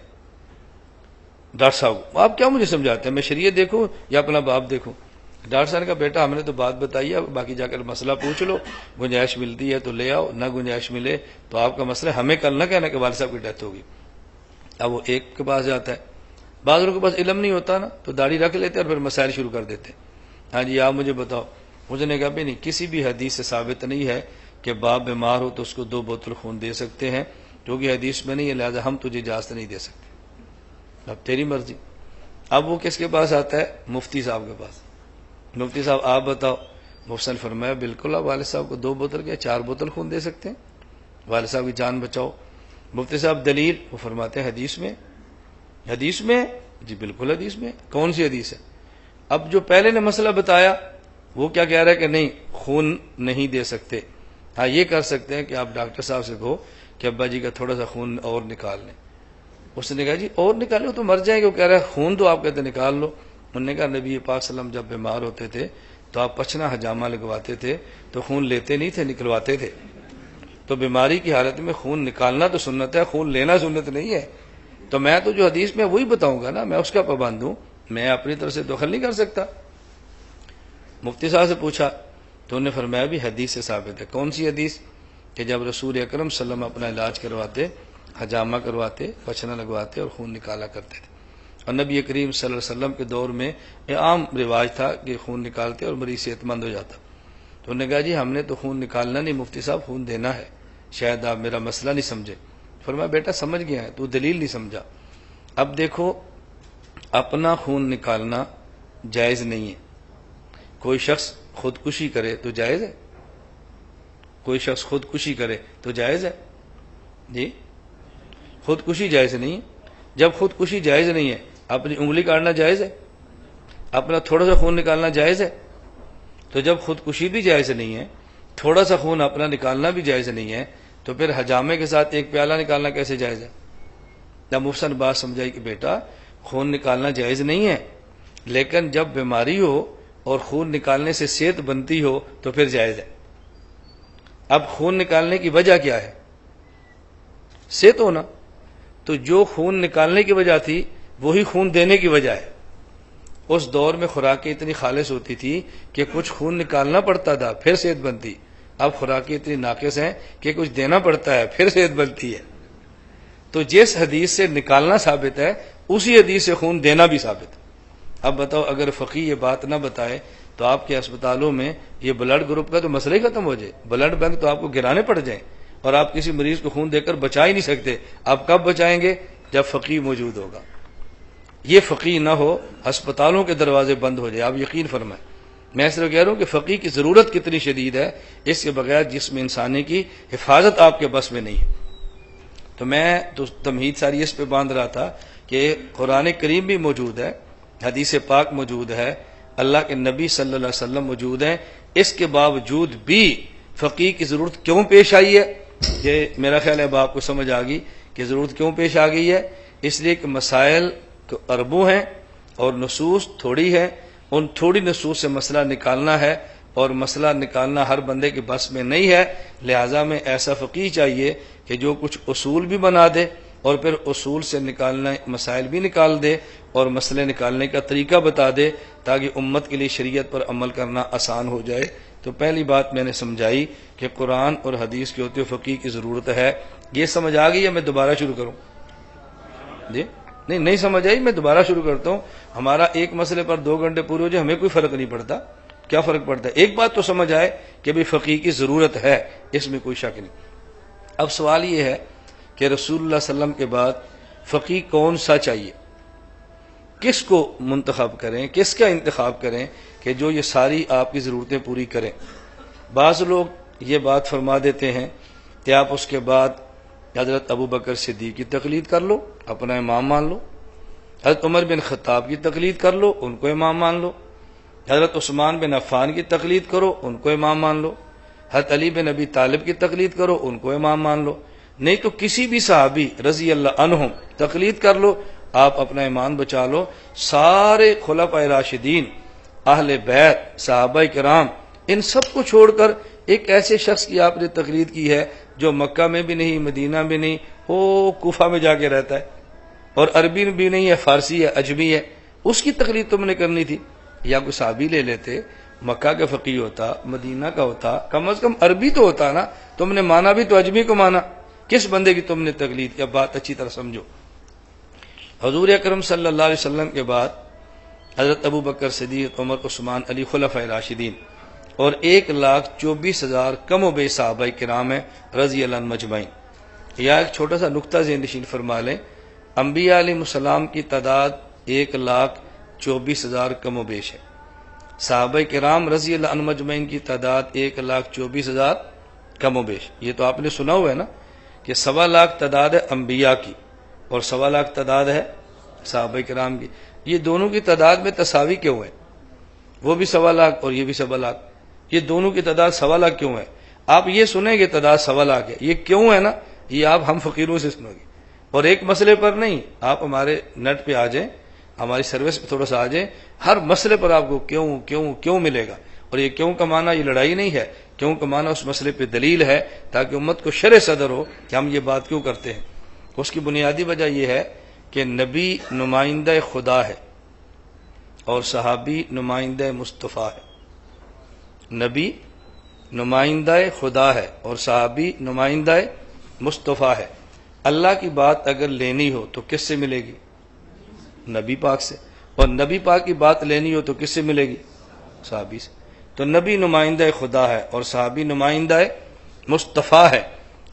ڈاکٹر صاحب؟ آپ کیا مجھے سمجھاتے ہیں، میں شریعت دیکھوں یا اپنا باپ دیکھوں؟ ڈاکٹر صاحب نے کہا بیٹا ہم نے تو بات بتائی ہے، باقی جا کر مسئلہ پوچھ لو، گنجائش ملتی ہے تو لے آؤ، نہ گنجائش ملے تو آپ کا مسئلہ ہمیں کل نہ کہنا کہ والد صاحب کی ڈیتھ ہوگی۔ اب وہ ایک کے پاس جاتا ہے، بعض لوگوں کے پاس علم نہیں ہوتا نا تو داڑھی رکھ لیتے اور پھر مسائل شروع کر دیتے، ہاں جی آپ مجھے بتاؤ۔ مجھے نے کہا بھی نہیں، کسی بھی حدیث سے ثابت نہیں ہے کہ باپ بیمار ہو تو اس کو 2 بوتل خون دے سکتے ہیں، کیونکہ حدیث میں نہیں ہے، لہٰذا ہم تجھے اجازت نہیں دے سکتے، اب تیری مرضی۔ اب وہ کس کے پاس آتا ہے؟ مفتی صاحب کے پاس۔ مفتی صاحب آپ بتاؤ۔ مفتی نے فرمایا بالکل آپ والد صاحب کو 2 بوتل کیا 4 بوتل خون دے سکتے ہیں، والد صاحب کی جان بچاؤ۔ مفتی صاحب دلیل؟ وہ فرماتے ہیں حدیث میں۔ حدیث میں؟ جی بالکل حدیث میں۔ کون سی حدیث ہے؟ اب جو پہلے نے مسئلہ بتایا وہ کیا کہہ رہا ہے کہ نہیں خون نہیں دے سکتے، ہاں یہ کر سکتے ہیں کہ آپ ڈاکٹر صاحب سے کہو کہ ابا جی کا تھوڑا سا خون اور نکال لیں۔ اس نے کہا جی اور نکالو تو مر جائیں گے، وہ کہہ رہا ہے خون تو آپ کہتے نکال لو۔ انہوں نے کہا نبی پاک صلی اللہ علیہ وسلم جب بیمار ہوتے تھے تو آپ پچھنا حجامہ لگواتے تھے تو خون لیتے نہیں تھے، نکلواتے تھے، تو بیماری کی حالت میں خون نکالنا تو سنت ہے، خون لینا سنت نہیں ہے، تو میں تو جو حدیث میں وہی بتاؤں گا نا، میں اس کا پابند ہوں، میں اپنی طرف سے دخل نہیں کر سکتا۔ مفتی صاحب سے پوچھا تو انہوں نے فرمایا بھی حدیث سے ثابت ہے۔ کون سی حدیث؟ کہ جب رسول اکرم صلی اللہ علیہ وسلم اپنا علاج کرواتے، حجامہ کرواتے، پچھنا لگواتے اور خون نکالا کرتے تھے، اور نبی کریم صلی اللہ علیہ وسلم کے دور میں یہ عام رواج تھا کہ خون نکالتے اور مریض صحت مند ہو جاتا۔ تو انہوں نے کہا جی ہم نے تو خون نکالنا نہیں مفتی صاحب، خون دینا ہے، شاید آپ میرا مسئلہ نہیں سمجھے۔ فرمایا بیٹا سمجھ گیا ہے، تو دلیل نہیں سمجھا۔ اب دیکھو اپنا خون نکالنا جائز نہیں ہے، کوئی شخص خودکشی کرے تو جائز ہے؟ کوئی شخص خودکشی کرے تو جائز ہے؟ جی خودکشی جائز نہیں ہے۔ جب خودکشی جائز نہیں ہے، اپنی انگلی کاٹنا جائز ہے؟ اپنا تھوڑا سا خون نکالنا جائز ہے؟ تو جب خودکشی بھی جائز نہیں ہے، تھوڑا سا خون اپنا نکالنا بھی جائز نہیں ہے، تو پھر حجامے کے ساتھ 1 پیالہ نکالنا کیسے جائز ہے؟ جب مفتی نے بات سمجھائی کہ بیٹا خون نکالنا جائز نہیں ہے، لیکن جب بیماری ہو اور خون نکالنے سے صحت بنتی ہو تو پھر جائز ہے۔ اب خون نکالنے کی وجہ کیا ہے؟ صحت ہونا، تو جو خون نکالنے کی وجہ تھی وہی خون دینے کی وجہ ہے۔ اس دور میں خوراکیں اتنی خالص ہوتی تھی کہ کچھ خون نکالنا پڑتا تھا پھر صحت بنتی، اب خوراکیں اتنی ناقص ہیں کہ کچھ دینا پڑتا ہے پھر صحت بنتی ہے۔ تو جس حدیث سے نکالنا ثابت ہے اسی حدیث سے خون دینا بھی ثابت ہے۔ اب بتاؤ اگر فقی یہ بات نہ بتائے تو آپ کے اسپتالوں میں یہ بلڈ گروپ کا تو مسئلہ ہی ختم ہو جائے، بلڈ بینک تو آپ کو گرانے پڑ جائیں اور آپ کسی مریض کو خون دے کر بچا ہی نہیں سکتے۔ آپ کب بچائیں گے؟ جب فقی موجود ہوگا۔ یہ فقی نہ ہو ہسپتالوں کے دروازے بند ہو جائے، آپ یقین فرمائیں۔ میں صرف کہہ رہا ہوں کہ فقی کی ضرورت کتنی شدید ہے، اس کے بغیر جسم انسانی کی حفاظت آپ کے بس میں نہیں ہے۔ تو میں تو تمہید ساری اس پہ باندھ رہا تھا کہ قرآن کریم بھی موجود ہے، حدیث پاک موجود ہے، اللہ کے نبی صلی اللہ علیہ وسلم موجود ہیں، اس کے باوجود بھی فقی کی ضرورت کیوں پیش آئی ہے؟ یہ میرا خیال ہے اب آپ کو سمجھ آ گئی کہ ضرورت کیوں پیش آ گئی ہے۔ اس لیے کہ مسائل اربوں ہیں اور نصوص تھوڑی ہے، ان تھوڑی نصوص سے مسئلہ نکالنا ہے اور مسئلہ نکالنا ہر بندے کے بس میں نہیں ہے، لہٰذا میں ایسا فقی چاہیے کہ جو کچھ اصول بھی بنا دے اور پھر اصول سے نکالنا مسائل بھی نکال دے اور مسئلے نکالنے کا طریقہ بتا دے تاکہ امت کے لیے شریعت پر عمل کرنا آسان ہو جائے۔ تو پہلی بات میں نے سمجھائی کہ قرآن اور حدیث کے ہوتے ہوئے فقی کی ضرورت ہے۔ یہ سمجھ آ گئی یا میں دوبارہ شروع کروں؟ جی نہیں سمجھ آئی، میں دوبارہ شروع کرتا ہوں۔ ہمارا ایک مسئلے پر 2 گھنٹے پورے ہو جائے ہمیں کوئی فرق نہیں پڑتا۔ کیا فرق پڑتا ہے؟ ایک بات تو سمجھ آئے کہ بھی فقی کی ضرورت ہے، اس میں کوئی شک نہیں۔ اب سوال یہ ہے کہ رسول اللہ صلی اللہ علیہ وسلم کے بعد فقی کون سا چاہیے، کس کو منتخب کریں، کس کا انتخاب کریں کہ جو یہ ساری آپ کی ضرورتیں پوری کریں؟ بعض لوگ یہ بات فرما دیتے ہیں کہ آپ اس کے بعد حضرت ابو بکر صدیق کی تقلید کر لو، اپنا امام مان لو، حضرت عمر بن خطاب کی تقلید کر لو، ان کو امام مان لو، حضرت عثمان بن عفان کی تقلید کرو، ان کو امام مان لو، حضرت علی بن ابی طالب کی تقلید کرو، ان کو امام مان لو، نہیں تو کسی بھی صحابی رضی اللہ عنہم تقلید کر لو، آپ اپنا ایمان بچا لو۔ سارے خلفائے راشدین، اہل بیت، صحابہ کرام، ان سب کو چھوڑ کر ایک ایسے شخص کی آپ نے تقلید کی ہے جو مکہ میں بھی نہیں، مدینہ بھی نہیں، وہ کوفہ میں جا کے رہتا ہے اور عربی بھی نہیں ہے، فارسی ہے، عجمی ہے، اس کی تقلید تم نے کرنی تھی۔ یا کوئی صحابی لے لیتے، مکہ کا فقیہ ہوتا، مدینہ کا ہوتا، کم از کم عربی تو ہوتا نا، تم نے مانا بھی تو عجمی کو مانا، کس بندے کی تم نے تقلید کیا؟ بات اچھی طرح سمجھو۔ حضور اکرم صلی اللہ علیہ وسلم کے بعد حضرت ابو بکر صدیق، عمر، عثمان، علی خلفائے راشدین اور 1,24,000 کم و بیش صحابہ کرام ہیں رضی اللہ عنہم مجمعین۔ یا ایک چھوٹا سا نقطہ ذہن نشین فرما لیں، انبیاء علیہ السلام کی تعداد 1,24,000 کم و بیش ہے، صحابہ کرام رضی اللہ عنہم مجمعین کی تعداد 1,24,000 کم و بیش۔ یہ تو آپ نے سنا ہوا ہے نا کہ 1,25,000 تعداد ہے انبیاء کی اور 1,25,000 تعداد ہے صحابہ کرام کی۔ یہ دونوں کی تعداد میں تساوی کیوں ہے؟ وہ بھی 1,25,000 اور یہ بھی 1,25,000، یہ دونوں کی تعداد 1,25,000 کیوں ہے؟ آپ یہ سنیں گے تعداد 1,25,000 ہے، یہ کیوں ہے نا، یہ آپ ہم فقیروں سے سنو گے اور ایک مسئلے پر نہیں۔ آپ ہمارے نیٹ پہ آ جائیں، ہماری سروس پہ تھوڑا سا آ جائیں، ہر مسئلے پر آپ کو کیوں کیوں کیوں ملے گا۔ اور یہ کیوں کا معنی یہ لڑائی نہیں ہے، کیوں کا معنی اس مسئلے پہ دلیل ہے تاکہ امت کو شرح صدر ہو کہ ہم یہ بات کیوں کرتے ہیں۔ اس کی بنیادی وجہ یہ ہے کہ نبی نمائندہ خدا ہے اور صحابی نمائندہ مصطفیٰ ہے۔ نبی نمائندہ خدا ہے اور صحابی نمائندہ مصطفیٰ ہے۔ اللہ کی بات اگر لینی ہو تو کس سے ملے گی؟ نبی پاک سے، اور نبی پاک کی بات لینی ہو تو کس سے ملے گی؟ صحابی سے۔ تو نبی نمائندہ خدا ہے اور صحابی نمائندہ مصطفیٰ ہے۔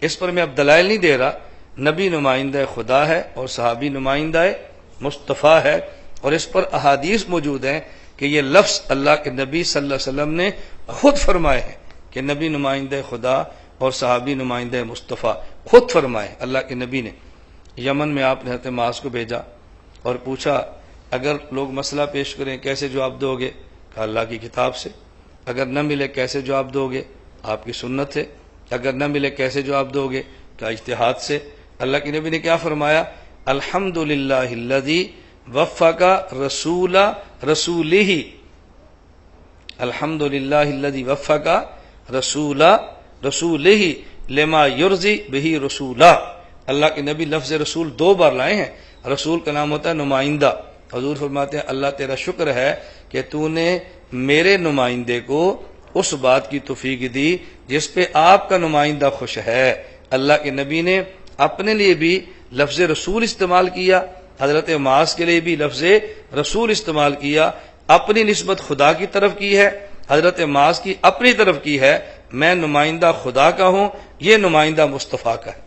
اس پر میں اب دلائل نہیں دے رہا، نبی نمائندہ خدا ہے اور صحابی نمائندہ مصطفیٰ ہے، اور اس پر احادیث موجود ہیں کہ یہ لفظ اللہ کے نبی صلی اللہ علیہ وسلم نے خود فرمائے ہیں کہ نبی نمائندہ خدا اور صحابی نمائندہ مصطفیٰ، خود فرمائے اللہ کے نبی نے۔ یمن میں آپ نے حضرت معاذ کو بھیجا اور پوچھا اگر لوگ مسئلہ پیش کریں کیسے جواب دو گے؟ کہا اللہ کی کتاب سے۔ اگر نہ ملے کیسے جواب دو گے؟ آپ کی سنت سے۔ اگر نہ ملے کیسے جواب دو گے؟ کہا اجتہاد سے۔ اللہ کے نبی نے کیا فرمایا؟ الحمدللہ الذی وفق رسول رسولہ، الحمدللہ الذی وفق رسول رسولہ لما یرضی بہ رسولہ۔ اللہ کے نبی لفظ رسول 2 بار لائے ہیں۔ رسول کا نام ہوتا ہے نمائندہ۔ حضور فرماتے ہیں اللہ تیرا شکر ہے کہ تو نے میرے نمائندے کو اس بات کی توفیق دی جس پہ آپ کا نمائندہ خوش ہے۔ اللہ کے نبی نے اپنے لیے بھی لفظ رسول استعمال کیا حضرت معاذ کے لیے بھی لفظ رسول استعمال کیا، اپنی نسبت خدا کی طرف کی ہے، حضرت معاذ کی اپنی طرف کی ہے، میں نمائندہ خدا کا ہوں، یہ نمائندہ مصطفیٰ کا ہے۔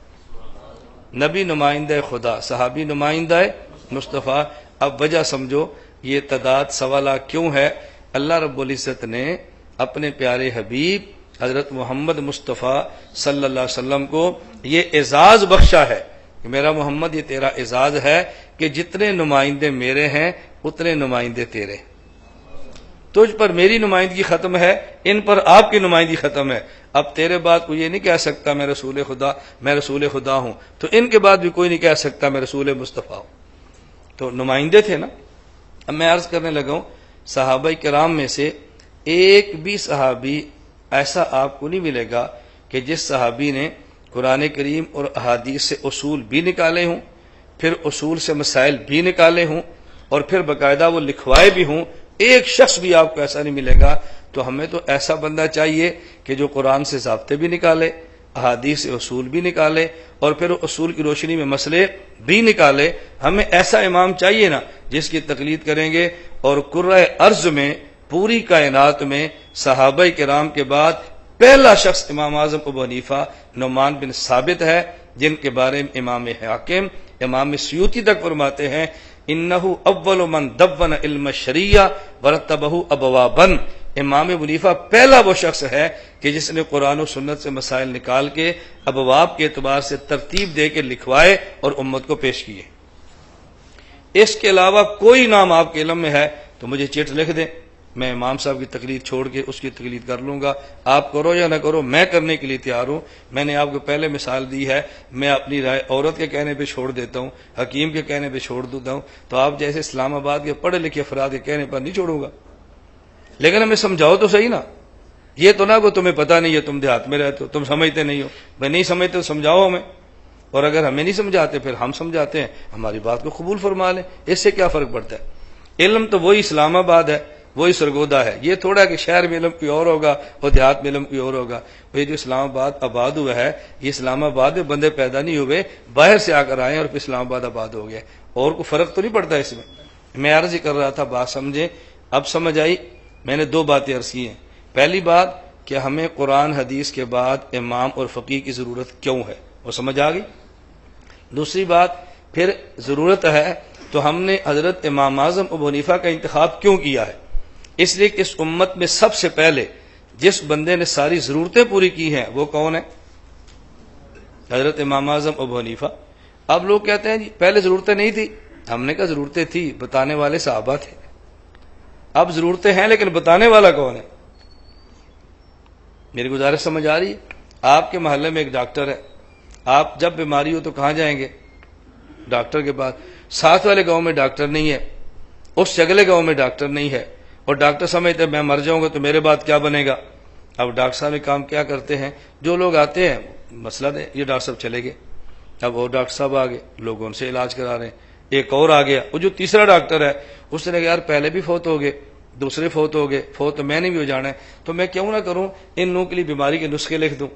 نبی نمائندہ خدا، صحابی نمائندہ مصطفیٰ۔ اب وجہ سمجھو یہ تعداد 1.25 لاکھ کیوں ہے؟ اللہ رب العزت نے اپنے پیارے حبیب حضرت محمد مصطفیٰ صلی اللہ علیہ وسلم کو یہ اعزاز بخشا ہے کہ میرا محمد یہ تیرا اعزاز ہے کہ جتنے نمائندے میرے ہیں اتنے نمائندے تیرے، تجھ پر میری نمائندگی ختم ہے، ان پر آپ کی نمائندگی ختم ہے۔ اب تیرے بعد کوئی یہ نہیں کہہ سکتا میں رسول خدا ہوں، تو ان کے بعد بھی کوئی نہیں کہہ سکتا میں رسول مصطفیٰ ہوں۔ تو نمائندے تھے نا۔ اب میں عرض کرنے لگا ہوں، صحابہ کرام میں سے ایک بھی صحابی ایسا آپ کو نہیں ملے گا کہ جس صحابی نے قرآن کریم اور احادیث سے اصول بھی نکالے ہوں، پھر اصول سے مسائل بھی نکالے ہوں، اور پھر باقاعدہ وہ لکھوائے بھی ہوں۔ ایک شخص بھی آپ کو ایسا نہیں ملے گا۔ تو ہمیں تو ایسا بندہ چاہیے کہ جو قرآن سے ضابطے بھی نکالے، احادیث سے اصول بھی نکالے، اور پھر اصول کی روشنی میں مسئلے بھی نکالے۔ ہمیں ایسا امام چاہیے نا جس کی تقلید کریں گے۔ اور کرۂ ارض میں، پوری کائنات میں صحابہ کرام کے بعد پہلا شخص امام اعظم ابو حنیفہ نعمان بن ثابت ہے، جن کے بارے میں امام حاکم، امام سیوطی تک فرماتے ہیں انہو اول من دون علم الشریعہ ورتبہ ابوابا۔ امام ابو حنیفہ پہلا وہ شخص ہے کہ جس نے قرآن و سنت سے مسائل نکال کے ابواب کے اعتبار سے ترتیب دے کے لکھوائے اور امت کو پیش کیے۔ اس کے علاوہ کوئی نام آپ کے علم میں ہے تو مجھے چٹ لکھ دیں، میں امام صاحب کی تقلید چھوڑ کے اس کی تقلید کر لوں گا۔ آپ کرو یا نہ کرو، میں کرنے کے لیے تیار ہوں۔ میں نے آپ کو پہلے مثال دی ہے، میں اپنی رائے عورت کے کہنے پہ چھوڑ دیتا ہوں، حکیم کے کہنے پہ چھوڑ دیتا ہوں، تو آپ جیسے اسلام آباد کے پڑھے لکھے افراد کے کہنے پر نہیں چھوڑوں گا۔ لیکن ہمیں سمجھاؤ تو صحیح نا، یہ تو نہ کہ تمہیں پتہ نہیں ہے، تم دیہات میں رہتے ہو، تم سمجھتے نہیں ہو۔ میں نہیں سمجھتے تو سمجھاؤ ہمیں، اور اگر ہمیں نہیں سمجھاتے پھر ہم سمجھاتے ہیں، ہماری بات کو قبول فرما لیں، اس سے کیا فرق پڑتا ہے؟ علم تو وہی اسلام آباد ہے، وہی سرگودا ہے۔ یہ تھوڑا کہ شہر میں علم کوئی اور ہوگا اور دیہات میں علم کوئی اور ہوگا۔ یہ جو اسلام آباد آباد ہوا ہے، یہ اسلام آباد میں بندے پیدا نہیں ہوئے، باہر سے آ کر آئے اور پھر اسلام آباد آباد ہو گیا، اور کوئی فرق تو نہیں پڑتا اس میں۔ میں عرض ہی کر رہا تھا، بات سمجھیں، اب سمجھ آئی۔ میں نے 2 باتیں عرض کی ہیں۔ پہلی بات کہ ہمیں قرآن حدیث کے بعد امام اور فقیہ کی ضرورت کیوں ہے، وہ سمجھ آ گئی۔ دوسری بات، پھر ضرورت ہے تو ہم نے حضرت امام اعظم ابو حنیفہ کا انتخاب کیوں کیا ہے؟ اس لیے کہ اس امت میں سب سے پہلے جس بندے نے ساری ضرورتیں پوری کی ہیں وہ کون ہے؟ حضرت امام اعظم ابو حنیفہ۔ اب لوگ کہتے ہیں جی پہلے ضرورتیں نہیں تھی، ہم نے کہا ضرورتیں تھی، بتانے والے صحابہ تھے۔ اب ضرورتیں ہیں لیکن بتانے والا کون ہے؟ میری گزارش سمجھ آ رہی ہے؟ آپ کے محلے میں ایک ڈاکٹر ہے، آپ جب بیماری ہو تو کہاں جائیں گے؟ ڈاکٹر کے پاس۔ ساتھ والے گاؤں میں ڈاکٹر نہیں ہے، اس اگلے گاؤں میں ڈاکٹر نہیں ہے، اور ڈاکٹر سمجھتے میں مر جاؤں گا تو میرے بعد کیا بنے گا؟ اب ڈاکٹر صاحب کام کیا کرتے ہیں؟ جو لوگ آتے ہیں مسئلہ دے، یہ ڈاکٹر صاحب چلے گئے، اب اور ڈاکٹر صاحب آ گئے، لوگ ان سے علاج کرا رہے ہیں۔ ایک اور آ گیا، وہ جو تیسرا ڈاکٹر ہے، اس نے کہا یار پہلے بھی فوت ہو گئے، دوسرے فوت ہو گئے، فوت تو میں نے بھی ہو جانا ہے، تو میں کیوں نہ کروں ان لوگوں کے لیے بیماری کے نسخے لکھ دوں،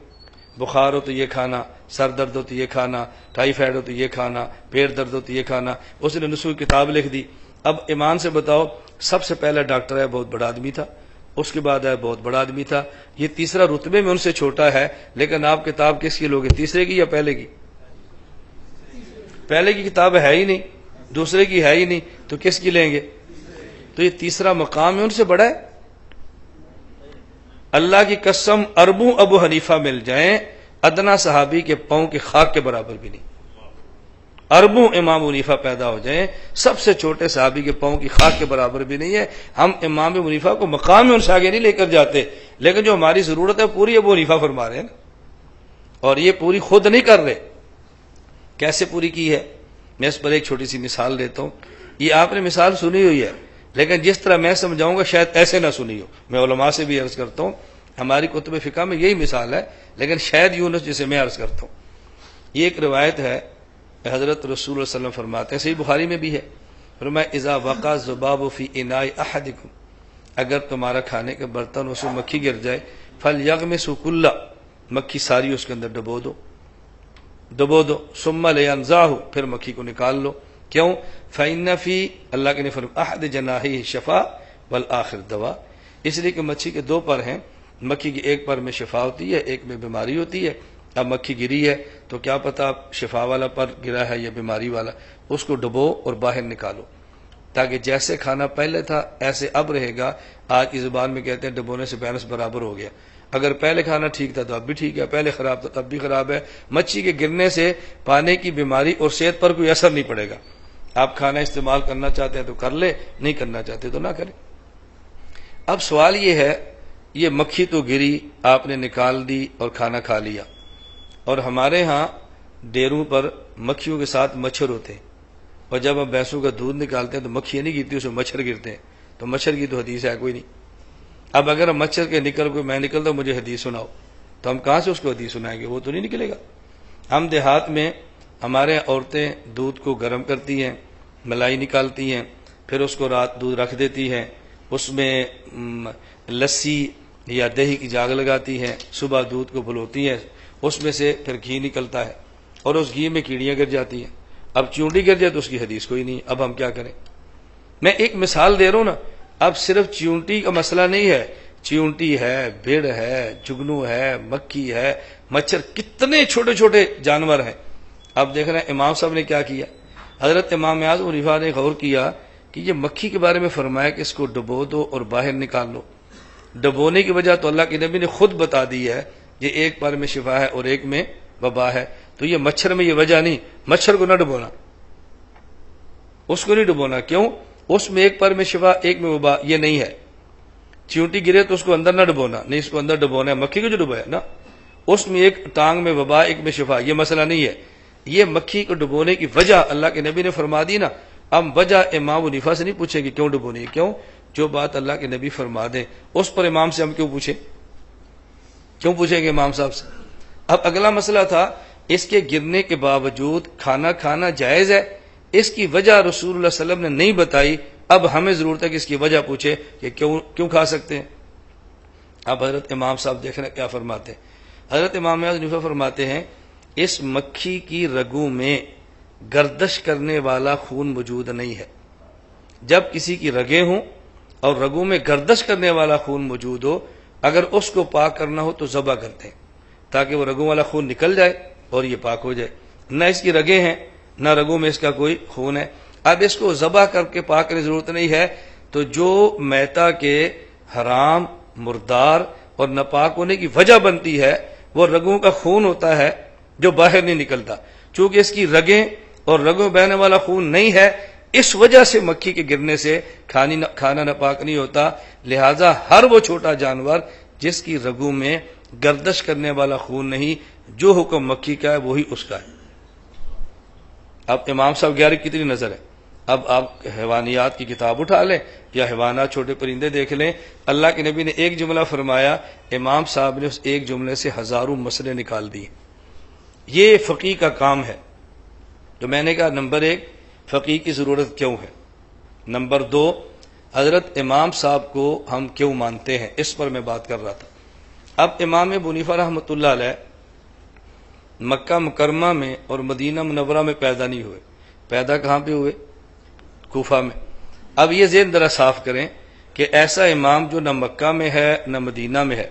بخار ہو تو یہ کھانا، سر درد ہو تو یہ کھانا، ٹائیفائڈ ہو تو یہ کھانا، پیٹ درد ہو تو یہ کھانا۔ اس نے نسخوں کی کتاب لکھ دی۔ اب ایمان سے بتاؤ، سب سے پہلا ڈاکٹر ہے بہت بڑا آدمی تھا، اس کے بعد ہے بہت بڑا آدمی تھا، یہ تیسرا رتبے میں ان سے چھوٹا ہے، لیکن آپ کتاب کس کی لوگے؟ تیسرے کی یا پہلے کی؟ پہلے کی کتاب ہے ہی نہیں، دوسرے کی ہے ہی نہیں، تو کس کی لیں گے؟ تو یہ تیسرا مقام ہے، ان سے بڑا ہے۔ اللہ کی قسم اربوں ابو حنیفہ مل جائیں، ادنا صحابی کے پاؤں کی خاک کے برابر بھی نہیں۔ اربوں امام حنیفہ پیدا ہو جائیں، سب سے چھوٹے صحابی کے پاؤں کی خاک کے برابر بھی نہیں ہے۔ ہم امام ابو حنیفہ کو مقام میں ان سے آگے نہیں لے کر جاتے، لیکن جو ہماری ضرورت ہے پوری ابو حنیفہ فرما رہے ہیں نا، اور یہ پوری خود نہیں کر رہے۔ کیسے پوری کی ہے؟ میں اس پر ایک چھوٹی سی مثال دیتا ہوں۔ یہ آپ نے مثال سنی ہوئی ہے، لیکن جس طرح میں سمجھاؤں گا شاید ایسے نہ سنی ہو۔ میں علماء سے بھی عرض کرتا ہوں، ہماری کتب فقہ میں یہی مثال ہے، لیکن شاید یونس جسے میں عرض کرتا ہوں۔ یہ ایک روایت ہے، حضرت رسول اللہ صلی اللہ علیہ وسلم فرماتے ہیں، صحیح بخاری میں بھی ہے، فرمایا اذا وقع الذباب فی اناء احدکم، اگر تمہارا کھانے کے برتن اس میں مکھی گر جائے، فلیغمسوا کلہ، مکھی ساری اس کے اندر ڈبو دو، ثم لینزعہ، پھر مکھی کو نکال لو، کیوں؟ فَإِنَّ فِي اللہ کے نے فرمایا احد جناحیہ شفا والآخر دوا، اس لیے کہ مچھی کے دو پر ہیں، مکھی کی ایک پر میں شفا ہوتی ہے، ایک میں بیماری ہوتی ہے۔ اب مکھی گری ہے تو کیا پتا شفا والا پر گرا ہے یا بیماری والا، اس کو ڈبو اور باہر نکالو، تاکہ جیسے کھانا پہلے تھا ایسے اب رہے گا۔ آج کی زبان میں کہتے ہیں ڈبونے سے بیلنس برابر ہو گیا، اگر پہلے کھانا ٹھیک تھا تو اب بھی ٹھیک ہے، پہلے خراب تھا تو اب بھی خراب ہے۔ مچھی کے گرنے سے پانے کی بیماری اور صحت پر کوئی اثر نہیں پڑے گا۔ آپ کھانا استعمال کرنا چاہتے ہیں تو کر لے، نہیں کرنا چاہتے تو نہ کریں۔ اب سوال یہ ہے، یہ مکھی تو گری، آپ نے نکال دی اور کھانا کھا لیا، اور ہمارے ہاں ڈیروں پر مکھیوں کے ساتھ مچھر ہوتے ہیں، اور جب ہم بھینسوں کا دودھ نکالتے ہیں تو مکھیاں نہیں گرتی، اس میں مچھر گرتے ہیں، تو مچھر کی تو حدیث ہے کوئی نہیں۔ اب اگر ہم مچھر کے نکل کوئی میں نکلتا ہوں مجھے حدیث سناؤ، تو ہم کہاں سے اس کو حدیث سنائیں گے؟ وہ تو نہیں نکلے گا۔ ہم دیہات میں ہمارے عورتیں دودھ کو گرم کرتی ہیں، ملائی نکالتی ہیں، پھر اس کو رات دودھ رکھ دیتی ہیں، اس میں لسی یا دہی کی جاگ لگاتی ہیں، صبح دودھ کو بلوتی ہیں، اس میں سے پھر گھی نکلتا ہے، اور اس گھی میں کیڑیاں گر جاتی ہیں۔ اب چونٹی گر جائے تو اس کی حدیث کوئی نہیں، اب ہم کیا کریں؟ میں ایک مثال دے رہا ہوں نا، اب صرف چیونٹی کا مسئلہ نہیں ہے، چیونٹی ہے، بھیڑ ہے، جگنو ہے، مکھی ہے، مچھر، کتنے چھوٹے چھوٹے جانور ہیں۔ اب دیکھ رہے ہیں امام صاحب نے کیا کیا، حضرت امام اعظم حنیفہ نے غور کیا کہ یہ مکھی کے بارے میں فرمایا کہ اس کو ڈبو دو اور باہر نکال لو۔ ڈبونے کی وجہ تو اللہ کے نبی نے خود بتا دی ہے، یہ ایک پر میں شفا ہے اور ایک میں وبا ہے، تو یہ مچھر میں یہ وجہ نہیں، مچھر کو نہ ڈبونا، اس کو نہیں ڈبونا۔ کیوں؟ اس میں ایک پر میں شفا ایک میں وبا، یہ نہیں ہے۔ چیونٹی گرے تو اس کو اندر نہ ڈبونا، نہیں اس کو اندر ڈبونا ہے، مکھی کو جو ڈبویا نا، اس میں ایک ٹانگ میں وبا ایک میں شفا، یہ مسئلہ نہیں ہے۔ یہ مکھی کو ڈبونے کی وجہ اللہ کے نبی نے فرما دی نا، اب وجہ امام حنیفہ سے نہیں پوچھیں کہ کیوں ڈبونی ہے، کیوں؟ جو بات اللہ کے نبی فرما دیں اس پر امام سے ہم کیوں پوچھیں؟ کیوں پوچھیں گے امام صاحب سے؟ اب اگلا مسئلہ تھا، اس کے گرنے کے باوجود کھانا کھانا جائز ہے، اس کی وجہ رسول اللہ صلی اللہ علیہ وسلم نے نہیں بتائی، اب ہمیں ضرورت ہے کہ اس کی وجہ پوچھے کہ کیوں کھا سکتے ہیں۔ اب حضرت امام صاحب دیکھنا کیا فرماتے ہیں، حضرت امام حنیفہ فرماتے ہیں اس مکھی کی رگوں میں گردش کرنے والا خون موجود نہیں ہے۔ جب کسی کی رگیں ہوں اور رگوں میں گردش کرنے والا خون موجود ہو، اگر اس کو پاک کرنا ہو تو ذبح کرتے ہیں تاکہ وہ رگوں والا خون نکل جائے اور یہ پاک ہو جائے۔ نہ اس کی رگیں ہیں نہ رگوں میں اس کا کوئی خون ہے، اب اس کو ذبح کر کے پاک کرنے کی ضرورت نہیں ہے۔ تو جو میتا کے حرام، مردار اور ناپاک ہونے کی وجہ بنتی ہے وہ رگوں کا خون ہوتا ہے جو باہر نہیں نکلتا، چونکہ اس کی رگیں اور رگوں بہنے والا خون نہیں ہے، اس وجہ سے مکھی کے گرنے سے کھانا ناپاک نہیں ہوتا۔ لہذا ہر وہ چھوٹا جانور جس کی رگوں میں گردش کرنے والا خون نہیں، جو حکم مکھی کا ہے وہی اس کا ہے۔ اب امام صاحب گیارہ کتنی نظر ہے؟ اب آپ حیوانیات کی کتاب اٹھا لیں یا حیوانات چھوٹے پرندے دیکھ لیں، اللہ کے نبی نے ایک جملہ فرمایا، امام صاحب نے اس ایک جملے سے ہزاروں مسئلے نکال دیے۔ یہ فقیہ کا کام ہے۔ تو میں نے کہا نمبر ایک، فقیہ کی ضرورت کیوں ہے؟ نمبر دو، حضرت امام صاحب کو ہم کیوں مانتے ہیں، اس پر میں بات کر رہا تھا۔ اب امام ابو حنیفہ رحمۃ اللہ علیہ مکہ مکرمہ میں اور مدینہ منورہ میں پیدا نہیں ہوئے، پیدا کہاں پہ ہوئے؟ کوفہ میں۔ اب یہ ذہن ذرا صاف کریں کہ ایسا امام جو نہ مکہ میں ہے نہ مدینہ میں ہے،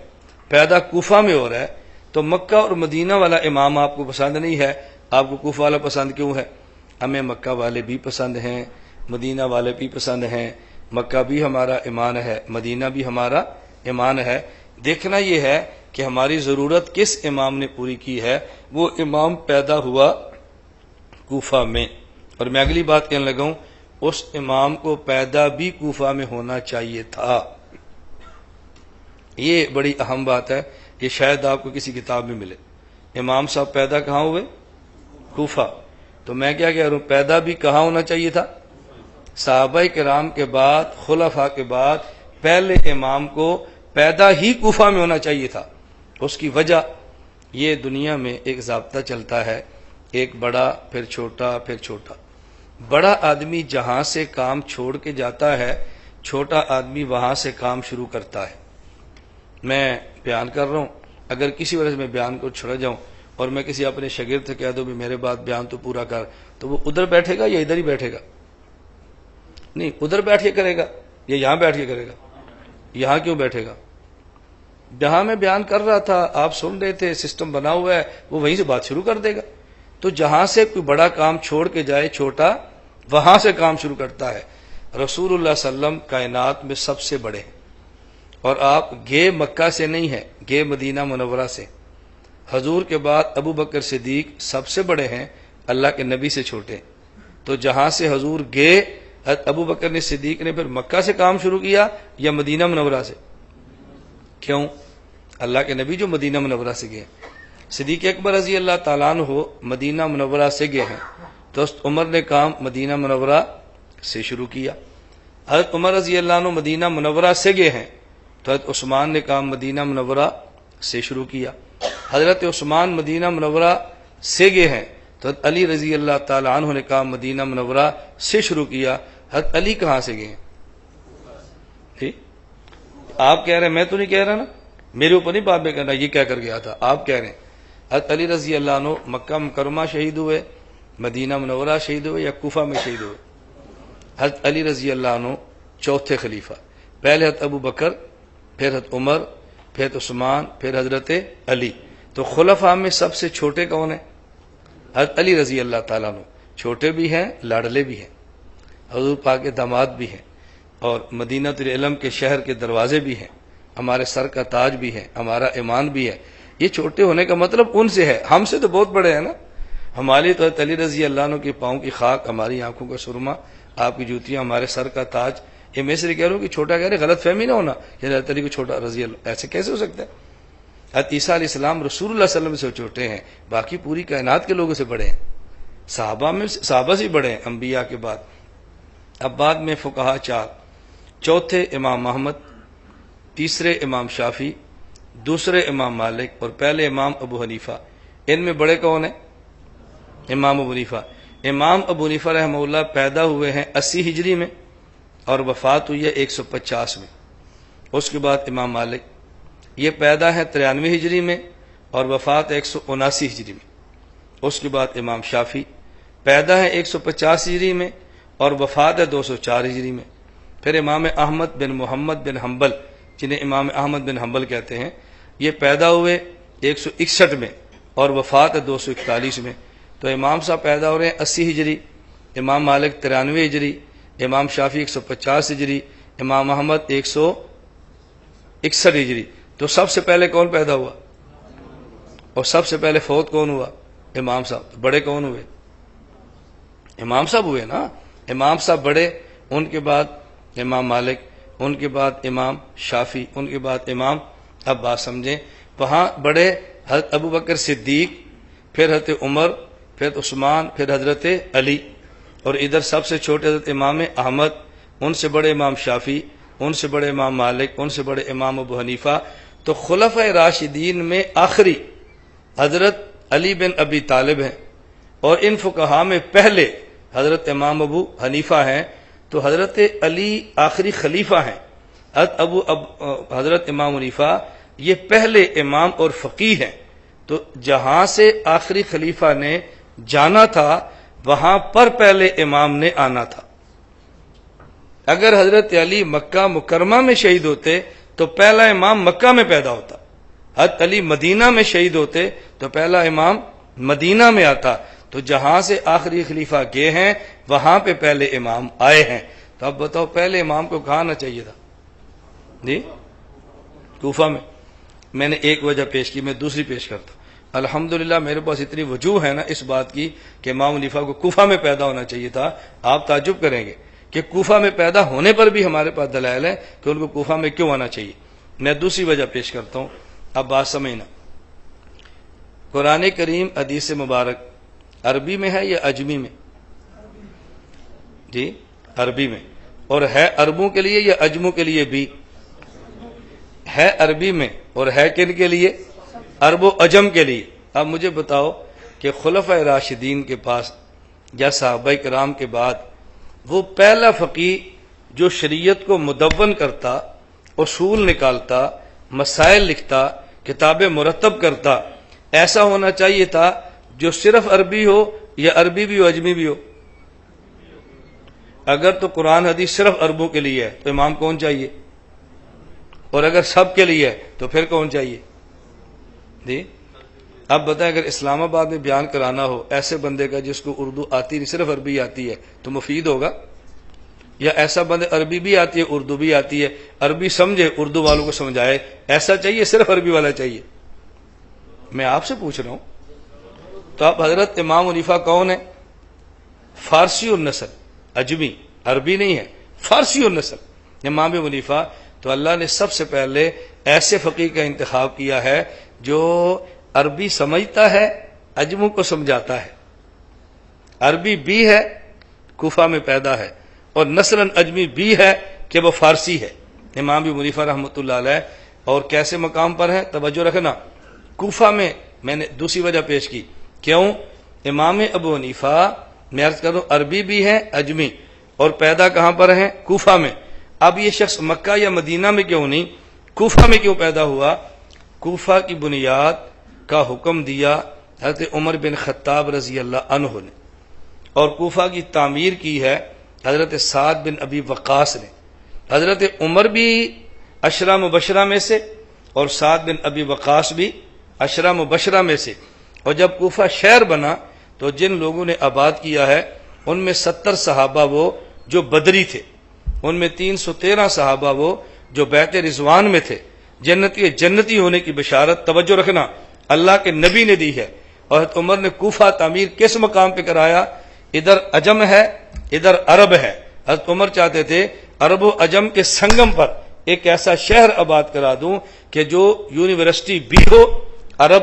پیدا کوفہ میں ہو رہا ہے، تو مکہ اور مدینہ والا امام آپ کو پسند نہیں ہے، آپ کو کوفہ والا پسند کیوں ہے؟ ہمیں مکہ والے بھی پسند ہیں، مدینہ والے بھی پسند ہیں، مکہ بھی ہمارا ایمان ہے، مدینہ بھی ہمارا ایمان ہے۔ دیکھنا یہ ہے کہ ہماری ضرورت کس امام نے پوری کی ہے، وہ امام پیدا ہوا کوفہ میں، اور میں اگلی بات کہنے لگا ہوں، اس امام کو پیدا بھی کوفہ میں ہونا چاہیے تھا۔ یہ بڑی اہم بات ہے، یہ شاید آپ کو کسی کتاب میں ملے۔ امام صاحب پیدا کہاں ہوئے؟ کوفہ۔ تو میں کیا کہہ رہا ہوں، پیدا بھی کہاں ہونا چاہیے تھا؟ صحابہ کرام کے بعد، خلفاء کے بعد پہلے امام کو پیدا ہی کوفہ میں ہونا چاہیے تھا۔ اس کی وجہ یہ، دنیا میں ایک ضابطہ چلتا ہے، ایک بڑا پھر چھوٹا پھر چھوٹا۔ بڑا آدمی جہاں سے کام چھوڑ کے جاتا ہے، چھوٹا آدمی وہاں سے کام شروع کرتا ہے۔ میں بیان کر رہا ہوں، اگر کسی وجہ سے میں بیان کو چھوڑ جاؤں اور میں کسی اپنے شاگرد سے کہہ دوں بھی میرے بات بیان تو پورا کر، تو وہ ادھر بیٹھے گا یا ادھر ہی بیٹھے گا؟ نہیں، ادھر بیٹھ کے کرے گا یا یہاں بیٹھ کے کرے گا؟ یہاں کیوں بیٹھے گا؟ جہاں میں بیان کر رہا تھا آپ سن رہے تھے، سسٹم بنا ہوا ہے، وہ وہیں سے بات شروع کر دے گا۔ تو جہاں سے کوئی بڑا کام چھوڑ کے جائے چھوٹا وہاں سے کام شروع کرتا ہے۔ رسول اللہ صلی اللہ علیہ وسلم کائنات میں سب سے بڑے ہیں، اور آپ گئے مکہ سے نہیں ہیں، گئے مدینہ منورہ سے۔ حضور کے بعد ابو بکر صدیق سب سے بڑے ہیں، اللہ کے نبی سے چھوٹے۔ تو جہاں سے حضور گئے ابو بکر نے صدیق نے پھر مکہ سے کام شروع کیا یا مدینہ منورہ سے؟ کیوں؟ اللہ کے نبی جو مدینہ منورہ سے گئے، صدیق اکبر رضی اللہ تعالیٰ عنہ مدینہ منورہ سے گئے ہیں، تو عمر نے کام مدینہ منورہ سے شروع کیا۔ حضرت عمر رضی اللہ عنہ مدینہ منورہ سے گئے ہیں، تو حضرت عثمان نے کام مدینہ منورہ سے شروع کیا۔ حضرت عثمان مدینہ منورہ سے گئے ہیں، تو حضرت علی رضی اللہ تعالیٰ عنہ نے کام مدینہ منورہ سے شروع کیا۔ حضرت علی کہاں سے گئے ہیں؟ ٹھیک، آپ کہہ رہے ہیں، میں تو نہیں کہہ رہا نا، میرے اوپر نہیں بات میں کرنا یہ کیا کر گیا تھا، آپ کہہ رہے ہیں۔ حضرت علی رضی اللہ عنہ مکہ مکرمہ شہید ہوئے، مدینہ منورہ شہید ہوئے یا کوفہ میں شہید ہوئے؟ حضرت علی رضی اللہ عنہ چوتھے خلیفہ، پہلے حضرت ابو بکر، پھر حضرت عمر، پھر حضرت عثمان، پھر حضرت علی۔ تو خلفاء میں سب سے چھوٹے کون ہیں؟ حضرت علی رضی اللہ تعالیٰ عنہ، چھوٹے بھی ہیں، لاڈلے بھی ہیں، حضور پاک کے داماد بھی ہیں، اور مدینہ العلم کے شہر کے دروازے بھی ہیں، ہمارے سر کا تاج بھی ہے، ہمارا ایمان بھی ہے۔ یہ چھوٹے ہونے کا مطلب ان سے ہے، ہم سے تو بہت بڑے ہیں نا۔ ہماری تو حضرت علی رضی اللہ عنہ کے پاؤں کی خاک، ہماری آنکھوں کا سرما، آپ کی جوتیاں، ہمارے سر کا تاج۔ یہ میں سے کہہ رہا ہوں کہ چھوٹا کہہ رہے، غلط فہمی نہ ہونا، یہ حضرت علی کو چھوٹا رضی اللہ، ایسے کیسے ہو سکتا ہے؟ حضرت عیسیٰ علیہ السلام رسول اللہ صلی اللہ علیہ وسلم سے چھوٹے ہیں، باقی پوری کائنات کے لوگوں سے بڑے ہیں، صحابہ سے بڑے ہیں انبیاء کے بعد۔ اب بعد میں فقہا چار، چوتھے امام احمد، تیسرے امام شافعی، دوسرے امام مالک اور پہلے امام ابو حنیفہ۔ ان میں بڑے کون ہیں؟ امام ابو حنیفہ۔ امام ابو حنیفہ رحمہ اللہ پیدا ہوئے ہیں 80 ہجری میں اور وفات ہوئی ہے 150 میں۔ اس کے بعد امام مالک، یہ پیدا ہے 93 ہجری میں اور وفات 179 ہجری میں۔ اس کے بعد امام شافعی پیدا ہے 150 ہجری میں اور وفات ہے 204 ہجری میں۔ پھر امام احمد بن محمد بن حنبل، جنہیں امام احمد بن حنبل کہتے ہیں، یہ پیدا ہوئے 161 میں اور وفات ہے 241 میں۔ تو امام صاحب پیدا ہو رہے ہیں 80 ہجری، امام مالک 93 ہجری، امام شافعی 150 ہجری، امام احمد 161 ہجری۔ تو سب سے پہلے کون پیدا ہوا اور سب سے پہلے فوت کون ہوا؟ امام صاحب۔ بڑے کون ہوئے؟ امام صاحب ہوئے نا، امام صاحب بڑے، ان کے بعد امام مالک، ان کے بعد امام شافعی، ان کے بعد امام۔ اب بات سمجھیں، وہاں بڑے حضرت ابو بکر صدیق، پھر حضرت عمر، پھر عثمان، پھر حضرت علی، اور ادھر سب سے چھوٹے حضرت امام احمد، ان سے بڑے امام شافعی، ان سے بڑے امام مالک، ان سے بڑے امام ابو حنیفہ۔ تو خلفائے راشدین میں آخری حضرت علی بن ابی طالب ہیں، اور ان فقہا میں پہلے حضرت امام ابو حنیفہ ہیں۔ تو حضرت علی آخری خلیفہ ہیں، حضرت امام حنیفہ یہ پہلے امام اور فقیہ ہیں۔ تو جہاں سے آخری خلیفہ نے جانا تھا وہاں پر پہلے امام نے آنا تھا۔ اگر حضرت علی مکہ مکرمہ میں شہید ہوتے تو پہلا امام مکہ میں پیدا ہوتا، حضرت علی مدینہ میں شہید ہوتے تو پہلا امام مدینہ میں آتا۔ تو جہاں سے آخری خلیفہ گئے ہیں وہاں پہ پہلے امام آئے ہیں۔ تو اب بتاؤ پہلے امام کو کہاں آنا چاہیے تھا؟ جی کوفہ میں۔ میں نے ایک وجہ پیش کی، میں دوسری پیش کرتا ہوں۔ الحمدللہ میرے پاس اتنی وجوہ ہے نا اس بات کی کہ امام حنیفہ کو کوفہ میں پیدا ہونا چاہیے تھا۔ آپ تعجب کریں گے کہ کوفہ میں پیدا ہونے پر بھی ہمارے پاس دلائل ہیں کہ ان کو کوفہ میں کیوں آنا چاہیے۔ میں دوسری وجہ پیش کرتا ہوں، اب بات سمجھنا۔ قرآن کریم حدیث مبارک عربی میں ہے یا عجمی میں؟ جی عربی میں، اور ہے عربوں کے لیے یا عجموں کے لیے بھی؟ ہے عربی میں، اور ہے کن کے لیے؟ عرب و عجم کے لیے۔ اب مجھے بتاؤ کہ خلفائے راشدین کے پاس یا صحابہ کرام کے بعد وہ پہلا فقیہ جو شریعت کو مدون کرتا، اصول نکالتا، مسائل لکھتا، کتابیں مرتب کرتا، ایسا ہونا چاہیے تھا جو صرف عربی ہو یا عربی بھی ہو اجمی بھی ہو. اگر تو قرآن حدیث صرف عربوں کے لیے ہے تو امام کون چاہیے؟ اور اگر سب کے لیے ہے تو پھر کون چاہیے؟ جی اب بتائیں، اگر اسلام آباد میں بیان کرانا ہو ایسے بندے کا جس کو اردو آتی نہیں صرف عربی آتی ہے تو مفید ہوگا؟ یا ایسا بندے عربی بھی آتی ہے اردو بھی آتی ہے، عربی سمجھے اردو والوں کو سمجھائے، ایسا چاہیے صرف عربی والا چاہیے؟ میں آپ سے پوچھ رہا ہوں. تو اب حضرت امام حنیفہ کون ہے؟ فارسی النسل، اجمی، عربی نہیں ہے، فارسی النسل امام حنیفہ. تو اللہ نے سب سے پہلے ایسے فقیہ کا انتخاب کیا ہے جو عربی سمجھتا ہے، اجموں کو سمجھاتا ہے، عربی بھی ہے، کوفہ میں پیدا ہے، اور نسلاً اجمی بھی ہے کہ وہ فارسی ہے. امام حنیفہ رحمۃ اللہ علیہ. اور کیسے مقام پر ہے توجہ رکھنا. کوفہ میں میں نے دوسری وجہ پیش کی. کیوں؟ امام ابو حنیفہ میں عرض کروں عربی بھی ہے اجمی، اور پیدا کہاں پر ہیں؟ کوفہ میں. اب یہ شخص مکہ یا مدینہ میں کیوں نہیں، کوفہ میں کیوں پیدا ہوا؟ کوفہ کی بنیاد کا حکم دیا حضرت عمر بن خطاب رضی اللہ عنہ نے، اور کوفہ کی تعمیر کی ہے حضرت سعد بن ابی وقاص نے. حضرت عمر بھی عشرہ مبشرہ میں سے اور سعد بن ابی وقاص بھی عشرہ مبشرہ میں سے. اور جب کوفہ شہر بنا تو جن لوگوں نے آباد کیا ہے ان میں 70 صحابہ وہ جو بدری تھے، ان میں 313 صحابہ وہ جو بیعت رضوان میں تھے. جنتی ہونے کی بشارت توجہ رکھنا اللہ کے نبی نے دی ہے. اور حضرت عمر نے کوفہ تعمیر کس مقام پہ کرایا؟ ادھر عجم ہے ادھر عرب ہے. حضرت عمر چاہتے تھے عرب و عجم کے سنگم پر ایک ایسا شہر آباد کرا دوں کہ جو یونیورسٹی بھی ہو، عرب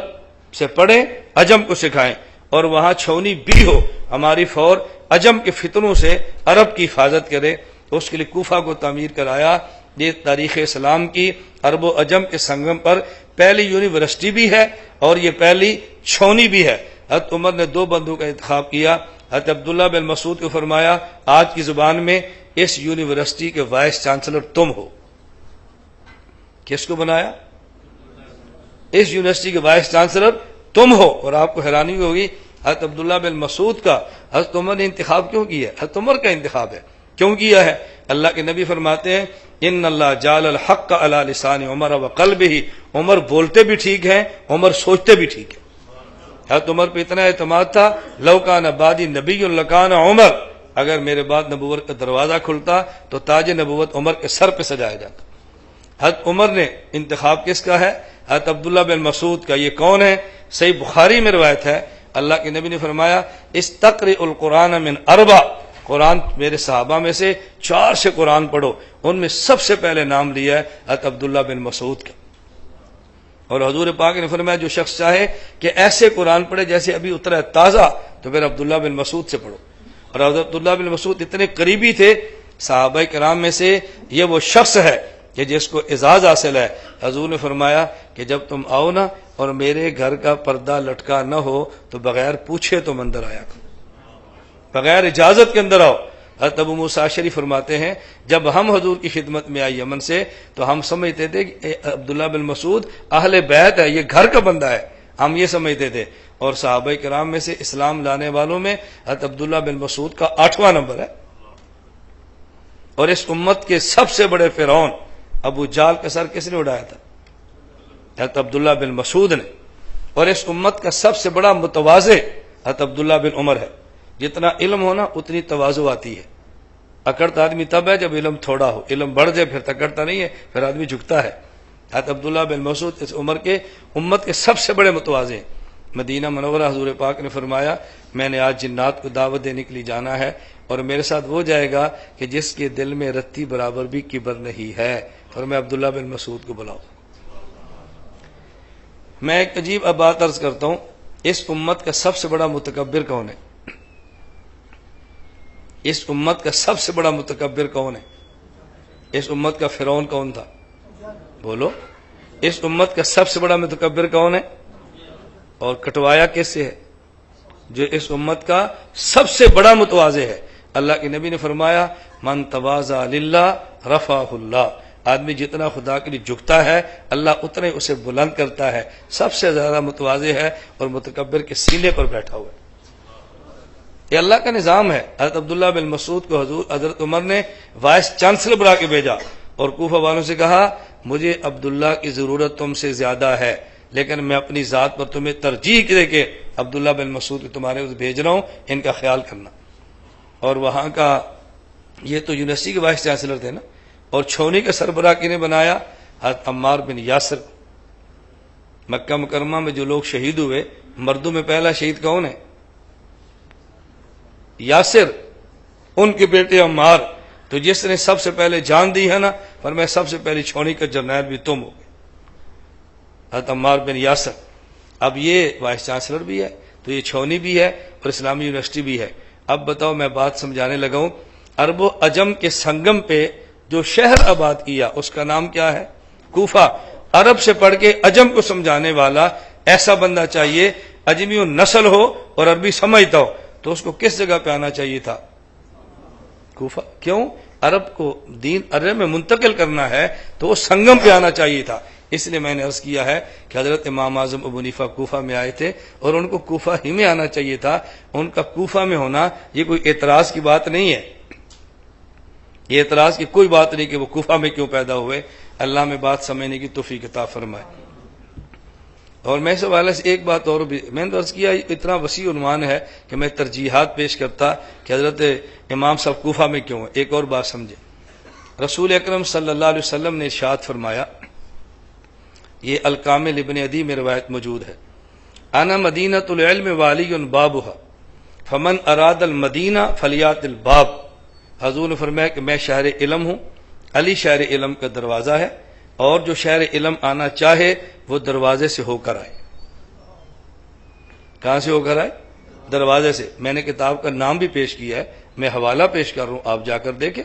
سے پڑھیں، عجم کو سکھائیں، اور وہاں چھونی بھی ہو، ہماری فور عجم کے فتنوں سے عرب کی حفاظت کرے. اس کے لیے کوفہ کو تعمیر کرایا. یہ تاریخ اسلام کی عرب و عجم کے سنگم پر پہلی یونیورسٹی بھی ہے اور یہ پہلی چھونی بھی ہے. حضرت عمر نے 2 بندوں کا انتخاب کیا. حضرت عبداللہ بن مسعود کو فرمایا آج کی زبان میں اس یونیورسٹی کے وائس چانسلر تم ہو. کس کو بنایا؟ اس یونیورسٹی کے وائس چانسلر تم ہو. اور آپ کو حیرانی ہوگی حضرت عبداللہ بن مسعود کا حضرت عمر نے انتخاب کیوں کیا ہے؟ حضرت عمر کا انتخاب ہے. کیوں کیا ہے؟ اللہ کے نبی فرماتے ہیں ان اللہ جعل الحق علی لسان عمر وقلبہ. عمر بولتے بھی ٹھیک ہیں، عمر سوچتے بھی ٹھیک ہیں. حضرت عمر پہ اتنا اعتماد تھا لو کان بعدی نبی لکان عمر، اگر میرے بعد نبوت کا دروازہ کھلتا تو تاج نبوت عمر کے سر پہ سجایا جاتا. حضرت عمر نے انتخاب کس کا ہے؟ حضرت عبداللہ بن مسعود کا. یہ کون ہے؟ صحیح بخاری میں روایت ہے اللہ کے نبی نے فرمایا استقرئ القرآن من 4، قرآن میرے صحابہ میں سے 4 سے قرآن پڑھو. ان میں سب سے پہلے نام لیا ہے حضرت عبداللہ بن مسعود کا. اور حضور پاک نے فرمایا جو شخص چاہے کہ ایسے قرآن پڑھے جیسے ابھی اترا ہے تازہ تو پھر عبداللہ بن مسعود سے پڑھو. اور حضرت عبداللہ بن مسعود اتنے قریبی تھے صحابہ کرام میں سے یہ وہ شخص ہے کہ جس کو اعزاز حاصل ہے. حضور نے فرمایا کہ جب تم آؤ نا اور میرے گھر کا پردہ لٹکا نہ ہو تو بغیر پوچھے تم اندر آیا کرو، بغیر اجازت کے اندر آؤ. حضرت ابو موسیٰ اشعری فرماتے ہیں جب ہم حضور کی خدمت میں آئے یمن سے تو ہم سمجھتے تھے کہ عبداللہ بن مسعود اہل بیت ہے، یہ گھر کا بندہ ہے، ہم یہ سمجھتے تھے. اور صحابہ کرام میں سے اسلام لانے والوں میں حضرت عبداللہ بن مسعود کا 8واں نمبر ہے. اور اس امت کے سب سے بڑے فرعون ابو جال کا سر کس نے اڑایا تھا؟ حضرت عبداللہ بن مسعود نے. اور اس امت کا سب سے بڑا متواضع حضرت عبداللہ بن عمر ہے. جتنا علم ہونا اتنی تواضع آتی ہے. اکڑتا آدمی تب ہے جب علم تھوڑا ہو، علم بڑھ جائے پھر تکڑتا نہیں ہے، پھر آدمی جھکتا ہے. حضرت عبداللہ بن مسعود اس عمر کے امت کے سب سے بڑے متواضع ہیں. مدینہ منورہ حضور پاک نے فرمایا میں نے آج جنات کو دعوت دینے کے لیے جانا ہے اور میرے ساتھ وہ جائے گا کہ جس کے دل میں رتی برابر بھی کبر نہیں ہے. اور میں عبداللہ بن مسعود کو بلاؤں. میں ایک عجیب بات عرض کرتا ہوں، اس امت کا سب سے بڑا متکبر کون ہے؟ اس امت کا سب سے بڑا متکبر کون ہے؟ اس امت کا فرعون کون تھا؟ بولو. اس امت کا سب سے بڑا متکبر کون ہے؟ اور کٹوایا کس سے ہے؟ جو اس امت کا سب سے بڑا متواضع ہے. اللہ کے نبی نے فرمایا من تواضع للہ رفعہ اللہ. آدمی جتنا خدا کے لیے جھکتا ہے اللہ اتنا ہی اسے بلند کرتا ہے. سب سے زیادہ متواضع ہے اور متکبر کے سینے پر بیٹھا ہوا ہے. یہ اللہ کا نظام ہے. حضرت عبداللہ بن مسعود کو حضرت عمر نے وائس چانسلر بنا کے بھیجا اور کوفہ والوں سے کہا مجھے عبداللہ کی ضرورت تم سے زیادہ ہے، لیکن میں اپنی ذات پر تمہیں ترجیح دے کے عبداللہ بن مسعود کو تمہارے بھیج رہا ہوں، ان کا خیال کرنا. اور وہاں کا یہ تو یونیورسٹی کے وائس چانسلر تھے نا. اور چھونی کا سربراہ کنے بنایا؟ حضرت عمار بن یاسر. مکہ مکرمہ میں جو لوگ شہید ہوئے مردوں میں پہلا شہید کون ہے؟ یاسر. ان کے بیٹے عمار. تو جس نے سب سے پہلے جان دی ہے نا، پر میں سب سے پہلی چھونی کا جرنیل بھی تم ہو گئے، حضرت عمار بن یاسر. اب یہ وائس چانسلر بھی ہے تو یہ چھونی بھی ہے اور اسلامی یونیورسٹی بھی ہے. اب بتاؤ، میں بات سمجھانے لگا ہوں. عرب و عجم کے سنگم پہ جو شہر آباد کیا اس کا نام کیا ہے؟ کوفہ. عرب سے پڑھ کے عجم کو سمجھانے والا ایسا بندہ چاہیے، عجمی نسل ہو اور عربی سمجھتا ہو. تو اس کو کس جگہ پہ آنا چاہیے تھا؟ کوفہ. کیوں؟ عرب کو دین عرب میں منتقل کرنا ہے تو وہ سنگم پہ آنا چاہیے تھا. اس لیے میں نے عرض کیا ہے کہ حضرت امام اعظم ابو حنیفہ کوفہ میں آئے تھے اور ان کو کوفہ ہی میں آنا چاہیے تھا. ان کا کوفہ میں ہونا یہ کوئی اعتراض کی بات نہیں ہے. یہ اعتراض کی کوئی بات نہیں کہ وہ کوفہ میں کیوں پیدا ہوئے. اللہ میں بات سمجھنے کی توفیق عطا فرمائے. اور میں اس حوالے سے ایک بات اور بھی میں نے عرض کیا، اتنا وسیع عنوان ہے کہ میں ترجیحات پیش کرتا کہ حضرت امام صاحب کوفہ میں کیوں ہیں. ایک اور بات سمجھے، رسول اکرم صلی اللہ علیہ وسلم نے ارشاد فرمایا، یہ الکامل ابن عدی میں روایت موجود ہے، انا مدینۃ العلم والی بابها فمن اراد المدینہ فلیات الباب. حضور نے فرمایا کہ میں شہر علم ہوں، علی شہر علم کا دروازہ ہے، اور جو شہر علم آنا چاہے وہ دروازے سے ہو کر آئے. کہاں سے ہو کر آئے؟ دروازے سے. میں نے کتاب کا نام بھی پیش کیا ہے، میں حوالہ پیش کر رہا ہوں، آپ جا کر دیکھیں.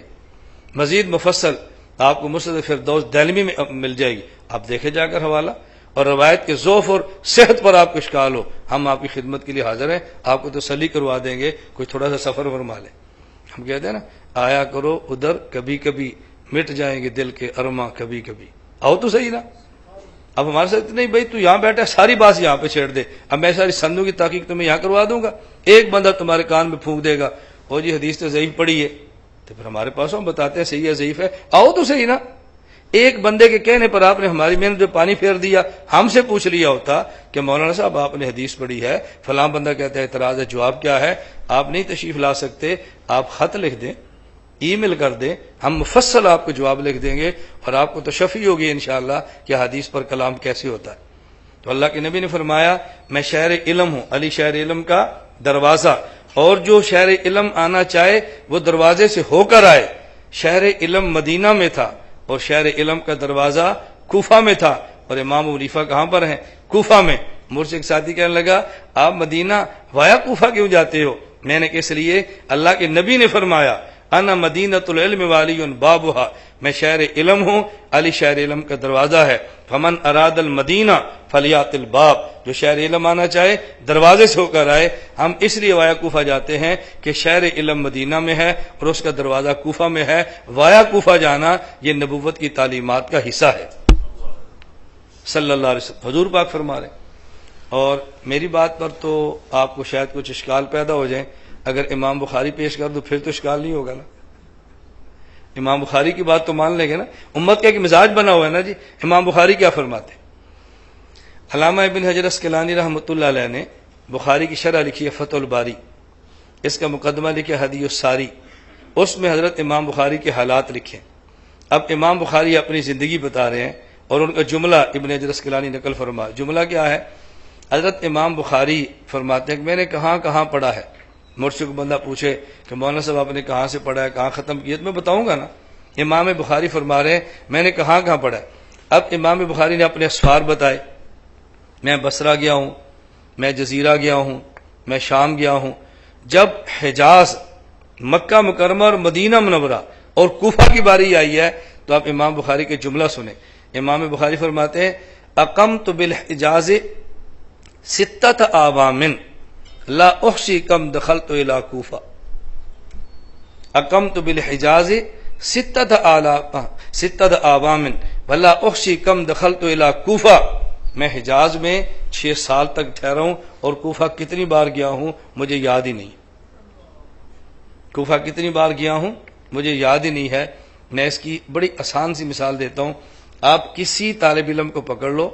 مزید مفصل آپ کو مسند فردوس دہلوی میں مل جائے گی، آپ دیکھیں جا کر حوالہ. اور روایت کے ضعف اور صحت پر آپ کو اشکال ہو، ہم آپ کی خدمت کے لیے حاضر ہیں، آپ کو تسلی کروا دیں گے. کوئی تھوڑا سا سفر فرما لیں. ہم کہتے ہیں نا، آیا کرو ادھر، کبھی کبھی مٹ جائیں گے دل کے ارماں کبھی کبھی. آؤ تو صحیح نا. اب ہمارے ساتھ نہیں بھائی تو یہاں بیٹھا ساری بات یہاں پہ چھیڑ دے، اب میں ساری سندوں کی تحقیق تمہیں یہاں کروا دوں گا. ایک بندہ تمہارے کان میں پھونک دے گا، او جی حدیث تو ضعیف پڑی ہے، تو پھر ہمارے پاس ہم بتاتے ہیں صحیح ہے ضعیف ہے. آؤ تو صحیح نا. ایک بندے کے کہنے پر آپ نے ہماری محنت جو پانی پھیر دیا. ہم سے پوچھ لیا ہوتا کہ مولانا صاحب آپ نے حدیث پڑھی ہے، فلاں بندہ کہتا ہے اعتراض ہے، جواب کیا ہے؟ آپ نہیں تشریف لا سکتے، آپ خط لکھ دیں، ای میل کر دیں، ہم مفصل آپ کو جواب لکھ دیں گے اور آپ کو تشفی ہوگی انشاءاللہ کہ حدیث پر کلام کیسے ہوتا ہے. تو اللہ کے نبی نے فرمایا میں شہر علم ہوں، علی شہر علم کا دروازہ، اور جو شہر علم آنا چاہے وہ دروازے سے ہو کر آئے. شہر علم مدینہ میں تھا اور شہر علم کا دروازہ کوفہ میں تھا. اور امام ابو حنیفہ کہاں پر ہیں؟ کوفہ میں. مجھ سے ایک ساتھی کہنے لگا آپ مدینہ وایا کوفہ کیوں جاتے ہو؟ میں نے کہ اس لیے اللہ کے نبی نے فرمایا انا مدینۃ العلم والی بابها، میں شہر علم ہوں، علی شہر علم کا دروازہ ہے. فمن اراد المدینہ فلیات الباب، جو شہر علم آنا چاہے دروازے سے ہو کر آئے. ہم اس لیے وایا کوفہ جاتے ہیں کہ شہر علم مدینہ میں ہے اور اس کا دروازہ کوفہ میں ہے. وایا کوفہ جانا یہ نبوت کی تعلیمات کا حصہ ہے صلی اللہ علیہ وسلم. حضور پاک فرما رہے ہیں. اور میری بات پر تو آپ کو شاید کچھ اشکال پیدا ہو جائیں، اگر امام بخاری پیش کر دو پھر تو اشکال نہیں ہوگا نا. امام بخاری کی بات تو مان لیں گے نا. امت کا ایک مزاج بنا ہوا ہے نا جی. امام بخاری کیا فرماتے ہیں؟ علامہ ابن حجر اسقلانی رحمۃ اللہ علیہ نے بخاری کی شرح لکھی ہے فتح الباری، اس کا مقدمہ لکھا ہدی الساری، اس میں حضرت امام بخاری کے حالات لکھے. اب امام بخاری اپنی زندگی بتا رہے ہیں اور ان کا جملہ ابن حجر اسقلانی نقل فرما. جملہ کیا ہے؟ حضرت امام بخاری فرماتے ہیں کہ میں نے کہاں کہاں پڑھا ہے. مجھ سے کوئی بندہ پوچھے کہ مولانا صاحب آپ نے کہاں سے پڑھا ہے، کہاں ختم کیا، تو میں بتاؤں گا نا. امام بخاری فرما رہے ہیں میں نے کہاں کہاں پڑھا ہے. اب امام بخاری نے اپنے اسفار بتائے، میں بصرہ گیا ہوں، میں جزیرہ گیا ہوں، میں شام گیا ہوں. جب حجاز، مکہ مکرمہ اور مدینہ منورہ اور کوفہ کی باری آئی ہے تو آپ امام بخاری کے جملہ سنیں. امام بخاری فرماتے ہیں اقمت بالحجاز ستۃ اعوام لا احصی کم دخلت الی کوفہ. اقمت بالحجاز ستت عوام ولا احصی کم دخلت الی کوفہ، میں حجاز میں 6 سال تک ٹھہرا ہوں اور کوفہ کتنی بار گیا ہوں مجھے یاد ہی نہیں، کوفہ کتنی بار گیا ہوں مجھے یاد ہی نہیں ہے۔ میں اس کی بڑی آسان سی مثال دیتا ہوں، آپ کسی طالب علم کو پکڑ لو،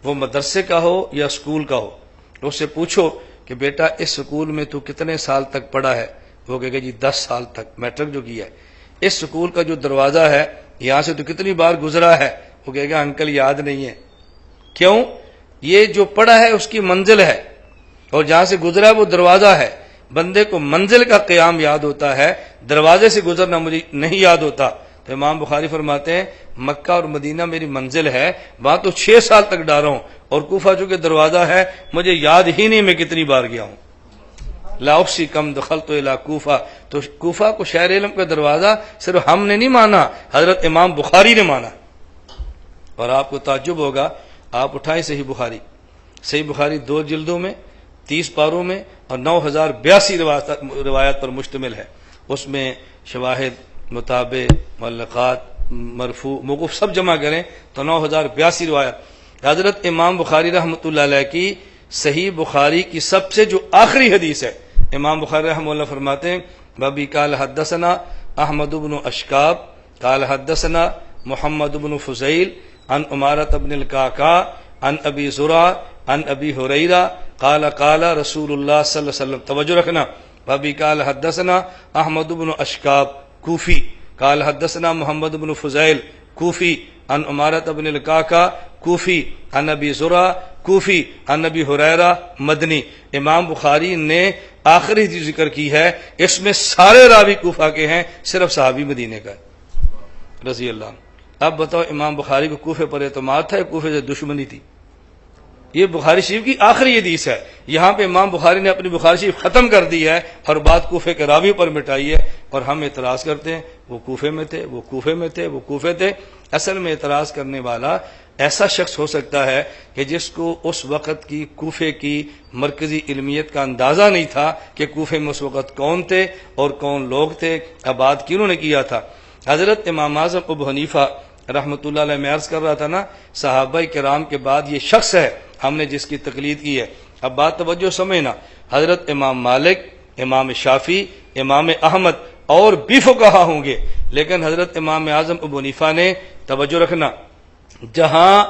وہ مدرسے کا ہو یا اسکول کا ہو، اس سے پوچھو کہ بیٹا اس اسکول میں تو کتنے سال تک پڑھا ہے، وہ کہے گا جی 10 سال تک، میٹرک جو کیا ہے۔ اس اسکول کا جو دروازہ ہے یہاں سے تو کتنی بار گزرا ہے، وہ کہے گا انکل یاد نہیں ہے۔ کیوں؟ یہ جو پڑھا ہے اس کی منزل ہے اور جہاں سے گزرا وہ دروازہ ہے۔ بندے کو منزل کا قیام یاد ہوتا ہے، دروازے سے گزرنا مجھے نہیں یاد ہوتا۔ تو امام بخاری فرماتے ہیں مکہ اور مدینہ میری منزل ہے، وہاں تو 6 سال تک ڈارا ہوں، اور کوفہ چونکہ دروازہ ہے مجھے یاد ہی نہیں میں کتنی بار گیا ہوں۔ لا احصی کم دخلت الی کوفہ، تو کوفہ کو شہر علم کا دروازہ صرف ہم نے نہیں مانا، حضرت امام بخاری نے مانا۔ اور آپ کو تعجب ہوگا، آپ اٹھائیں صحیح بخاری، صحیح بخاری 2 جلدوں میں 30 پاروں میں اور 9082 روایات پر مشتمل ہے۔ اس میں شواہد، متابع، معلقات، مرفوع، موقوف سب جمع کریں تو 9082 روایت۔ حضرت امام بخاری رحمۃ اللہ علیہ کی صحیح بخاری کی سب سے جو آخری حدیث ہے، امام بخاری رحمہ اللہ فرماتے ہیں بابی قال حدثنا احمد بن اشکاب قال حدثنا محمد بن فضیل عن عمارة بن القعقاع عن ابی زرع عن ابی ہریرہ قال قال رسول اللہ صلی اللہ علیہ وسلم۔ توجہ رکھنا، بابی قال حدثنا احمد بن اشکاب کوفی قال حدثنا محمد بن فضیل کوفی عن عمارة بن القعقاع کوفی عن ابی زرع کوفی عن ابی ہریرہ مدنی۔ امام بخاری نے آخری جو ذکر کی ہے اس میں سارے راوی کوفہ کے ہیں، صرف صحابی مدینے کا ہے رضی اللہ عنہ۔ اب بتاؤ امام بخاری کو کوفے پر اعتماد تھا یا کوفے سے دشمنی تھی؟ یہ بخاری شریف کی آخری حدیث ہے، یہاں پہ امام بخاری نے اپنی بخاری شریف ختم کر دی ہے اور بات کوفے کے راوی پر مٹائی ہے، اور ہم اعتراض کرتے ہیں وہ کوفے میں تھے، وہ کوفے میں تھے، وہ کوفے تھے۔ اصل میں اعتراض کرنے والا ایسا شخص ہو سکتا ہے کہ جس کو اس وقت کی کوفے کی مرکزی علمیت کا اندازہ نہیں تھا کہ کوفے میں اس وقت کون تھے اور کون لوگ تھے، آباد کنہوں نے کیا تھا۔ حضرت امام اعظم ابو حنیفہ رحمۃ اللہ علیہ میں عرض کر رہا تھا نا، صحابہ کرام کے بعد یہ شخص ہے ہم نے جس کی تقلید کی ہے۔ اب بات توجہ سمجھنا، حضرت امام مالک، امام شافعی، امام احمد اور بھی فقہا ہوں گے، لیکن حضرت امام اعظم ابو حنیفہ نے، توجہ رکھنا، جہاں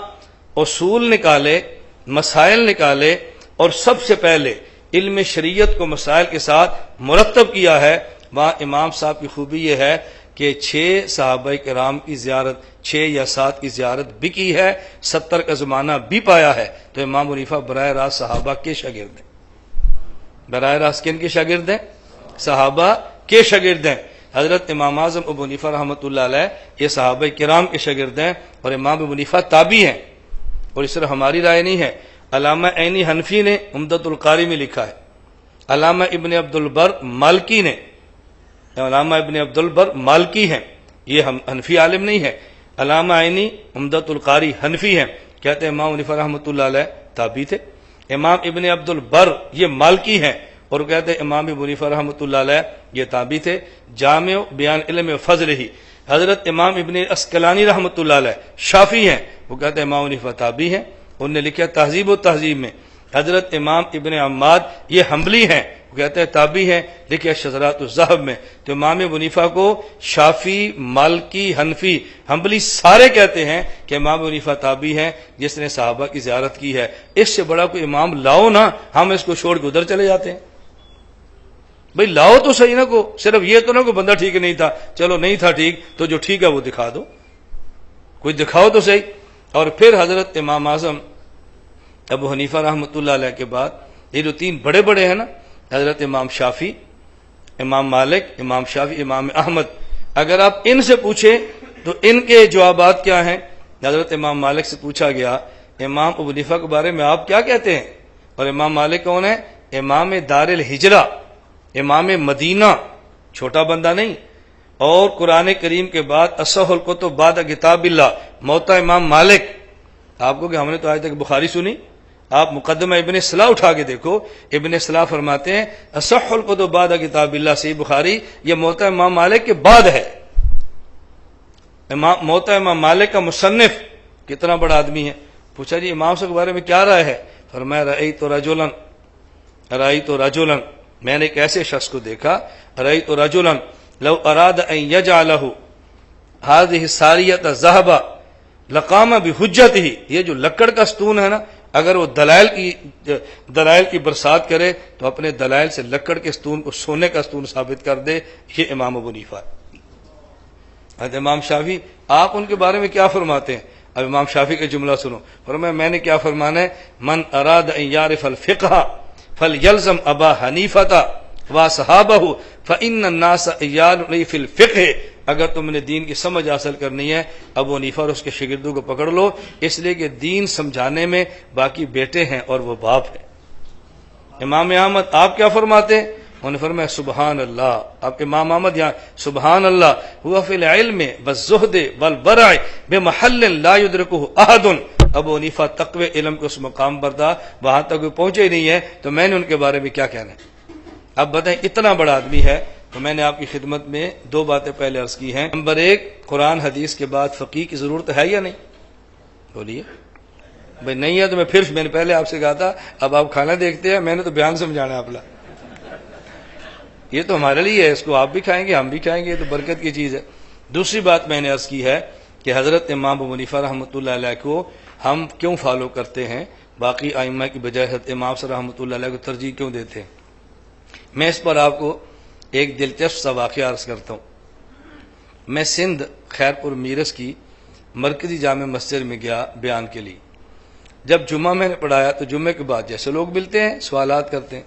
اصول نکالے، مسائل نکالے اور سب سے پہلے علم شریعت کو مسائل کے ساتھ مرتب کیا ہے، وہاں امام صاحب کی خوبی یہ ہے کہ 6 صحابہ کرام کی زیارت، 6 یا 7 کی زیارت بھی کی ہے، 70 کا زمانہ بھی پایا ہے۔ تو امام حنیفہ براہ راست صحابہ کے شاگرد ہیں، براہ راست کن کے شاگرد ہیں؟ صحابہ کے شاگرد ہیں۔ حضرت امام اعظم ابو حنیفہ رحمۃ اللہ علیہ یہ صحابہ کرام کے شاگرد ہیں، اور امام ابو حنیفہ تابعی ہیں، اور اس طرح ہماری رائے نہیں ہے۔ علامہ عینی حنفی نے عمدۃ القاری میں لکھا ہے، علامہ ابن عبد البر مالکی نے، علامہ ابن عبد البر مالکی ہیں، یہ حنفی عالم نہیں ہے۔ علامہ عینی عمدۃ القاری حنفی ہیں، کہتے ہیں امام حنیفہ رحمۃ اللہ علیہ تابعی تھے۔ امام ابن عبد البر یہ مالکی ہیں اور کہتے ہیں امام ابو حنیفہ رحمۃ اللہ علیہ یہ تابعی تھے۔ جامع بیان علم و فضل ہی، حضرت امام ابن اسقلانی رحمۃ اللہ علیہ شافعی ہیں، وہ کہتے ہیں امام حنیفہ تابعی ہیں۔ انہوں نے لکھا تہذیب و تہذیب میں، حضرت امام ابن عماد یہ حنبلی ہیں، وہ کہتے ہیں تابعی ہیں، لکھے شذرات الذہب میں۔ تو امام ابو حنیفہ کو شافعی، مالکی، حنفی، حنبلی سارے کہتے ہیں کہ امام ابو حنیفہ تابعی ہیں جس نے صحابہ کی زیارت کی ہے۔ اس سے بڑا کوئی امام لاؤ نا، ہم اس کو چھوڑ کے ادھر چلے جاتے ہیں۔ بھئی لاؤ تو صحیح نہ، کو صرف یہ تو نہ کو بندہ ٹھیک نہیں تھا، چلو نہیں تھا ٹھیک تو جو ٹھیک ہے وہ دکھا دو، کوئی دکھاؤ تو صحیح۔ اور پھر حضرت امام اعظم ابو حنیفہ رحمۃ اللہ علیہ کے بعد یہ جو 3 بڑے بڑے ہیں نا، حضرت امام شافعی، امام مالک، امام شافعی، امام احمد، اگر آپ ان سے پوچھیں تو ان کے جوابات کیا ہیں؟ حضرت امام مالک سے پوچھا گیا امام ابو حنیفہ کے بارے میں آپ کیا کہتے ہیں؟ اور امام مالک کون ہے؟ امام دار الہجرہ، امام مدینہ، چھوٹا بندہ نہیں، اور قرآن کریم کے بعد اصح الکتب بعد کتاب اللہ، موطا امام مالک۔ آپ کو کہ ہم نے تو آج تک بخاری سنی، آپ مقدمہ ابن صلاح اٹھا کے دیکھو، ابن صلاح فرماتے ہیں اصح الکتب بعد کتاب اللہ صحیح بخاری یہ موطا امام مالک کے بعد ہے، موتا امام مالک کا مصنف کتنا بڑا آدمی ہے. پوچھا جی امام صاحب کے بارے میں کیا رائے ہے؟ فرمایا رأیت رجلا میں نے ایک ایسے شخص کو دیکھا، رأیت رجلا لو اراد ان یجعلہ هذه الساریۃ ذهبا لقام بحجتہ. یہ جو لکڑ کا ستون ہے نا، اگر وہ دلائل کی برسات کرے تو اپنے دلائل سے لکڑ کے ستون کو سونے کا ستون ثابت کر دے. یہ امام ابو حنیفہ. حضرت امام شافعی آپ ان کے بارے میں کیا فرماتے ہیں؟ اب امام شافعی کا جملہ سنو. فرمایا میں نے کیا فرمانا ہے؟ من اراد ان یعرف الفقہ فلیلزم ابا حنیفہ واصحابہ فان الناس عیال فی الفقہ. اگر تم نے دین کی سمجھ حاصل کرنی ہے ابو حنیفہ اور اس کے شاگردوں کو پکڑ لو، اس لیے کہ دین سمجھانے میں باقی بیٹے ہیں اور وہ باپ ہے. امام احمد آپ کیا فرماتے ہیں؟ انہوں نے فرمایا سبحان اللہ. آپ امام احمد یہاں سبحان اللہ ہوا فی العلم والزہد والورع بمحل لا یدرکہ احد. ابو حنیفہ تقوی علم کے اس مقام پر تھا، وہاں تک وہ پہنچے ہی نہیں ہے، تو میں نے ان کے بارے میں کیا کہنا ہے؟ اب بتائیں اتنا بڑا آدمی ہے. تو میں نے آپ کی خدمت میں دو باتیں پہلے عرض کی ہیں. نمبر ایک، قرآن حدیث کے بعد فقیہ کی ضرورت ہے یا نہیں؟ بولیے بھائی. نہیں ہے تو میں نے پہلے آپ سے کہا تھا اب آپ کھانا دیکھتے ہیں، میں نے تو بیان سمجھانا ہے اپنا. یہ تو ہمارے لیے ہے، اس کو آپ بھی کھائیں گے ہم بھی کھائیں گے، یہ تو برکت کی چیز ہے. دوسری بات میں نے عرض کی ہے کہ حضرت امام ابو حنیفہ رحمۃ اللہ علیہ کو ہم کیوں فالو کرتے ہیں، باقی ائمہ کی بجائے حضرت امام صاحب رحمۃ اللہ علیہ کو ترجیح کیوں دیتے ہیں؟ میں اس پر آپ کو ایک دلچسپ سا واقعہ عرض کرتا ہوں. میں سندھ خیرپور میرس کی مرکزی جامع مسجد میں گیا بیان کے لیے. جب جمعہ میں نے پڑھایا تو جمعے کے بعد جیسے لوگ ملتے ہیں سوالات کرتے ہیں.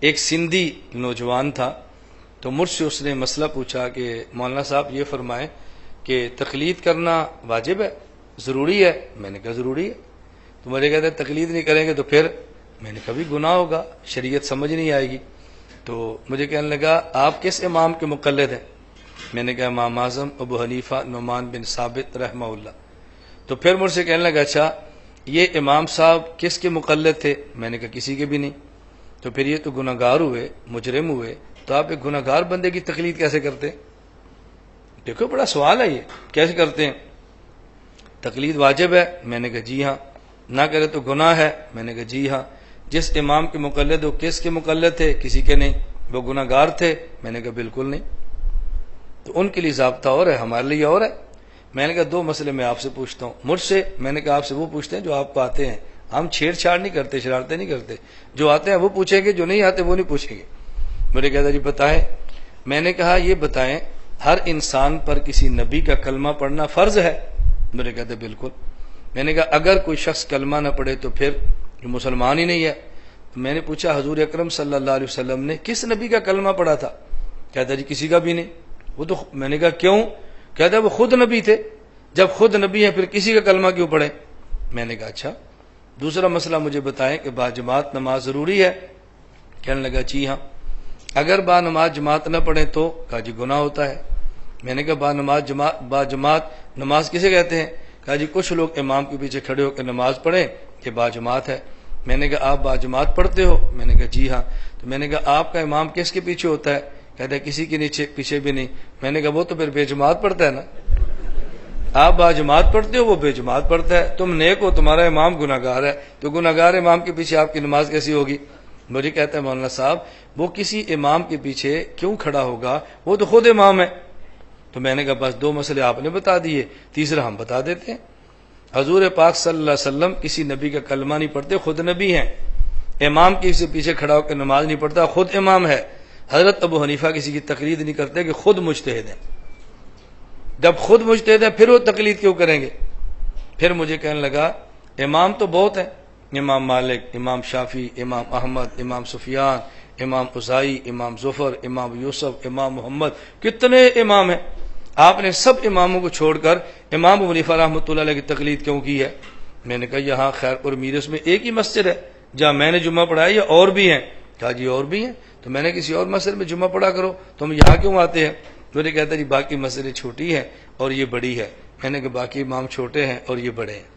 ایک سندھی نوجوان تھا، تو مجھ سے اس نے مسئلہ پوچھا کہ مولانا صاحب یہ فرمائیں کہ تقلید کرنا واجب ہے، ضروری ہے؟ میں نے کہا ضروری ہے. تو مجھے کہتے ہیں تقلید نہیں کریں گے تو پھر؟ میں نے کہا بھی گناہ ہوگا، شریعت سمجھ نہیں آئے گی. تو مجھے کہنے لگا آپ کس امام کے مقلد ہیں؟ میں نے کہا امام اعظم ابو حنیفہ نعمان بن ثابت رحمہ اللہ. تو پھر مجھ سے کہنے لگا اچھا یہ امام صاحب کس کے مقلد تھے؟ میں نے کہا کسی کے بھی نہیں. تو پھر یہ تو گناہ گار ہوئے، مجرم ہوئے، تو آپ ایک گناہ گار بندے کی تقلید کیسے کرتے؟ دیکھو بڑا سوال ہے یہ، کیسے کرتے ہیں؟ تقلید واجب ہے؟ میں نے کہا جی ہاں. نہ کرے تو گناہ ہے؟ میں نے کہا جی ہاں. جس امام کے مقلد وہ کس کے مقلد تھے؟ کسی کے نہیں. وہ گناہ گار تھے؟ میں نے کہا بالکل نہیں. تو ان کے لیے ضابطہ اور ہے، ہمارے لیے اور ہے. میں نے کہا دو مسئلے میں آپ سے پوچھتا ہوں. مجھ سے میں نے کہا آپ سے وہ پوچھتے ہیں جو آپ کو آتے ہیں، ہم چھیڑ چھاڑ نہیں کرتے، شرارتیں نہیں کرتے. جو آتے ہیں وہ پوچھیں گے، جو نہیں آتے وہ نہیں پوچھیں گے. مجھے کہتا جی بتائیں. میں نے کہا یہ بتائیں ہر انسان پر کسی نبی کا کلمہ پڑھنا فرض ہے؟ مجھے کہتے بالکل. میں نے کہا اگر کوئی شخص کلمہ نہ پڑھے تو پھر جو مسلمان ہی نہیں ہے. تو میں نے پوچھا حضور اکرم صلی اللہ علیہ وسلم نے کس نبی کا کلمہ پڑھا تھا؟ کہتا جی کسی کا بھی نہیں. وہ تو میں نے کہا کیوں؟ کہتا وہ خود نبی تھے. جب خود نبی ہیں پھر کسی کا کلمہ کیوں پڑھیں؟ میں نے کہا اچھا دوسرا مسئلہ مجھے بتائیں کہ باجماعت نماز ضروری ہے؟ کہنے لگا جی ہاں. اگر با نماز جماعت نہ پڑھیں تو؟ کہا جی گناہ ہوتا ہے. میں نے کہا با جماعت نماز کسے کہتے ہیں؟ کہا جی کچھ لوگ امام کے پیچھے کھڑے ہو کے نماز پڑھیں کہ با جماعت ہے. میں نے کہا آپ با جماعت پڑھتے ہو؟ میں نے کہا جی ہاں. تو میں نے کہا آپ کا امام کس کے پیچھے ہوتا ہے؟ کہتا ہے کسی کے پیچھے بھی نہیں. میں نے کہا وہ تو پھر بے جماعت پڑھتا ہے نا. آپ با جماعت پڑھتے ہو، وہ بے جماعت پڑھتا ہے. تم نیک ہو، تمہارا امام گناہ گار ہے، تو گناہ گار امام کے پیچھے آپ کی نماز کیسی ہوگی؟ مجھے کہتا ہے مولانا صاحب وہ کسی امام کے پیچھے کیوں کھڑا ہوگا، وہ تو خود امام ہے. تو میں نے کہا بس دو مسئلے آپ نے بتا دیے، تیسرا ہم بتا دیتے ہیں. حضور پاک صلی اللہ علیہ وسلم کسی نبی کا کلمہ نہیں پڑھتے، خود نبی ہیں. امام کسی پیچھے کھڑا ہو کے نماز نہیں پڑھتا، خود امام ہے. حضرت ابو حنیفہ کسی کی تقلید نہیں کرتے کہ خود مجتہد ہیں. جب خود مجتہد ہیں پھر وہ تقلید کیوں کریں گے؟ پھر مجھے کہنے لگا امام تو بہت ہیں، امام مالک، امام شافعی، امام احمد، امام سفیان، امام اوزاعی، امام ظفر، امام یوسف، امام محمد، کتنے امام ہیں. آپ نے سب اماموں کو چھوڑ کر امام ابو حنیفہ رحمۃ اللہ علیہ کی تقلید کیوں کی ہے؟ میں نے کہا یہاں خیرپور میرس میں ایک ہی مسجد ہے جہاں میں نے جمعہ پڑھایا یا اور بھی ہیں؟ کہا جی اور بھی ہیں. تو میں نے کسی اور مسجد میں جمعہ پڑھا کرو، تم یہاں کیوں آتے ہیں؟ مجھے کہتا جی باقی مسجدیں چھوٹی ہیں اور یہ بڑی ہے. میں نے کہا باقی امام چھوٹے ہیں اور یہ بڑے ہیں.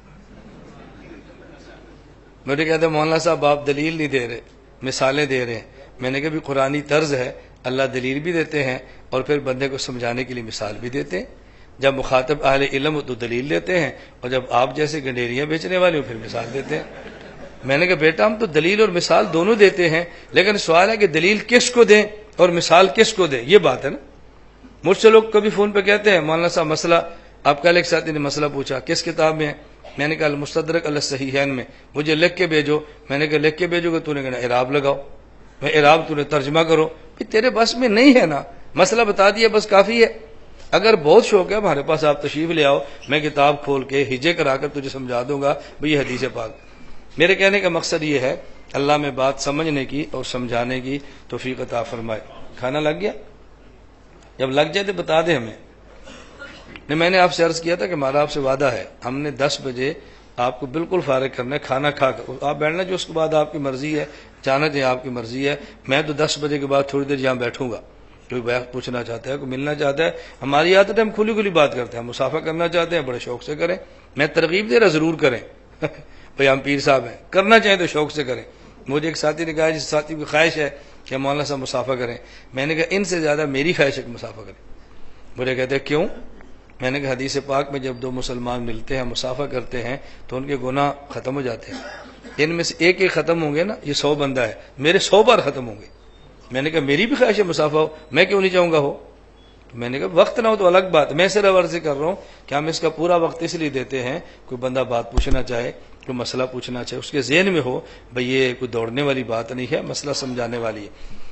مجھے کہتے ہیں مولانا صاحب آپ دلیل نہیں دے رہے، مثالیں دے رہے ہیں. میں نے کہا بھی قرآنی طرز ہے، اللہ دلیل بھی دیتے ہیں اور پھر بندے کو سمجھانے کے لیے مثال بھی دیتے ہیں. جب مخاطب اہل علم ہو تو دلیل دیتے ہیں، اور جب آپ جیسے گنڈیریاں بیچنے والے ہو پھر مثال دیتے ہیں۔ میں نے کہا بیٹا ہم تو دلیل اور مثال دونوں دیتے ہیں، لیکن سوال ہے کہ دلیل کس کو دیں اور مثال کس کو دیں، یہ بات ہے نا۔ مجھ سے لوگ کبھی فون پہ کہتے ہیں مولانا صاحب مسئلہ، آپ کل ایک ساتھی نے مسئلہ پوچھا کس کتاب میں ہے، میں نے کہا المستدرک علی الصحیحین میں، مجھے لکھ کے بھیجو۔ میں نے کہا لکھ کے بھیجو گے، تو نے کہا اعراب لگاؤ، میں اعراب تو نے ترجمہ کرو، تیرے بس میں نہیں ہے نا، مسئلہ بتا دیا بس کافی ہے۔ اگر بہت شوق ہے ہمارے پاس آپ تشریف لے آؤ، میں کتاب کھول کے ہجے کرا کر تجھے سمجھا دوں گا بھئی یہ حدیث پاک۔ میرے کہنے کا مقصد یہ ہے اللہ میں بات سمجھنے کی اور سمجھانے کی توفیق عطا فرمائے۔ کھانا لگ گیا؟ جب لگ جائے تو بتا دیں ہمیں۔ نہیں، میں نے آپ سے عرض کیا تھا کہ ہمارا آپ سے وعدہ ہے، ہم نے 10 بجے آپ کو بالکل فارغ کرنا ہے، کھانا کھا کر آپ بیٹھنا، جو اس کے بعد آپ کی مرضی ہے، جانا چاہے آپ کی مرضی ہے۔ میں تو 10 بجے کے بعد تھوڑی دیر یہاں بیٹھوں گا، کوئی بات پوچھنا چاہتا ہے، کوئی ملنا چاہتا ہے، ہماری عادت ہے ہم کھلی کھلی بات کرتے ہیں، مصافحہ کرنا چاہتے ہیں بڑے شوق سے کریں، میں ترغیب دے رہا ضرور کریں بھئی ہم پیر صاحب ہیں، کرنا چاہیں تو شوق سے کریں۔ مجھے ایک ساتھی نے کہا جس ساتھی کی خواہش ہے کہ مولانا صاحب مصافحہ کریں، میں نے کہا ان سے زیادہ میری خواہش ہے کہ مصافحہ کریں۔ مجھے کہتے ہیں کیوں؟ میں نے کہا حدیث پاک میں جب دو مسلمان ملتے ہیں مصافحہ کرتے ہیں تو ان کے گناہ ختم ہو جاتے ہیں، ان میں سے ایک ایک ختم ہوں گے نا، یہ 100 بندہ ہے، میرے 100 بار ختم ہوں گے۔ میں نے کہا میری بھی خواہش ہے مصافحہ ہو، میں کیوں نہیں چاہوں گا ہو؟ میں نے کہا وقت نہ ہو تو الگ بات، میں صرف عرض کر رہا ہوں کہ ہم اس کا پورا وقت اس لیے دیتے ہیں، کوئی بندہ بات پوچھنا چاہے، کوئی مسئلہ پوچھنا چاہے، اس کے ذہن میں ہو بھئی یہ کوئی دوڑنے والی بات نہیں ہے، مسئلہ سمجھانے والی ہے۔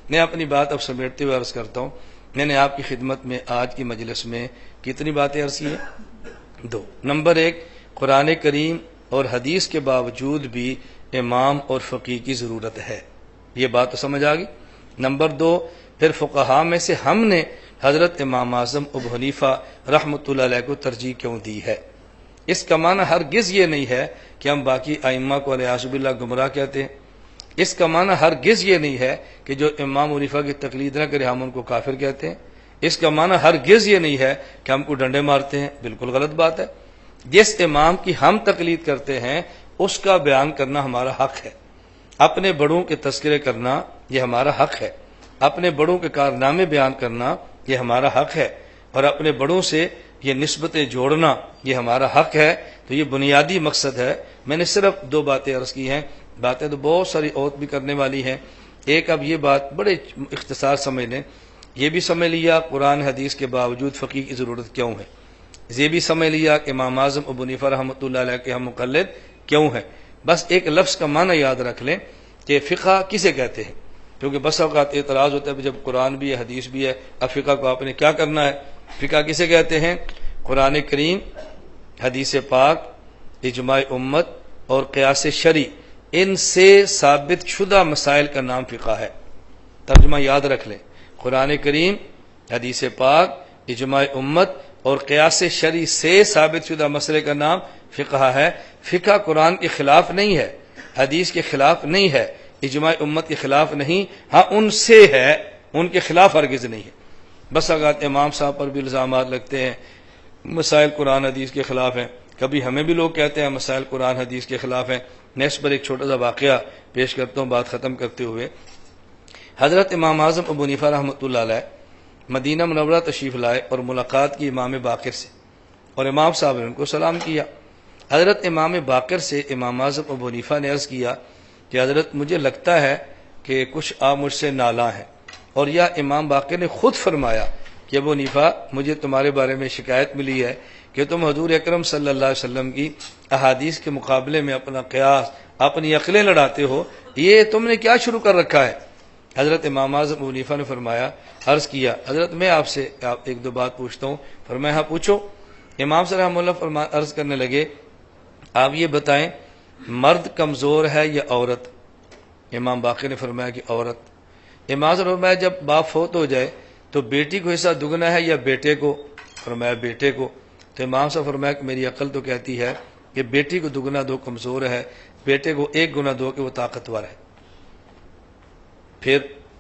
میں اپنی بات اب سمیٹتے ہوئے عرض کرتا ہوں، میں نے آپ کی خدمت میں آج کی مجلس میں کتنی باتیں عرض کی ہیں؟ 2۔ نمبر 1، قرآن کریم اور حدیث کے باوجود بھی امام اور فقیہ کی ضرورت ہے، یہ بات تو سمجھ آ گئی۔ نمبر 2، پھر فقہا میں سے ہم نے حضرت امام اعظم ابو حنیفہ رحمۃ اللہ علیہ کو ترجیح کیوں دی ہے؟ اس کا معنی ہرگز یہ نہیں ہے کہ ہم باقی ائمہ کو والعیاذ باللہ گمراہ کہتے ہیں، اس کا معنی ہرگز یہ نہیں ہے کہ جو امام حنیفہ کی تقلید نہ کرے ہم ان کو کافر کہتے ہیں، اس کا معنی ہرگز یہ نہیں ہے کہ ہم کو ڈنڈے مارتے ہیں، بالکل غلط بات ہے۔ جس امام کی ہم تقلید کرتے ہیں اس کا بیان کرنا ہمارا حق ہے، اپنے بڑوں کے تذکرے کرنا یہ ہمارا حق ہے، اپنے بڑوں کے کارنامے بیان کرنا یہ ہمارا حق ہے، اور اپنے بڑوں سے یہ نسبتیں جوڑنا یہ ہمارا حق ہے۔ تو یہ بنیادی مقصد ہے۔ میں نے صرف 2 باتیں عرض کی ہیں، باتیں تو بہت ساری اور بھی کرنے والی ہیں۔ ایک اب یہ بات بڑے اختصار سمجھ لیں، یہ بھی سمجھ لیا قرآن حدیث کے باوجود فقیہ کی ضرورت کیوں ہے، یہ بھی سمجھ لیا کہ امام اعظم ابو حنیفہ رحمۃ اللہ علیہ کے ہم مقلد کیوں ہیں۔ بس ایک لفظ کا معنی یاد رکھ لیں کہ فقہ کسے کہتے ہیں، کیونکہ بس اوقات اعتراض ہوتا ہے جب قرآن بھی ہے حدیث بھی ہے، اب فقہ کو آپ نے کیا کرنا ہے۔ فقہ کسے کہتے ہیں؟ قرآن کریم، حدیث پاک، اجماع امت اور قیاس شرعی، ان سے ثابت شدہ مسائل کا نام فقہ ہے۔ ترجمہ یاد رکھ لیں، قرآن کریم، حدیث پاک، اجماع امت اور قیاس شرعی سے ثابت شدہ مسئلے کا نام فقہ ہے۔ فقہ قرآن کے خلاف نہیں ہے، حدیث کے خلاف نہیں ہے، اجماع امت کے خلاف نہیں، ہاں ان سے ہے، ان کے خلاف ہرگز نہیں ہے۔ بس اگر امام صاحب پر بھی الزامات لگتے ہیں مسائل قرآن حدیث کے خلاف ہیں، کبھی ہمیں بھی لوگ کہتے ہیں مسائل قرآن حدیث کے خلاف ہیں۔ میں اس پر ایک چھوٹا سا واقعہ پیش کرتا ہوں بات ختم کرتے ہوئے۔ حضرت امام اعظم ابو حنیفہ رحمۃ اللہ علیہ مدینہ منورہ تشریف لائے اور ملاقات کی امام باقر سے، اور امام صاحب نے ان کو سلام کیا۔ حضرت امام باقر سے امام اعظم ابو حنیفہ نے عرض کیا کہ حضرت مجھے لگتا ہے کہ کچھ آپ مجھ سے نالاں ہیں، اور یا امام باقر نے خود فرمایا کہ ابو حنیفہ مجھے تمہارے بارے میں شکایت ملی ہے کہ تم حضور اکرم صلی اللہ علیہ وسلم کی احادیث کے مقابلے میں اپنا قیاس، اپنی عقلیں لڑاتے ہو، یہ تم نے کیا شروع کر رکھا ہے؟ حضرت امام اعظم ابو حنیفہ نے فرمایا، عرض کیا حضرت میں آپ سے ایک دو بات پوچھتا ہوں۔ فرمایا ہاں پوچھو۔ امام صلی اللہ علیہ وسلم عرض کرنے لگے آپ یہ بتائیں مرد کمزور ہے یا عورت؟ امام باقر نے فرمایا کہ عورت۔ امام صلی اللہ علیہ وسلم نے فرمایا جب باپ فوت ہو جائے تو بیٹی کو حصہ دگنا ہے یا بیٹے کو؟ فرمایا بیٹے کو۔ تو امام صاحب فرمایا کہ میری عقل تو کہتی ہے کہ بیٹی کو دگنا دو کمزور ہے، بیٹے کو 1 گنا دو کہ وہ طاقتور ہے۔ پھر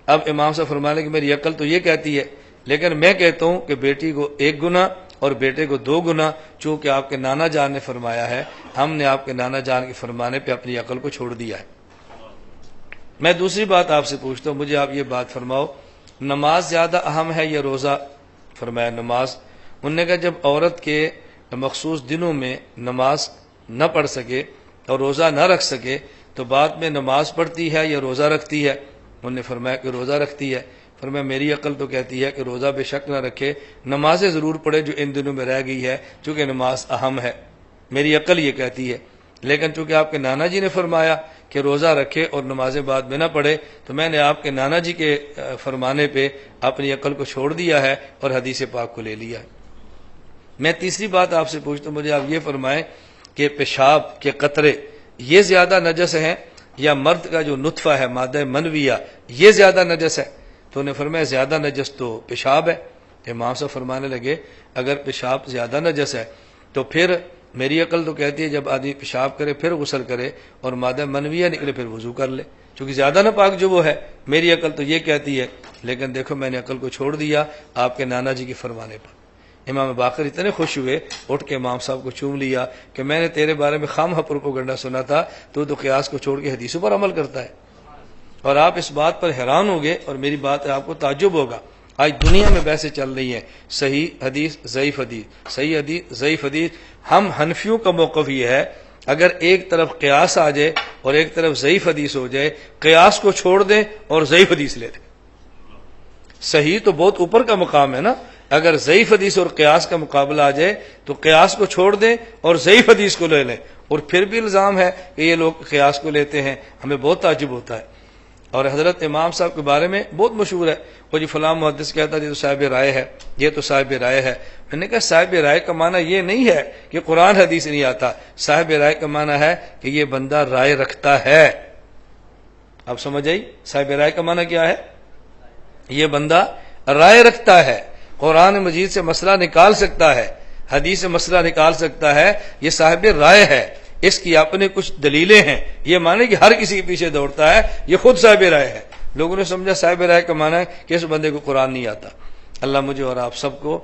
اب امام صاحب فرمانے کہ میری عقل تو یہ کہتی ہے، لیکن میں کہتا ہوں کہ بیٹی کو 1 گنا اور بیٹے کو 2 گنا، چونکہ آپ کے نانا جان نے فرمایا ہے، ہم نے آپ کے نانا جان کے فرمانے پہ اپنی عقل کو چھوڑ دیا ہے۔ میں دوسری بات آپ سے پوچھتا ہوں، مجھے آپ یہ بات فرماؤ، نماز زیادہ اہم ہے یا روزہ؟ فرمایا نماز۔ انہوں نے کہا جب عورت کے مخصوص دنوں میں نماز نہ پڑھ سکے اور روزہ نہ رکھ سکے تو بعد میں نماز پڑھتی ہے یا روزہ رکھتی ہے؟ انہوں نے فرمایا کہ روزہ رکھتی ہے۔ فرمایا میری عقل تو کہتی ہے کہ روزہ بے شک نہ رکھے، نمازیں ضرور پڑھے جو ان دنوں میں رہ گئی ہے، چونکہ نماز اہم ہے، میری عقل یہ کہتی ہے۔ لیکن چونکہ آپ کے نانا جی نے فرمایا کہ روزہ رکھے اور نمازیں بعد میں نہ پڑھے، تو میں نے آپ کے نانا جی کے فرمانے پہ اپنی عقل کو چھوڑ دیا ہے اور حدیث پاک کو لے لیا ہے۔ میں تیسری بات آپ سے پوچھتا ہوں، مجھے آپ یہ فرمائیں کہ پیشاب کے قطرے یہ زیادہ نجس ہیں یا مرد کا جو نطفہ ہے مادہ منویہ یہ زیادہ نجس ہے؟ تو انہیں فرمایا زیادہ نجس تو پیشاب ہے۔ امام صاحب فرمانے لگے اگر پیشاب زیادہ نجس ہے تو پھر میری عقل تو کہتی ہے جب آدمی پیشاب کرے پھر غسل کرے اور مادہ منویہ نکلے پھر وضو کر لے، چونکہ زیادہ ناپاک جو وہ ہے، میری عقل تو یہ کہتی ہے۔ لیکن دیکھو میں نے عقل کو چھوڑ دیا آپ کے نانا جی کے فرمانے پر۔ امام باقر اتنے خوش ہوئے، اٹھ کے امام صاحب کو چوم لیا کہ میں نے تیرے بارے میں خواہ پروپیگنڈا سنا تھا، تو قیاس کو چھوڑ کے حدیثوں پر عمل کرتا ہے۔ اور آپ اس بات پر حیران ہوگے اور میری بات آپ کو تعجب ہوگا، آج دنیا میں بحثیں چل رہی ہیں صحیح حدیث ضعیف حدیث، صحیح حدیث ضعیف حدیث۔ ہم حنفیوں کا موقف یہ ہے اگر ایک طرف قیاس آ جائے اور ایک طرف ضعیف حدیث ہو جائے، قیاس کو چھوڑ دیں اور ضعیف حدیث لے لیں۔ صحیح تو بہت اوپر کا مقام ہے نا، اگر ضعیف حدیث اور قیاس کا مقابلہ آ جائے تو قیاس کو چھوڑ دیں اور ضعیف حدیث کو لے لیں، اور پھر بھی الزام ہے کہ یہ لوگ قیاس کو لیتے ہیں، ہمیں بہت تعجب ہوتا ہے۔ اور حضرت امام صاحب کے بارے میں بہت مشہور ہے، وہ جی فلاں محدث کہتا ہے یہ تو صاحب رائے ہے، یہ تو صاحب رائے ہے۔ میں نے کہا صاحب رائے کا معنی یہ نہیں ہے کہ قرآن حدیث نہیں آتا، صاحب رائے کا معنی ہے کہ یہ بندہ رائے رکھتا ہے۔ اب سمجھ آئی صاحب رائے کا معنی کیا ہے؟ یہ بندہ رائے رکھتا ہے، قرآن مجید سے مسئلہ نکال سکتا ہے، حدیث سے مسئلہ نکال سکتا ہے، یہ صاحب رائے ہے، اس کی اپنے کچھ دلیلیں ہیں، یہ مانے کہ ہر کسی کے پیچھے دوڑتا ہے، یہ خود صاحب رائے ہے۔ لوگوں نے سمجھا صاحب رائے کا معنی ہے کہ اس بندے کو قرآن نہیں آتا۔ اللہ مجھے اور آپ سب کو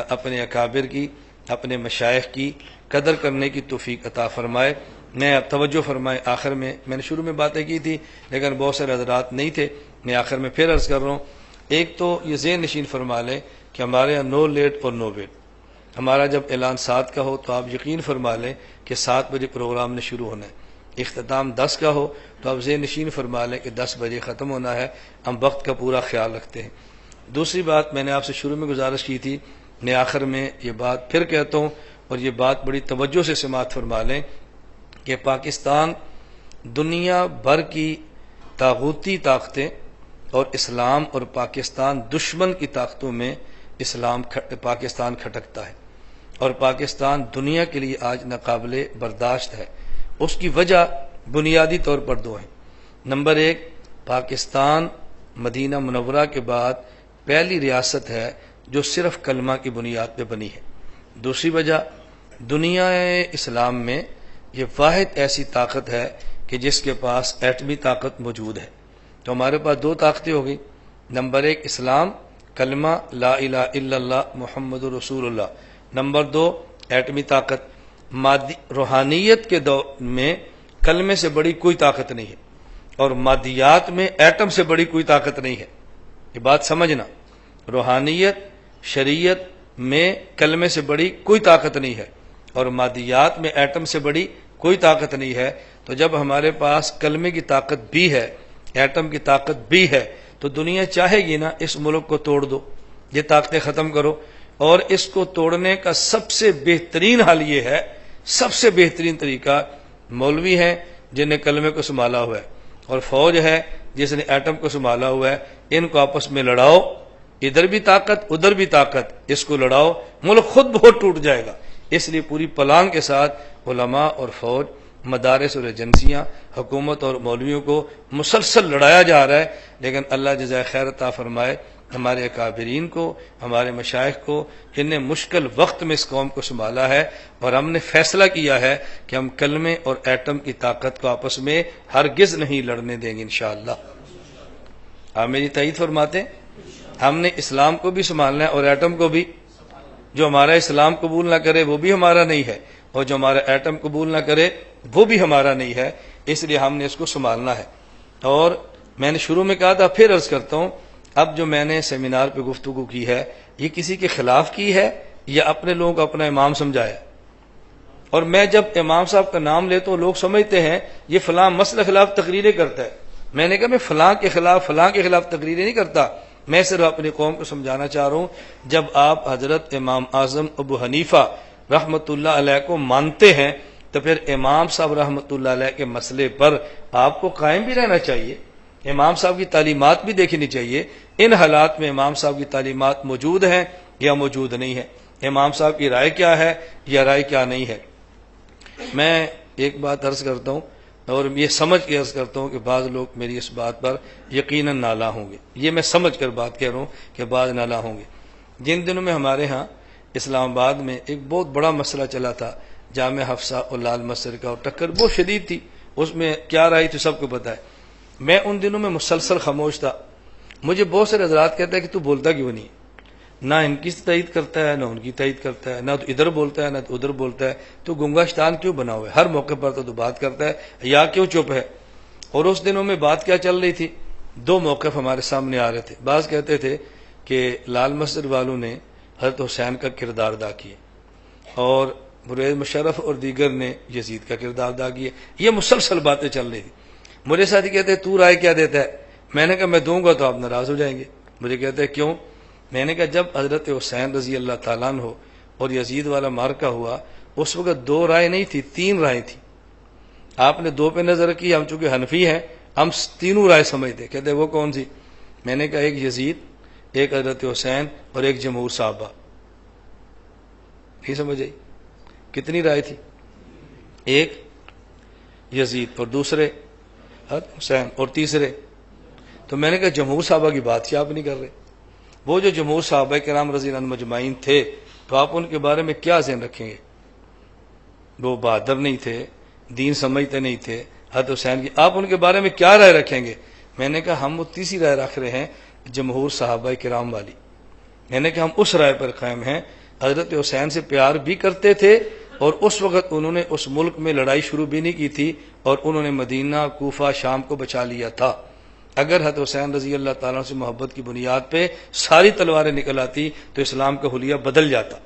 اپنے اکابر کی، اپنے مشائخ کی قدر کرنے کی توفیق عطا فرمائے۔ میں اب توجہ فرمائے، آخر میں نے شروع میں باتیں کی تھی لیکن بہت سے حضرات نہیں تھے، میں آخر میں پھر عرض کر رہا ہوں۔ ایک تو یہ ذہن نشین فرما لیں کہ ہمارے یہاں نو لیٹ اور نو ویٹ۔ ہمارا جب اعلان 7 کا ہو تو آپ یقین فرما لیں کہ 7 بجے پروگرام نے شروع ہونا ہے، اختتام 10 کا ہو تو آپ ذہن نشین فرما لیں کہ 10 بجے ختم ہونا ہے، ہم وقت کا پورا خیال رکھتے ہیں۔ دوسری بات میں نے آپ سے شروع میں گزارش کی تھی، میں آخر میں یہ بات پھر کہتا ہوں اور یہ بات بڑی توجہ سے سماعت فرما لیں کہ پاکستان دنیا بھر کی طاغوتی طاقتیں اور اسلام اور پاکستان دشمن کی طاقتوں میں پاکستان کھٹکتا ہے، اور پاکستان دنیا کے لیے آج ناقابل برداشت ہے۔ اس کی وجہ بنیادی طور پر 2 ہیں۔ نمبر 1، پاکستان مدینہ منورہ کے بعد پہلی ریاست ہے جو صرف کلمہ کی بنیاد پہ بنی ہے۔ دوسری وجہ، دنیا اسلام میں یہ واحد ایسی طاقت ہے کہ جس کے پاس ایٹمی طاقت موجود ہے۔ تو ہمارے پاس 2 طاقتیں ہو گئی، نمبر 1 اسلام، کلمہ لا الہ الا اللہ محمد رسول اللہ، نمبر 2 ایٹمی طاقت۔ روحانیت کے دور میں کلمے سے بڑی کوئی طاقت نہیں ہے، اور مادیات میں ایٹم سے بڑی کوئی طاقت نہیں ہے، یہ بات سمجھنا۔ روحانیت شریعت میں کلمے سے بڑی کوئی طاقت نہیں ہے، اور مادیات میں ایٹم سے بڑی کوئی طاقت نہیں ہے۔ تو جب ہمارے پاس کلمے کی طاقت بھی ہے، ایٹم کی طاقت بھی ہے، تو دنیا چاہے گی نا اس ملک کو توڑ دو، یہ طاقتیں ختم کرو۔ اور اس کو توڑنے کا سب سے بہترین حل یہ ہے، سب سے بہترین طریقہ، مولوی ہیں جنہیں کلمے کو سنبھالا ہوا ہے، اور فوج ہے جس نے ایٹم کو سنبھالا ہوا ہے، ان کو آپس میں لڑاؤ، ادھر بھی طاقت ادھر بھی طاقت، اس کو لڑاؤ، ملک خود بہت ٹوٹ جائے گا۔ اس لیے پوری پلان کے ساتھ علماء اور فوج، مدارس اور ایجنسیاں، حکومت اور مولویوں کو مسلسل لڑایا جا رہا ہے، لیکن اللہ جزائے خیر عطا فرمائے ہمارے اکابرین کو، ہمارے مشائخ کو، جن نے مشکل وقت میں اس قوم کو سنبھالا ہے، اور ہم نے فیصلہ کیا ہے کہ ہم کلمے اور ایٹم کی طاقت کو آپس میں ہرگز نہیں لڑنے دیں گے انشاءاللہ۔ آپ میری تائید فرماتے ہیں؟ ہم نے اسلام کو بھی سنبھالنا ہے اور ایٹم کو بھی۔ جو ہمارا اسلام قبول نہ کرے وہ بھی ہمارا نہیں ہے، اور جو ہمارا ایٹم قبول نہ کرے وہ بھی ہمارا نہیں ہے، اس لیے ہم نے اس کو سنبھالنا ہے۔ اور میں نے شروع میں کہا تھا، پھر عرض کرتا ہوں، اب جو میں نے سیمینار پہ گفتگو کی ہے یہ کسی کے خلاف کی ہے یا اپنے لوگوں کو اپنا امام سمجھایا؟ اور میں جب امام صاحب کا نام لیتا ہوں لوگ سمجھتے ہیں یہ فلاں مسئلہ خلاف تقریریں کرتا ہے. میں نے کہا میں فلاں کے خلاف تقریریں نہیں کرتا، میں صرف اپنی قوم کو سمجھانا چاہ رہا ہوں. جب آپ حضرت امام اعظم ابو حنیفہ رحمۃ اللہ علیہ کو مانتے ہیں تو پھر امام صاحب رحمۃ اللہ علیہ کے مسئلے پر آپ کو قائم بھی رہنا چاہیے، امام صاحب کی تعلیمات بھی دیکھنی چاہیے. ان حالات میں امام صاحب کی تعلیمات موجود ہیں یا موجود نہیں ہیں، امام صاحب کی رائے کیا ہے یا رائے کیا نہیں ہے. میں ایک بات عرض کرتا ہوں اور یہ سمجھ کے عرض کرتا ہوں کہ بعض لوگ میری اس بات پر یقیناً نالا ہوں گے، یہ میں سمجھ کر بات کہہ رہا ہوں کہ بعض نالا ہوں گے. جن دنوں میں ہمارے ہاں اسلام آباد میں ایک بہت بڑا مسئلہ چلا تھا جامع حفصہ اور لال مسجد کا، اور ٹکر بہت شدید تھی، اس میں کیا رائے تھی سب کو پتہ ہے. میں ان دنوں میں مسلسل خاموش تھا. مجھے بہت سے حضرات کہتے ہیں کہ تو بولتا کیوں نہیں، نہ ان کی تائید کرتا ہے نہ ان کی تائید کرتا ہے، نہ تو ادھر بولتا ہے نہ تو ادھر بولتا ہے، تو گنگا شیطان کیوں بنا ہوا ہے، ہر موقع پر تو بات کرتا ہے، یا کیوں چپ ہے. اور اس دنوں میں بات کیا چل رہی تھی، دو موقف ہمارے سامنے آ رہے تھے. بعض کہتے تھے کہ لال مسجد والوں نے حضرت حسین کا کردار ادا کیا اور پرویز مشرف اور دیگر نے یزید کا کردار ادا کیا. یہ مسلسل باتیں چل رہی تھی. مجھے ساتھی کہتے ہیں تو رائے کیا دیتا ہے؟ میں نے کہا میں دوں گا تو آپ ناراض ہو جائیں گے. مجھے کہتے ہیں کیوں؟ میں نے کہا جب حضرت حسین رضی اللہ تعالیٰ عنہ اور یزید والا مارکا ہوا اس وقت دو رائے نہیں تھی، تین رائے تھی. آپ نے دو پہ نظر کی، ہم چونکہ حنفی ہیں ہم تینوں رائے سمجھتے. کہتے وہ کون سی؟ میں نے کہا ایک یزید، ایک حضرت حسین اور ایک جمہور صحابہ. نہیں سمجھ آئی؟ کتنی رائے تھی؟ ایک یزید اور دوسرے حضرت حسین اور تیسرے. تو میں نے کہا جمہور صحابہ کی بات ہی آپ نہیں کر رہے. وہ جو جمہور صحابہ کرام رضی اللہ عنہم مجمعین تھے تو آپ ان کے بارے میں کیا ذہن رکھیں گے؟ وہ بہادر نہیں تھے، دین سمجھتے نہیں تھے. حضرت حسین کی آپ ان کے بارے میں کیا رائے رکھیں گے؟ میں نے کہا ہم وہ تیسری رائے رکھ رہے ہیں جمہور صحابہ کرام والی. میں نے کہا ہم اس رائے پر قائم ہیں، حضرت حسین سے پیار بھی کرتے تھے اور اس وقت انہوں نے اس ملک میں لڑائی شروع بھی نہیں کی تھی اور انہوں نے مدینہ، کوفہ، شام کو بچا لیا تھا. اگر حضرت حسین رضی اللہ تعالیٰ سے محبت کی بنیاد پہ ساری تلواریں نکل آتی تو اسلام کا حلیہ بدل جاتا.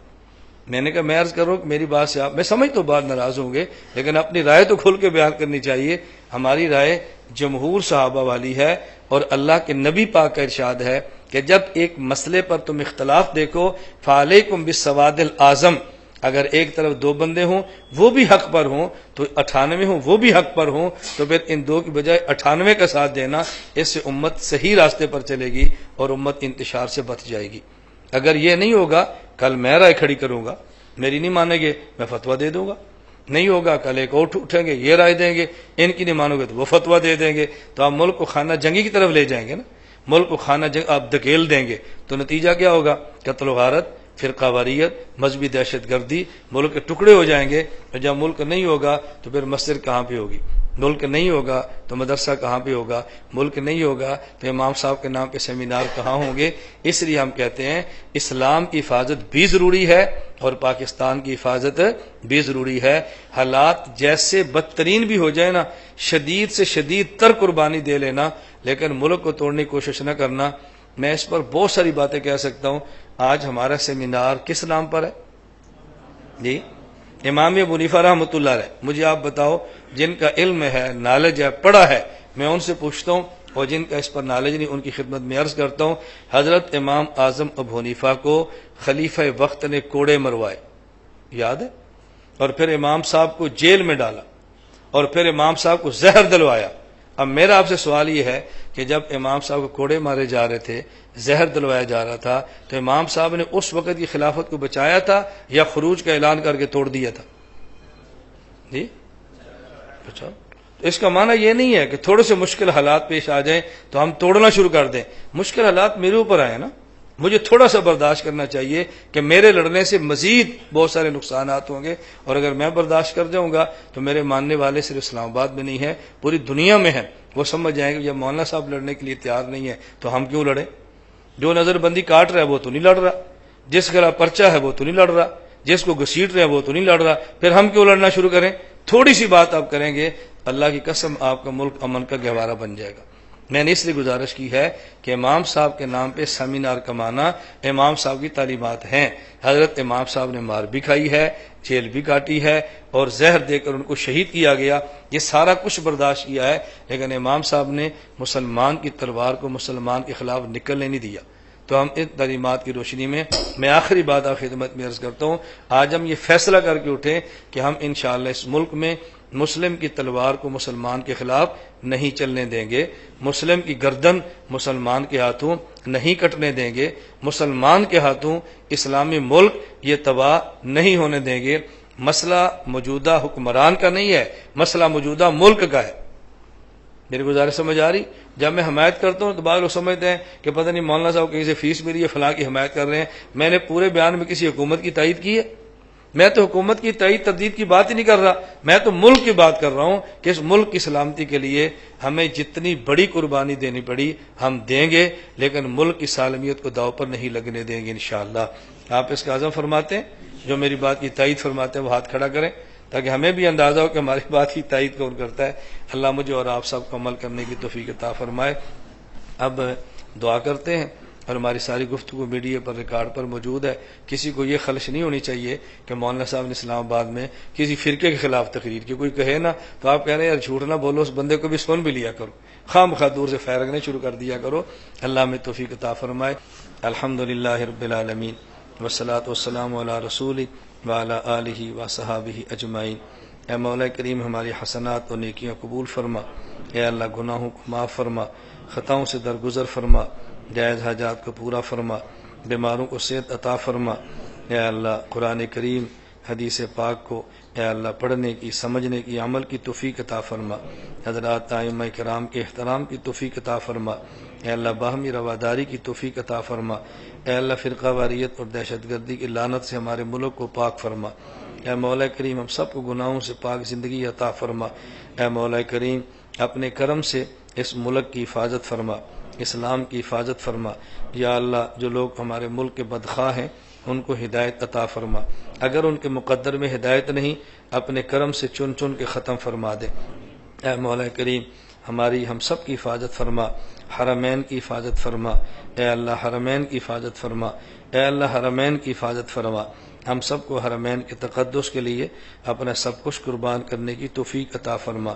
میں نے کہا میں عرض کروں کہ میری بات سے آپ، میں سمجھ تو بات ناراض ہوں گے لیکن اپنی رائے تو کھل کے بیان کرنی چاہیے. ہماری رائے جمہور صحابہ والی ہے اور اللہ کے نبی پاک کا ارشاد ہے کہ جب ایک مسئلے پر تم اختلاف دیکھو فعلیکم بالسواد الاعظم، اگر ایک طرف دو بندے ہوں وہ بھی حق پر ہوں تو 98 ہوں وہ بھی حق پر ہوں تو پھر ان دو کی بجائے 98 کا ساتھ دینا، اس سے امت صحیح راستے پر چلے گی اور امت انتشار سے بچ جائے گی. اگر یہ نہیں ہوگا کل میں رائے کھڑی کروں گا، میری نہیں مانیں گے میں فتویٰ دے دوں گا. نہیں ہوگا کل ایک اور اٹھیں گے یہ رائے دیں گے، ان کی نہیں مانو گے تو وہ فتویٰ دے دیں گے. تو آپ ملک کو خانہ جنگی کی طرف لے جائیں گے نا، ملک کو خانہ جنگ آپ دھکیل دیں گے تو نتیجہ کیا ہوگا؟ قتل و غارت، فرقہ واریت، مذہبی دہشت گردی، ملک کے ٹکڑے ہو جائیں گے. جب ملک نہیں ہوگا تو پھر مسجد کہاں پہ ہوگی؟ ملک نہیں ہوگا تو مدرسہ کہاں پہ ہوگا؟ ملک نہیں ہوگا تو امام صاحب کے نام پہ سیمینار کہاں ہوں گے؟ اس لیے ہم کہتے ہیں اسلام کی حفاظت بھی ضروری ہے اور پاکستان کی حفاظت بھی ضروری ہے. حالات جیسے بدترین بھی ہو جائے نا، شدید سے شدید تر قربانی دے لینا لیکن ملک کو توڑنے کی کوشش نہ کرنا. میں اس پر بہت ساری باتیں کہہ سکتا ہوں. آج ہمارا سیمینار کس نام پر ہے؟ جی امام ابو حنیفہ رحمۃ اللہ علیہ. مجھے آپ بتاؤ جن کا علم ہے، نالج ہے، پڑھا ہے، میں ان سے پوچھتا ہوں، اور جن کا اس پر نالج نہیں ان کی خدمت میں عرض کرتا ہوں. حضرت امام اعظم ابو حنیفہ کو خلیفہ وقت نے کوڑے مروائے، یاد ہے؟ اور پھر امام صاحب کو جیل میں ڈالا اور پھر امام صاحب کو زہر دلوایا. اب میرا آپ سے سوال یہ ہے کہ جب امام صاحب کو کوڑے مارے جا رہے تھے، زہر دلوایا جا رہا تھا، تو امام صاحب نے اس وقت کی خلافت کو بچایا تھا یا خروج کا اعلان کر کے توڑ دیا تھا؟ جی اچھا، تو اس کا معنی یہ نہیں ہے کہ تھوڑے سے مشکل حالات پیش آ جائیں تو ہم توڑنا شروع کر دیں. مشکل حالات میرے اوپر آئے نا، مجھے تھوڑا سا برداشت کرنا چاہیے کہ میرے لڑنے سے مزید بہت سارے نقصانات ہوں گے، اور اگر میں برداشت کر جاؤں گا تو میرے ماننے والے صرف اسلام آباد میں نہیں ہیں، پوری دنیا میں ہیں. وہ سمجھ جائیں گے جب مولانا صاحب لڑنے کے لیے تیار نہیں ہے تو ہم کیوں لڑیں؟ جو نظر بندی کاٹ رہا ہے وہ تو نہیں لڑ رہا، جس کا پرچہ ہے وہ تو نہیں لڑ رہا، جس کو گھسیٹ رہے ہیں وہ تو نہیں لڑ رہا، پھر ہم کیوں لڑنا شروع کریں؟ تھوڑی سی بات آپ کریں گے، اللہ کی قسم آپ کا ملک امن کا گہوارہ بن جائے گا. میں نے اس لیے گزارش کی ہے کہ امام صاحب کے نام پہ سیمینار کمانا امام صاحب کی تعلیمات ہیں۔ حضرت امام صاحب نے مار بھی کھائی ہے، جیل بھی کاٹی ہے، اور زہر دے کر ان کو شہید کیا گیا، یہ سارا کچھ برداشت کیا ہے، لیکن امام صاحب نے مسلمان کی تلوار کو مسلمان کے خلاف نکلنے نہیں دیا۔ تو ہم ان تعلیمات کی روشنی میں آخری بات آپ خدمت میں عرض کرتا ہوں، آج ہم یہ فیصلہ کر کے اٹھیں کہ ہم انشاءاللہ اس ملک میں مسلم کی تلوار کو مسلمان کے خلاف نہیں چلنے دیں گے، مسلم کی گردن مسلمان کے ہاتھوں نہیں کٹنے دیں گے، مسلمان کے ہاتھوں اسلامی ملک یہ تباہ نہیں ہونے دیں گے۔ مسئلہ موجودہ حکمران کا نہیں ہے، مسئلہ موجودہ ملک کا ہے۔ میری گزارش سمجھ آ رہی؟ جب میں حمایت کرتا ہوں تو بعض لوگ سمجھتے ہیں کہ پتہ نہیں مولانا صاحب کہیں سے فیس ملی ہے، فلاں کی حمایت کر رہے ہیں۔ میں نے پورے بیان میں کسی حکومت کی تائید کی ہے؟ میں تو حکومت کی تائید تردید کی بات ہی نہیں کر رہا، میں تو ملک کی بات کر رہا ہوں کہ اس ملک کی سلامتی کے لیے ہمیں جتنی بڑی قربانی دینی پڑی ہم دیں گے، لیکن ملک کی سالمیت کو داؤ پر نہیں لگنے دیں گے انشاءاللہ۔ آپ اس کا عزم فرماتے ہیں؟ جو میری بات کی تائید فرماتے ہیں وہ ہاتھ کھڑا کریں تاکہ ہمیں بھی اندازہ ہو کہ ہماری بات کی تائید کون کرتا ہے۔ اللہ مجھے اور آپ سب کو عمل کرنے کی توفیق عطا فرمائے۔ اب دعا کرتے ہیں، اور ہماری ساری گفتگو میڈیا پر ریکارڈ پر موجود ہے، کسی کو یہ خلش نہیں ہونی چاہیے کہ مولانا صاحب نے اسلام آباد میں کسی فرقے کے خلاف تقریر کی، کوئی کہے نا تو آپ کہہ رہے ہیں یار جھوٹ نہ بولو، اس بندے کو بھی سن بھی لیا کرو، خواہ مخواہ دور سے فیرگنے شروع کر دیا کرو۔ اللہ میں توفیق عطا فرمائے۔ الحمدللہ رب العالمین والصلاۃ والسلام علی رسول وعلی آلہ وصحابہ اجمعین۔ اے مولا کریم ہماری حسنات و نیکیاں قبول فرما، اے اللہ گناہوں کو معاف فرما، خطاؤں سے درگزر فرما، جائز حاجات کو پورا فرما، بیماروں کو صحت عطا فرما۔ اے اللہ قرآن کریم حدیث پاک کو اے اللہ پڑھنے کی، سمجھنے کی، عمل کی توفیق عطا فرما۔ حضرات ائمہ کرام کے احترام کی توفیق عطا فرما۔ اے اللہ باہمی رواداری کی توفیق عطا فرما۔ اے اللہ فرقہ واریت اور دہشت گردی کی لعنت سے ہمارے ملک کو پاک فرما۔ اے مولا کریم ہم سب کو گناہوں سے پاک زندگی عطا فرما۔ اے مولا کریم اپنے کرم سے اس ملک کی حفاظت فرما، اسلام کی حفاظت فرما۔ یا اللہ جو لوگ ہمارے ملک کے بدخواہ ہیں ان کو ہدایت عطا فرما، اگر ان کے مقدر میں ہدایت نہیں اپنے کرم سے چن چن کے ختم فرما دے۔ اے مولا کریم ہماری ہم سب کی حفاظت فرما، حرمین کی حفاظت فرما۔ اے اللہ حرمین کی حفاظت فرما، اے اللہ حرمین کی حفاظت فرما۔ ہم سب کو حرمین کے تقدس کے لیے اپنا سب کچھ قربان کرنے کی توفیق عطا فرما۔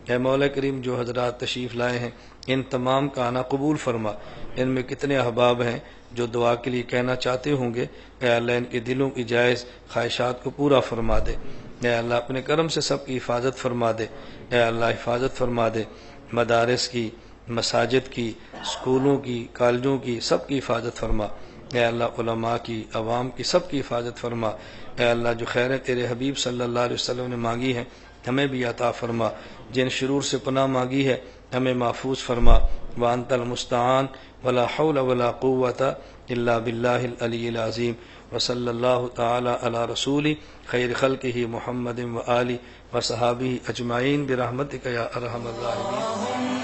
اے مولا کریم جو حضرات تشریف لائے ہیں ان تمام کا آنا قبول فرما۔ ان میں کتنے احباب ہیں جو دعا کے لیے کہنا چاہتے ہوں گے، اے اللہ ان کے دلوں کی جائز خواہشات کو پورا فرما دے۔ اے اللہ اپنے کرم سے سب کی حفاظت فرما دے۔ اے اللہ حفاظت فرما دے، مدارس کی، مساجد کی، اسکولوں کی، کالجوں کی، سب کی حفاظت فرما۔ اے اللہ علماء کی، عوام کی، سب کی حفاظت فرما۔ اے اللہ جو خیریں تیرے حبیب صلی اللہ علیہ وسلم نے مانگی ہیں ہمیں بھی عطا فرما، جن شرور سے پناہ مانگی ہے ہمیں محفوظ فرما۔ وانت المستعان ولا حول ولا قوت الا باللہ العلی العظیم۔ وصلی اللہ تعالی علی رسول خیر خلقہ محمد وآلہ وصحابہ اجمعین برحمتک یا ارحم الراحمین۔